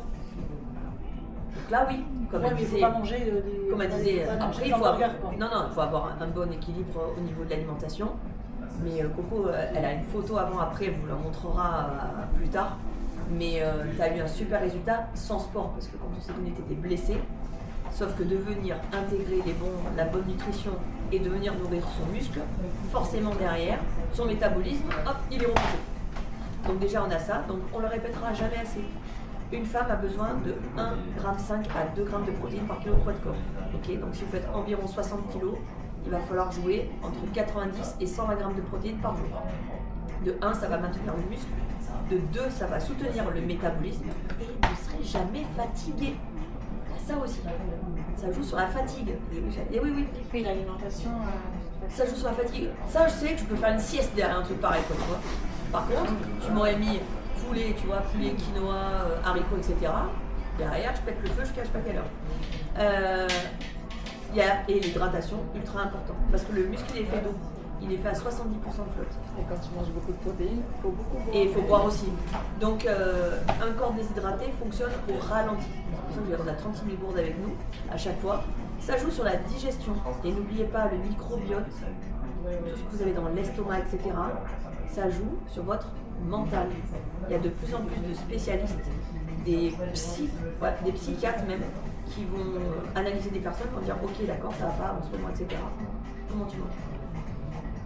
Donc là, oui, comme elle disait, après il faut avoir un bon équilibre au niveau de l'alimentation. Mais Coco, elle a une photo avant-après, elle vous la montrera plus tard. Mais tu as eu un super résultat sans sport, parce que quand on s'est connu, tu étais blessé. Sauf que de venir intégrer la bonne nutrition et de venir nourrir son muscle, forcément derrière, son métabolisme, hop, il est remonté. Donc déjà on a ça, donc on le répétera jamais assez. Une femme a besoin de 1,5 g à 2 g de protéines par kilo de poids de corps. Okay, donc si vous faites environ 60 kg, il va falloir jouer entre 90 et 120 g de protéines par jour. De 1, ça va maintenir le muscle. De 2, ça va soutenir le métabolisme. Et vous ne serez jamais fatigué. Ça aussi, ça joue sur la fatigue. Et oui. Oui, l'alimentation. Ça joue sur la fatigue. Ça, je sais que je peux faire une sieste derrière un truc pareil, quoi, tu vois. Par contre, tu m'aurais mis poulet, tu vois, poulet, quinoa, haricots, etc. Derrière, je pète le feu, je cache pas quelle heure. Et l'hydratation, ultra important. Parce que le muscle, il est fait d'eau. Il est fait à 70% de flotte. Et quand tu manges beaucoup de protéines, il faut beaucoup boire. Et il faut boire aussi. Donc, un corps déshydraté fonctionne au ralenti. C'est pour ça qu'on a 36 000 gourdes avec nous à chaque fois. Ça joue sur la digestion. Et n'oubliez pas le microbiote, tout ce que vous avez dans l'estomac, etc. Ça joue sur votre mental. Il y a de plus en plus de spécialistes, des psychiatres même, qui vont analyser des personnes pour dire ok d'accord ça va pas en ce moment, etc. Comment tu manges?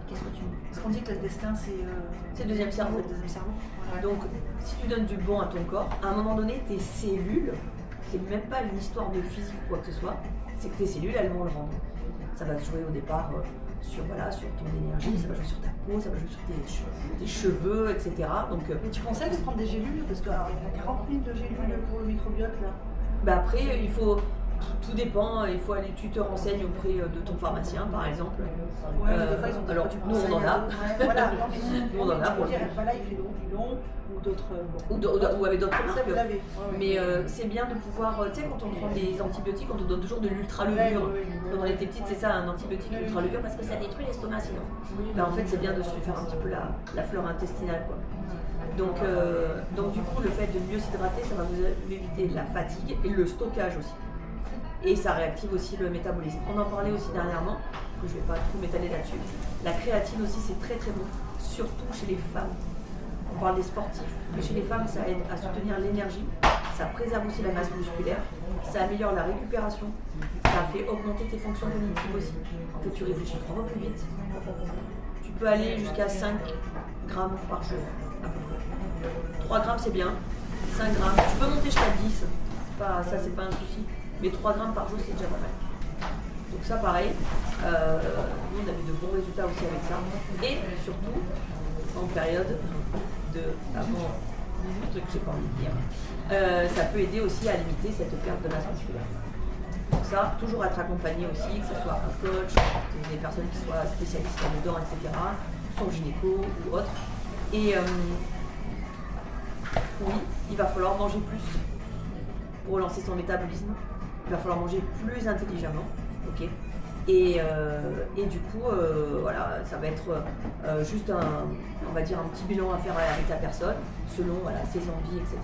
Qu'est-ce que tu manges? Parce qu'on dit que l'intestin c'est le deuxième cerveau. Ouais. Donc si tu donnes du bon à ton corps, à un moment donné tes cellules, c'est même pas une histoire de physique ou quoi que ce soit, c'est que tes cellules elles vont le rendre. Ça va se jouer au départ sur ton énergie, ça va jouer sur ta peau, ça va jouer sur tes cheveux, etc. Donc, mais tu conseilles de prendre des gélules? Parce qu'il y a 40 000 de gélules pour le microbiote là. Bah après, il faut. Tout dépend, il faut aller, tu te renseignes auprès de ton pharmacien par exemple. Ouais, des fois ils ont des alors produits nous on en a. Voilà, nous on en a pour le coup. Voilà, il fait du long ou d'autres. Ou avec d'autres marques. Vous l'avez. Mais c'est bien de pouvoir, tu sais, quand on prend des antibiotiques, on te donne toujours de l'ultra-levure. Quand on était petite, c'est ça, un antibiotique ultra-levure parce que ça détruit l'estomac sinon. Bah, en fait, c'est bien de se faire un petit peu la flore intestinale, quoi. Donc du coup, le fait de mieux s'hydrater, ça va vous éviter la fatigue et le stockage aussi. Et ça réactive aussi le métabolisme. On en parlait aussi dernièrement, que je ne vais pas trop m'étaler là-dessus. La créatine aussi, c'est très très bon, surtout chez les femmes. On parle des sportifs, mais chez les femmes, ça aide à soutenir l'énergie, ça préserve aussi la masse musculaire, ça améliore la récupération, ça fait augmenter tes fonctions cognitives aussi. En fait, tu réfléchis 3 fois plus vite. Tu peux aller jusqu'à 5 grammes par jour. 3 grammes, c'est bien. 5 grammes. Tu peux monter jusqu'à 10. Ça, c'est pas un souci. Mais 3 grammes par jour, c'est déjà pas mal. Donc ça, pareil. Nous, on a eu de bons résultats aussi avec ça. Et surtout, en période avant un truc que j'ai pas envie de dire, ça peut aider aussi à limiter cette perte de masse musculaire. Donc ça, toujours être accompagné aussi, que ce soit un coach, des personnes qui soient spécialistes là-dedans, etc., son gynéco ou autre. Et oui, il va falloir manger plus pour relancer son métabolisme. Il va falloir manger plus intelligemment, ok. Et du coup, voilà, ça va être juste on va dire un petit bilan à faire avec la personne, selon ses envies, etc.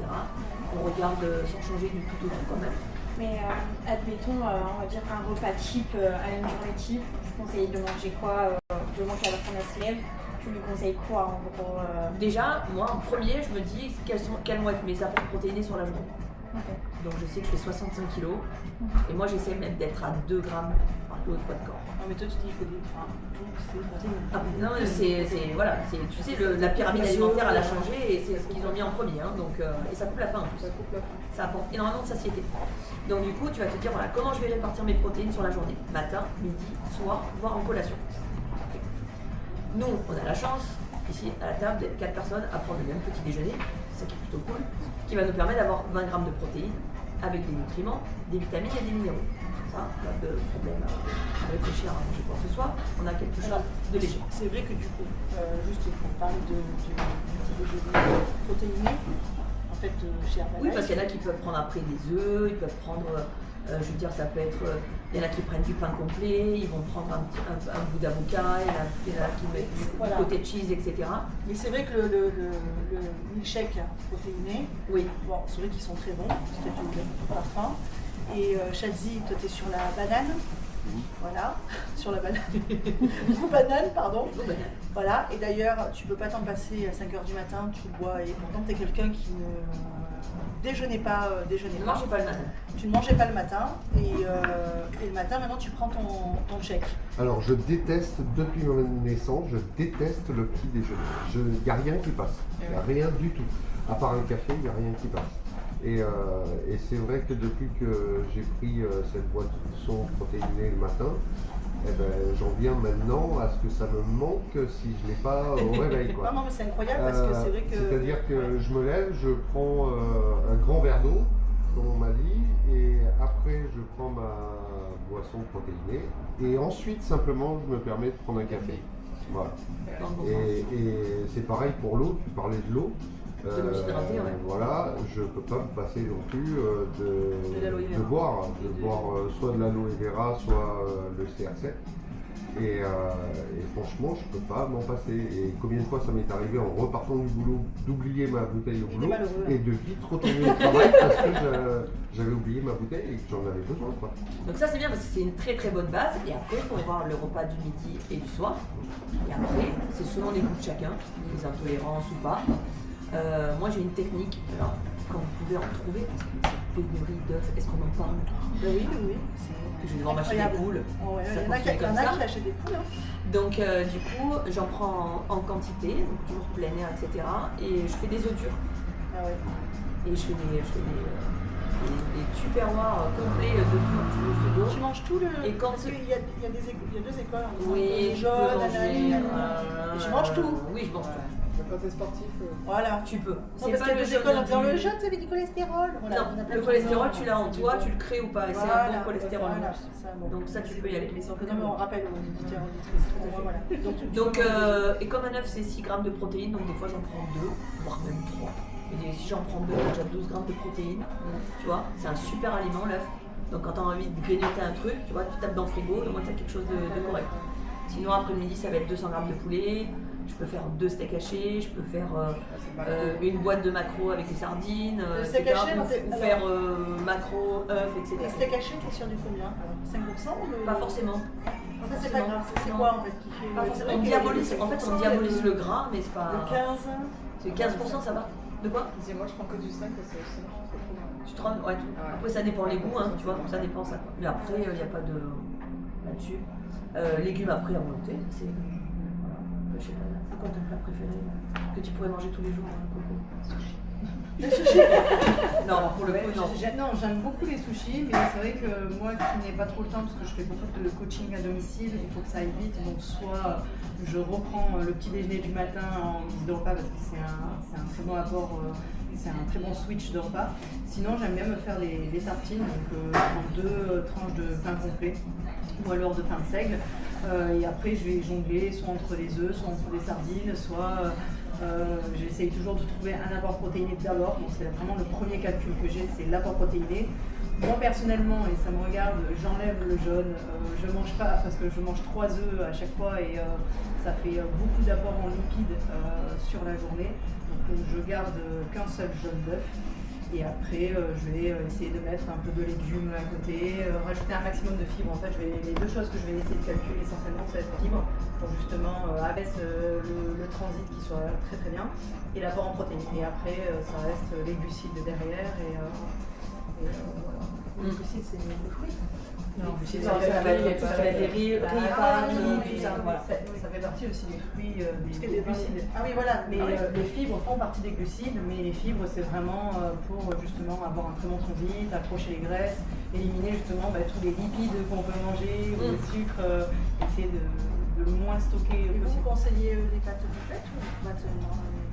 On regarde sans changer du tout au tout quand même. Mais admettons, on va dire un repas type à une journée type, je conseille de manger quoi du moment que la personne se lève, tu lui conseilles quoi en gros Déjà, moi en premier, je me dis quels vont être mes apports protéinés sur la journée. Okay. Donc je sais que je fais 65 kg et moi j'essaie même d'être à 2 grammes par kilo de poids de corps. Non mais toi tu dis il faut des non, voilà, tu sais, la pyramide alimentaire elle a changé et c'est ce qu'ils ont mis en premier, hein, donc, et ça coupe la faim en plus. Ça apporte énormément de satiété. Donc du coup tu vas te dire voilà, comment je vais répartir mes protéines sur la journée, matin, midi, soir, voire en collation. Nous on a la chance ici à la table d'être 4 personnes à prendre le même petit déjeuner, ça qui est plutôt cool, qui va nous permettre d'avoir 20 grammes de protéines avec des nutriments, des vitamines et des minéraux. Ça, pas de problème à réfléchir à manger quoi que ce soit, on a quelque chose de léger. C'est vrai que du coup, juste pour parler du petit déjeuner protéiné, en fait, chez Herbalife. Oui, parce qu'il y en a qui peuvent prendre après des œufs, ils peuvent prendre, je veux dire, ça peut être, il y en a qui prennent du pain complet, ils vont prendre un bout d'avocat, il y en a qui mettent du côté cheese, etc. Mais c'est vrai que le milkshake protéiné, Oui. bon, c'est vrai qu'ils sont très bons, parce qu'il y a du parfum. Et Shadzi, toi t'es sur la banane. Voilà, sur la banane. Banane, pardon. Voilà, et d'ailleurs, tu peux pas t'en passer à 5h du matin, tu le bois, et pourtant t'es quelqu'un qui ne déjeunait pas. Ne mangez pas le matin. Tu ne mangeais pas le matin, et le matin, maintenant tu prends ton shake. Alors je déteste, depuis ma naissance, je déteste le petit déjeuner. Il n'y a rien qui passe. Il n'y a rien du tout. À part un café, il n'y a rien qui passe. Et c'est vrai que depuis que j'ai pris cette boisson protéinée le matin, eh ben, j'en viens maintenant à ce que ça me manque si je ne l'ai pas au réveil. Quoi. Non, mais c'est incroyable parce que c'est vrai que. C'est-à-dire que je me lève, je prends un grand verre d'eau, comme on m'a dit, et après je prends ma boisson protéinée, et ensuite simplement je me permets de prendre un café. Voilà. Et c'est pareil pour l'eau, tu parlais de l'eau. Voilà, je ne peux pas me passer non plus de boire soit de l'aloe vera, soit le CR7. Et franchement, je ne peux pas m'en passer. Et combien de fois ça m'est arrivé en repartant du boulot d'oublier ma bouteille au boulot et de vite retourner au travail parce que j'avais oublié ma bouteille et que j'en avais besoin. Quoi. Donc ça c'est bien parce que c'est une très très bonne base. Et après, il faut voir le repas du midi et du soir. Et après, c'est selon les goûts de chacun, les intolérances ou pas. Moi j'ai une technique, alors quand vous pouvez en trouver, parce que cette pénurie d'œufs, est-ce qu'on en parle? Oui. Que je vais devoir m'acheter des poules. Oh, ouais, Ça il y en a continue qui comme ça. achètent des poules. Hein. Donc du coup, j'en prends en quantité, donc toujours plein air, etc. Et je fais des œufs durs. Ah ouais. Et je fais des tupperwares complets d'œufs durs du frigo. Tu manges tout le. Et quand parce qu'il y a deux écoles. Oui, les tu peux jaunes, manger. Je mange tout. Oui, je mange tout. Quand t'es sportif, Voilà. Tu peux. Non, parce qu'il y a deux écoles. Dans le jaune, ça fait du cholestérol. Voilà. Non, le cholestérol, tu l'as en toi, tu le crées ou pas. Et c'est un bon cholestérol. Voilà, c'est ça, bon. Donc ça, tu peux y aller. Mais on rappelle aux auditeurs et auditrices. Voilà. Donc, et comme un œuf, c'est 6 grammes de protéines, donc des fois j'en prends 2, voire même 3. Et si j'en prends 2, j'ai déjà 12 grammes de protéines. Tu vois, c'est un super aliment l'œuf. Donc quand tu as envie de grignoter un truc, tu vois, tu tapes dans le frigo, et au moins tu as quelque chose de correct. Sinon, après-midi, ça va être 200 grammes de poulet. Je peux faire 2 steaks hachés, je peux faire une boîte de maquereaux avec des sardines, etc. Ou faire maquereaux, œufs, etc. Le steak haché, t'es sur du combien? 5% ou Pas forcément. En fait, c'est pas grave. C'est quoi en fait qui fait Pas forcément. On diabolise le gras, mais c'est pas. Le 15. C'est 15%, ça va. De quoi? moi je prends que du 5 parce que sinon je fais trop mal. Tu te rends, ouais, après ça dépend les goûts, hein, tu vois, ça dépend ça. Mais après, il n'y a pas de là-dessus. Légumes après à volonté, c'est. Voilà. Je sais pas, c'est quoi ton plat préféré que tu pourrais manger tous les jours, Coco? Sushi. Le sushi. Non, pour le coup, non. J'aime beaucoup les sushis, mais c'est vrai que moi qui n'ai pas trop le temps, parce que je fais beaucoup de coaching à domicile, il faut que ça aille vite. Donc soit je reprends le petit déjeuner du matin en guise de repas parce que c'est un très bon apport, c'est un très bon switch de repas. Sinon j'aime bien me faire des tartines, donc je prends 2 tranches de pain complet ou alors de pain de seigle. Et après je vais jongler soit entre les œufs, soit entre des sardines, soit j'essaye toujours de trouver un apport protéiné d'abord. Donc c'est vraiment le premier calcul que j'ai, c'est l'apport protéiné. Moi personnellement, et ça me regarde, j'enlève le jaune, je mange pas parce que je mange 3 œufs à chaque fois et ça fait beaucoup d'apports en lipides sur la journée. Donc je garde qu'un seul jaune d'œuf. Et après, je vais essayer de mettre un peu de légumes à côté, rajouter un maximum de fibres. En fait, les 2 choses que je vais essayer de calculer essentiellement, ça va être fibres, pour justement abaisser le transit qui soit très très bien, et l'apport en protéines. Et après, ça reste les glucides derrière, et voilà. Les glucides, c'est le fruit. Non, ça va être tout ce qui va être les riz, tout ça. Voilà. Ça fait partie aussi des fruits, des glucides. Ah oui, voilà. Mais les fibres font partie des glucides, mais les fibres, c'est vraiment pour justement avoir un très bon transit, accrocher les graisses, éliminer justement tous les lipides qu'on peut manger, ou le sucre, essayer de le moins stocker Et vous possible. conseillez des pâtes complètes ou des pâtes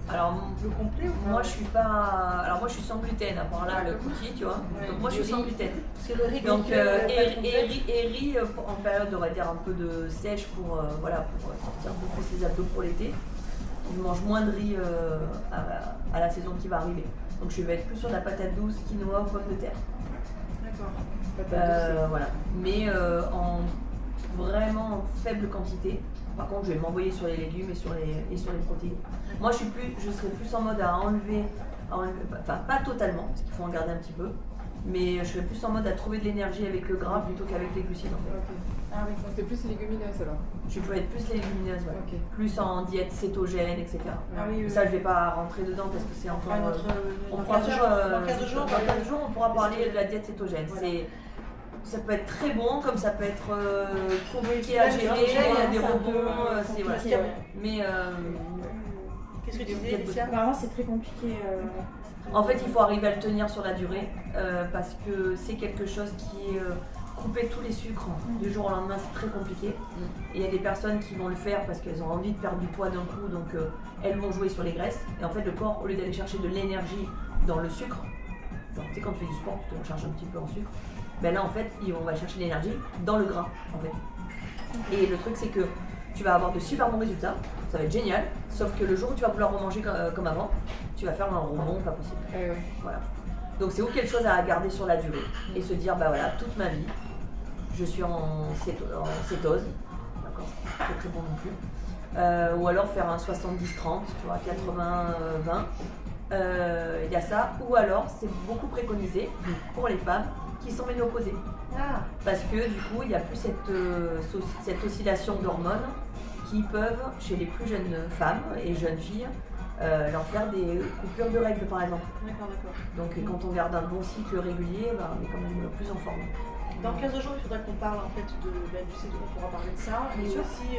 Alors, le complet ou pas? moi je suis pas. Alors, moi je suis sans gluten, à part là le cookie, tu vois. Ouais. Donc, moi je suis sans gluten. Parce que le riz Donc, complet, la pâte complète. et riz en période, on va dire, un peu de sèche pour, voilà, pour sortir un peu plus les abdos pour l'été. Je mange moins de riz à la saison qui va arriver. Donc, je vais être plus sur de la patate douce, quinoa, pommes de terre. D'accord. Voilà. Mais en vraiment faible quantité. Par contre, je vais m'envoyer sur les légumes et sur les protéines. Moi, je serais plus en mode à enlever, enfin pas totalement, parce qu'il faut en garder un petit peu, mais je serais plus en mode à trouver de l'énergie avec le gras plutôt qu'avec les glucides. En fait. Ok. Ah oui, donc c'est plus légumineuse alors. Je peux être plus légumineuse, ouais. Ok. Plus en diète cétogène, etc. Ah oui, Ça, je vais pas rentrer dedans parce que c'est encore. On pourra faire dans 15 jours, dans 15 jours, on pourra parler de la diète cétogène. Voilà. Ça peut être très bon, comme ça peut être compliqué à même gérer, cétogène, il y a hein, des c'est un peu rebonds, c'est voilà. compliqué, ouais. Mais Qu'est-ce que tu disais, Alicia? Apparemment, c'est très compliqué. en fait, il faut arriver à le tenir sur la durée parce que c'est quelque chose qui est couper tous les sucres du jour au lendemain, c'est très compliqué. Et il y a des personnes qui vont le faire parce qu'elles ont envie de perdre du poids d'un coup, donc elles vont jouer sur les graisses. Et en fait, le corps, au lieu d'aller chercher de l'énergie dans le sucre, genre, tu sais, quand tu fais du sport, tu te recharges un petit peu en sucre. Ben là, en fait, on va chercher l'énergie dans le gras, en fait. Et le truc, c'est que tu vas avoir de super bons résultats, ça va être génial, sauf que le jour où tu vas vouloir remanger comme avant, tu vas faire un rebond pas possible. Voilà. Donc c'est quelque chose à garder sur la durée et se dire, bah voilà, toute ma vie, je suis en cétose, d'accord, c'est pas très très bon non plus. Ou alors faire un 70-30, tu vois, 80-20. Il y a ça, ou alors c'est beaucoup préconisé pour les femmes qui sont ménopausées. Ah, Parce que du coup, il n'y a plus cette oscillation d'hormones qui peuvent, chez les plus jeunes femmes et jeunes filles, leur faire des coupures de règles par exemple. d'accord. Donc quand on garde un bon cycle régulier, bah, on est quand même plus en forme. Dans 15 jours, il faudra qu'on parle en fait du cétogène, on pourra parler de ça, mais Bien sûr. aussi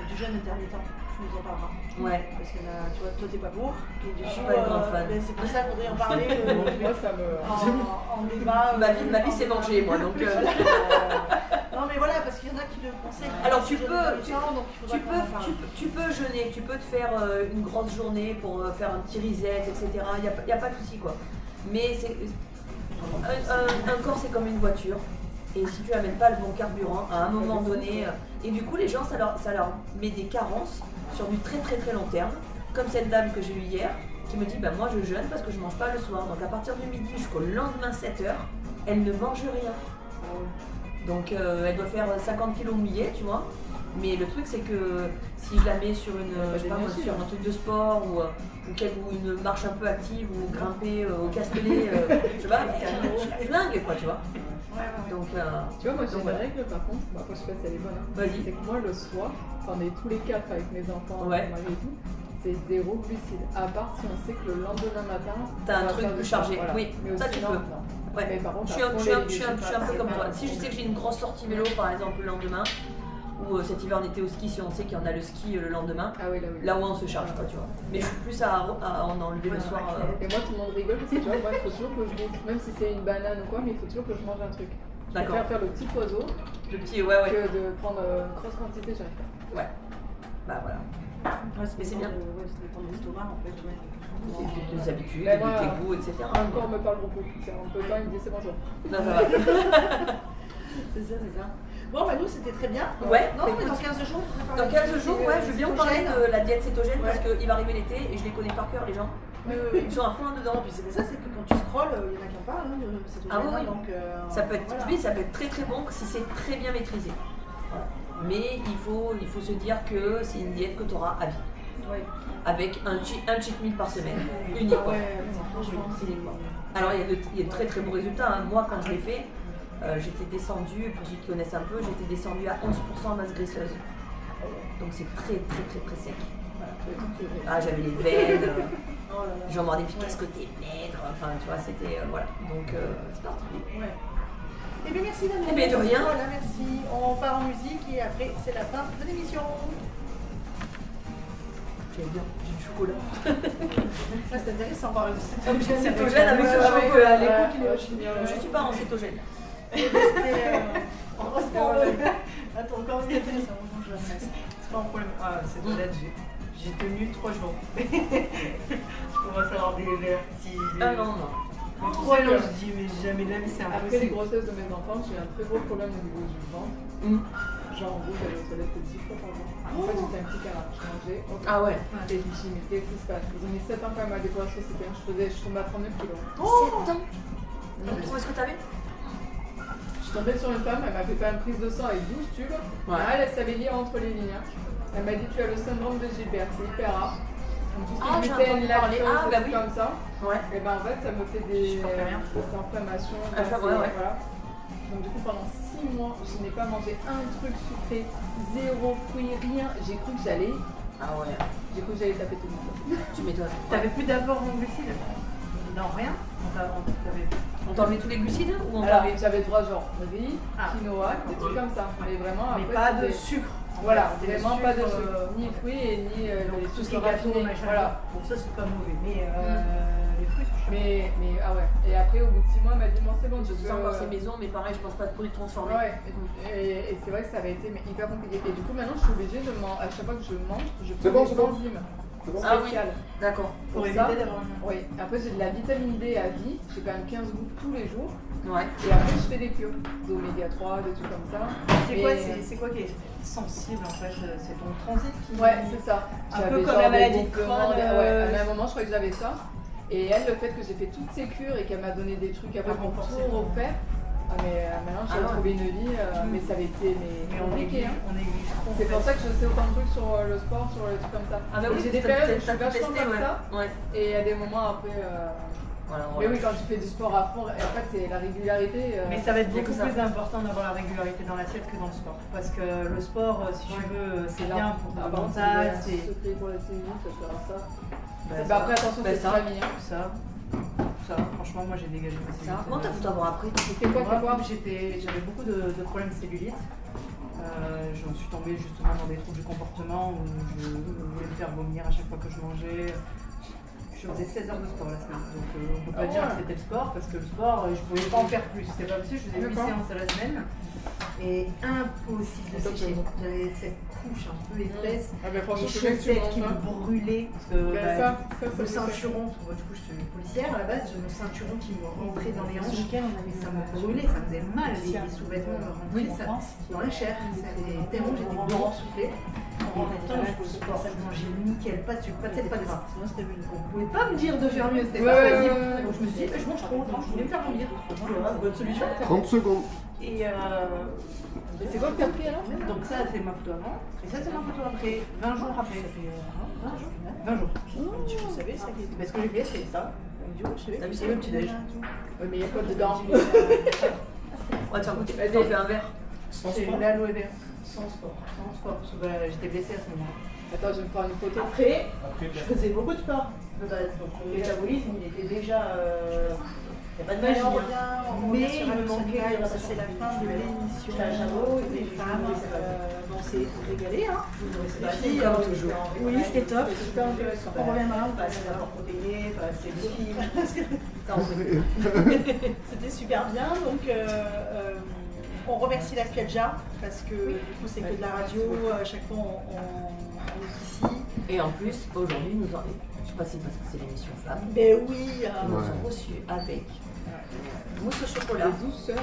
du jeûne intermittent. Tu nous en parleras. Ouais. Parce que là, tu vois, toi t'es pas pour. Et du Je suis coup, pas une grande fan. ben, c'est pour ça qu'il faudrait en parler Moi, ça me. en débat. Ma vie c'est manger moi, donc Non mais voilà, parce qu'il y en a qui le conseillent. Alors, tu peux tu peux jeûner, tu peux te faire une grosse journée pour faire un petit reset, etc. Il n'y a pas de souci quoi. Mais un corps c'est comme une voiture. Et si tu n'amènes pas le bon carburant à un moment donné, et du coup les gens ça leur met des carences sur du très très très long terme, comme cette dame que j'ai eue hier qui me dit bah moi je jeûne parce que je mange pas le soir, donc à partir du midi jusqu'au lendemain 7h, elle ne mange rien. Donc elle doit faire 50 kg mouillés, tu vois. Mais le truc c'est que si je la mets sur sur un truc de sport ou une marche un peu active ou grimper au Castellet, je sais pas, je la flingue quoi, tu vois. Donc, Tu vois, moi j'ai une voilà. règle par contre, bon, après je sais pas si elle est bonne, hein. Vas-y. C'est que moi le soir, on est tous les quatre avec mes enfants, Ouais. mon mari et tout, c'est zéro glucides. À part si on sait que le lendemain matin, T'as un on va truc faire plus du sport, chargé. voilà. Oui, Mais ça, tu sinon, peux. non. Ouais. Mais par contre, Je suis à fond, les un peu légumes, comme toi. c'est Si je sais que j'ai une grosse sortie vélo par exemple le lendemain, ou cet hiver on était au ski, si on sait qu'il y en a le ski le lendemain, Ah oui, là oui. là où on se charge quoi, tu vois. Mais je suis plus à en enlever le soir. Et moi tout le monde rigole aussi, tu vois, moi il faut toujours que je goûte, même si c'est une banane ou quoi, mais il faut toujours que je mange un truc. Je D'accord. préfère faire le petit oiseau Le petit, ouais. que de prendre une grosse quantité, j'arrive pas. Ouais. Bah voilà. Mais c'est bien. Ouais, ça dépend de l'estomac en fait. Ouais. C'est des habitudes, Mais de moi, tes goûts, etc. Mon corps me parle beaucoup, on peut pas, il me dit c'est bon, toi. Non, ça va. C'est ça. Bon, bah nous c'était très bien. Ouais, Non, mais écoute, dans 15 jours, on va Dans parler 15 jours, ouais, je veux bien vous parler de la diète cétogène parce qu'il va arriver l'été et je les connais par cœur les gens. Ils sont à fond Non, dedans. puis c'est ça, c'est que quand tu scrolles, il y en a qui en parlent, c'est Ah oui, oui. donc Ça peut être, voilà. oui, ça peut être très très bon si c'est très bien maîtrisé. Voilà. Mais il faut se dire que c'est une diète que tu auras à vie. Ouais. Avec un cheat meal par semaine, unique. Quoi. Ouais, franchement, C'est unique, quoi. Alors il y a de très très bons résultats. Hein. Moi quand je l'ai fait, j'étais descendue, pour ceux qui connaissent un peu, j'étais descendue à 11% en masse graisseuse. Donc c'est très très très très sec. Voilà. Ah, j'avais les veines, Oh là là. j'en mordais des qu'est-ce que t'es maigre, enfin tu vois, c'était voilà. Donc c'est parti. Ouais. Eh bien merci Daniel. Eh bien, de rien. Voilà, merci. On part en musique et après c'est la fin de l'émission. J'aime bien, j'ai du chocolat. Ça c'est intéressant. Cétogène avec ce chocolat, les cookies. Je suis pas en cétogène. Heureusement, attends, encore c'était intéressant. On mange la graisse. c'est pas un problème. Ah, cette honnête, j'ai tenu 3 jours. Je commence à avoir des vertiges. Ah non, non. 3 jours, je dis, mais jamais de la vie, c'est Après les impossible. grossesses de mes enfants, j'ai eu un très gros problème au niveau du ventre. Genre, en gros, j'allais aux toilettes 10 fois par jour. En fait, j'étais un petit canard. Je mangeais. Ah ouais. Et je me suis dit, mais qu'est-ce qui se passe? Ils ont mis 7 ans quand même à découvrir ce que c'était. Je tombais à 39 kilos. 7 ans. On trouve ce que t'avais? Je suis tombée sur une femme, elle m'a fait faire une prise de sang avec 12 tubes. Ouais. Elle savait lire entre les lignes. Elle m'a dit, tu as le syndrome de Gilbert, c'est hyper rare. Donc, tout ce Ah, qui j'ai est entendu gluten, parler. lactose, Ah, des bah trucs oui. comme ça. Ouais. Et ben en fait, ça me fait des inflammations. Ah, ça, ouais, ouais. Voilà. Donc du coup, pendant 6 mois, je n'ai pas mangé un truc sucré, 0 fruits, rien. J'ai cru que j'allais taper tout le monde. Tu m'étonnes. T'avais plus d'apport en glucides? Non, rien. On t'enlevait tous les glucides ou on Alors, t'enlevait j'avais droit genre riz, Ah. quinoa, des trucs comme ça. Mais vraiment, Mais après, pas de c'était- sucre. Voilà, C'était vraiment pas de sucre, sucre. Ni fruits et ni tout ce qui est raffinés. gâteau, machin. Voilà. Bon, ça, c'est pas mauvais. Mais les fruits, c'est Mais ah ouais. Et après, au bout de 6 mois, elle m'a dit, bon, c'est bon, Je tu faisais peux... encore ces maisons, mais pareil, je pense pas de produits transformés. Ouais, et c'est vrai que ça avait été hyper compliqué. Et du coup, maintenant, je suis obligée de manger. À chaque fois que je mange, je C'est prends bon, des c'est bon. enzymes Ah oui. spéciales. D'accord. pour Pour éviter ça, d'avoir un. Oui, après j'ai de la vitamine D à vie, j'ai quand même 15 gouttes tous les jours. Ouais. Et après, je fais des cures d'oméga 3, des trucs comme ça. C'est Et- quoi, c'est quoi qui est sensible en fait? C'est ton transit qui. Ouais, c'est ça. Un J'avais peu comme genre la des maladie de gonflements, Crohn, ouais, à un moment, je croyais que j'avais ça. Et elle, le fait que j'ai fait toutes ces cures et qu'elle m'a donné des trucs après pour tout refaire. Ah, mais maintenant, j'ai Ah ouais. retrouvé une vie, mais ça avait été Mais on compliqué. néglige, Hein. on néglige trop. C'est pour ça que je sais autant de trucs sur le sport, sur les trucs comme ça. Ah bah Et oui, j'ai des t'as- périodes où je t'as suis vachement testé, comme ouais. ça. Ouais. Et il y a des moments après. Voilà, Mais oui, quand tu fais du sport à fond, et en fait, c'est la régularité. Mais ça va être Il y a beaucoup que ça. plus important d'avoir la régularité dans l'assiette que dans le sport. Parce que le sport, si tu veux, c'est bien pour ton mental, c'est. secret pour la cellulite, ça sert à ça. Bah, Bah, après, attention, Bah, c'est ça. famille. Hein. Ça, franchement, moi j'ai dégagé ma cellulite. Comment t'as foutu avoir appris? C'était quoi, Moi, j'avais beaucoup de problèmes de cellulite. J'en suis tombée justement dans des troubles du comportement où je voulais me faire vomir à chaque fois que je mangeais. Je faisais 16 heures de sport la semaine. Donc on peut pas dire que c'était le sport parce que le sport, je pouvais pas en faire plus. C'était pas possible, je faisais 8 D'accord. séances à la semaine. Et impossible de sécher. J'avais cette couche un peu épaisse. Ah, bah, Les franchement, c'est bien que tu chaussettes qui manges, me hein. brûlaient. Parce que Bah, bah, ça, le me fait. ceinturon, du coup je suis policière à la base, j'ai mon ceinturon qui me rentrait dans les hanches, mais ça me brûlait, ça me faisait mal, les sous-vêtements me rentraient dans la chair, c'était tellement j'étais dehors soufflée. Et pourtant je sport, ça mangeait nickel, pas de sucre, pas de sel, pas de gras. Sinon c'était une con. Vous pouvez pas me dire de faire mieux, c'était pas possible. Donc je me suis dit, je mange trop, je voulais me faire vomir. Bonne solution. 30 secondes. Et c'est quoi que t'as pris alors? donc ça c'est ma photo avant, et ça c'est ma photo après, 20 jours après. Ça fait 20 jours. Tu savais ça? Parce que j'ai fait, c'est ça. Du coup, je savais. T'as vu, c'est le petit déj. Ouais, mais il y a quoi dedans? On va te faire goûter. Vas-y, on fait un verre. C'est une aloe vera. Sans sport. Sans sport, parce que bah, j'étais blessée à ce moment-là. Attends, je vais me prendre une photo. Après, je faisais beaucoup de sport de base. Donc mon métabolisme, il était déjà. Il n'y a pas de magie. Mais il me manquait. C'est la fin de l'émission. J'étais à Chabot, Les et femmes, on s'est régalé. Hein. Les filles, comme toujours. Oui, c'était top. C'est super intéressant. On reviendra. Pas assez d'apport protéiné, pas assez de fibres. C'était super bien. Donc, on remercie la Spiaggia parce que du coup, c'est que de la radio. À chaque fois, on est ici. Et en plus, aujourd'hui, nous en je sais pas si parce que c'est l'émission Femmes, Ben oui. nous Ouais. sommes reçus avec mousse au chocolat, La douceur.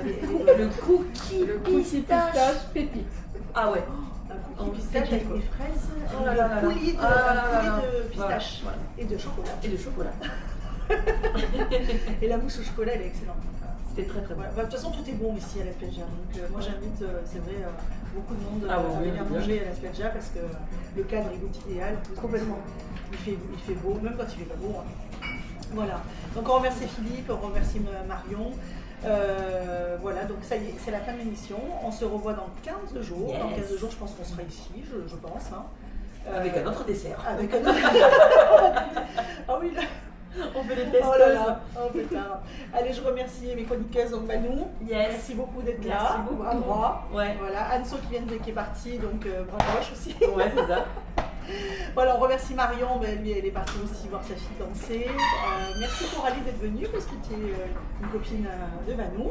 le cookie Le cookie pistache pépite. Ah ouais. Un cookie pistache avec des fraises, Oh là là là là. un coulis de, Ah là là un coulis là. de pistache Voilà. et de chocolat. Et de chocolat. Et la mousse au chocolat, elle est excellente. C'était très très bon. Voilà. Bah, de toute façon, tout est bon ici à la Spiaggia. Donc, moi, j'invite, c'est vrai, beaucoup de monde Ah à bon, venir bien. manger à la Spiaggia parce que le cadre est idéal. Complètement. Il fait beau, même quand il n'est pas beau. Hein. Voilà. Donc, on remercie Philippe, on remercie Marion. Voilà, donc ça y est, c'est la fin de l'émission. On se revoit dans 15 jours. Yes. Dans 15 jours, je pense qu'on sera ici, je pense. Hein. Avec un autre dessert. Avec un autre. Ah oui, là. On fait des tests. Oh là là, oh putain. Allez, je remercie mes chroniqueuses, donc Manou. Yes. Merci beaucoup d'être Merci là. beaucoup. Bras droit. Ouais. Voilà, Anso qui est partie, donc bras gauche aussi. Ouais, c'est ça. Voilà, on remercie Marion, ben, lui, elle est partie aussi voir sa fille danser. Merci Coralie d'être venue parce que tu es une copine de Manou.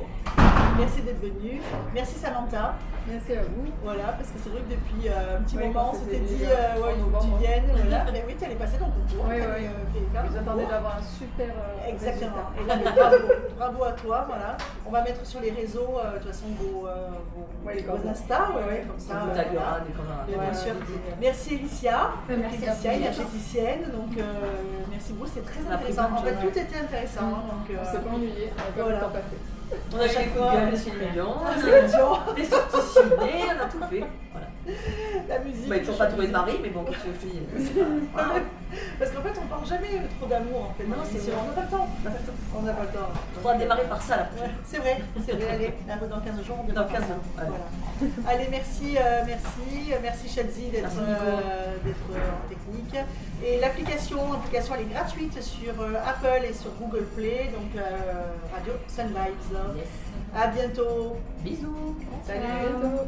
Merci d'être venu. Merci Samantha. Merci à vous. Voilà, parce que c'est vrai que depuis un petit Oui, moment, on quand s'était c'était dit, déjà ouais, en il faut que tu novembre. viennes. Voilà. Mais oui, tu allais passer ton concours. Oui, t'allais, oui. faire ton J'attendais concours. d'avoir un super Exactement. résultat. Et là, mais bravo, bravo à toi. Voilà. On va mettre sur les réseaux, de toute façon, vos Insta, comme ça. On vous taguera dès qu'on aura. Bien sûr. Merci Alicia, Merci à Alicia, vous. énergéticienne. Donc merci beaucoup, c'était très On a appris intéressant. plein de En fait, choses, tout était intéressant. Donc, On s'est pas ennuyé, on a pas voilà. le temps passé. On a eu chaque les coups fois, de gueule, les millions, c'est dur. les sorties ciné, on a tout fait. Voilà. La musique. Bah, ils n'ont pas trouvé de mari, mais bon, qu'est-ce que je te dis voilà. Parce qu'en fait, on parle jamais trop d'amour en fait. Non, dans c'est l'émission. vrai. On n'a pas le temps. On n'a pas le temps. On va démarrer par ça la Ouais, prochaine. c'est vrai, allez, là, dans 15 jours, on Dans démarre 15 par ça. jours, allez. Voilà. Allez, merci Shadzi d'être Merci, Nico. en technique. Et l'application, elle est gratuite sur Apple et sur Google Play, donc Radio Sun Vibes. Yes. À bientôt. Bisous. Salut. À bientôt.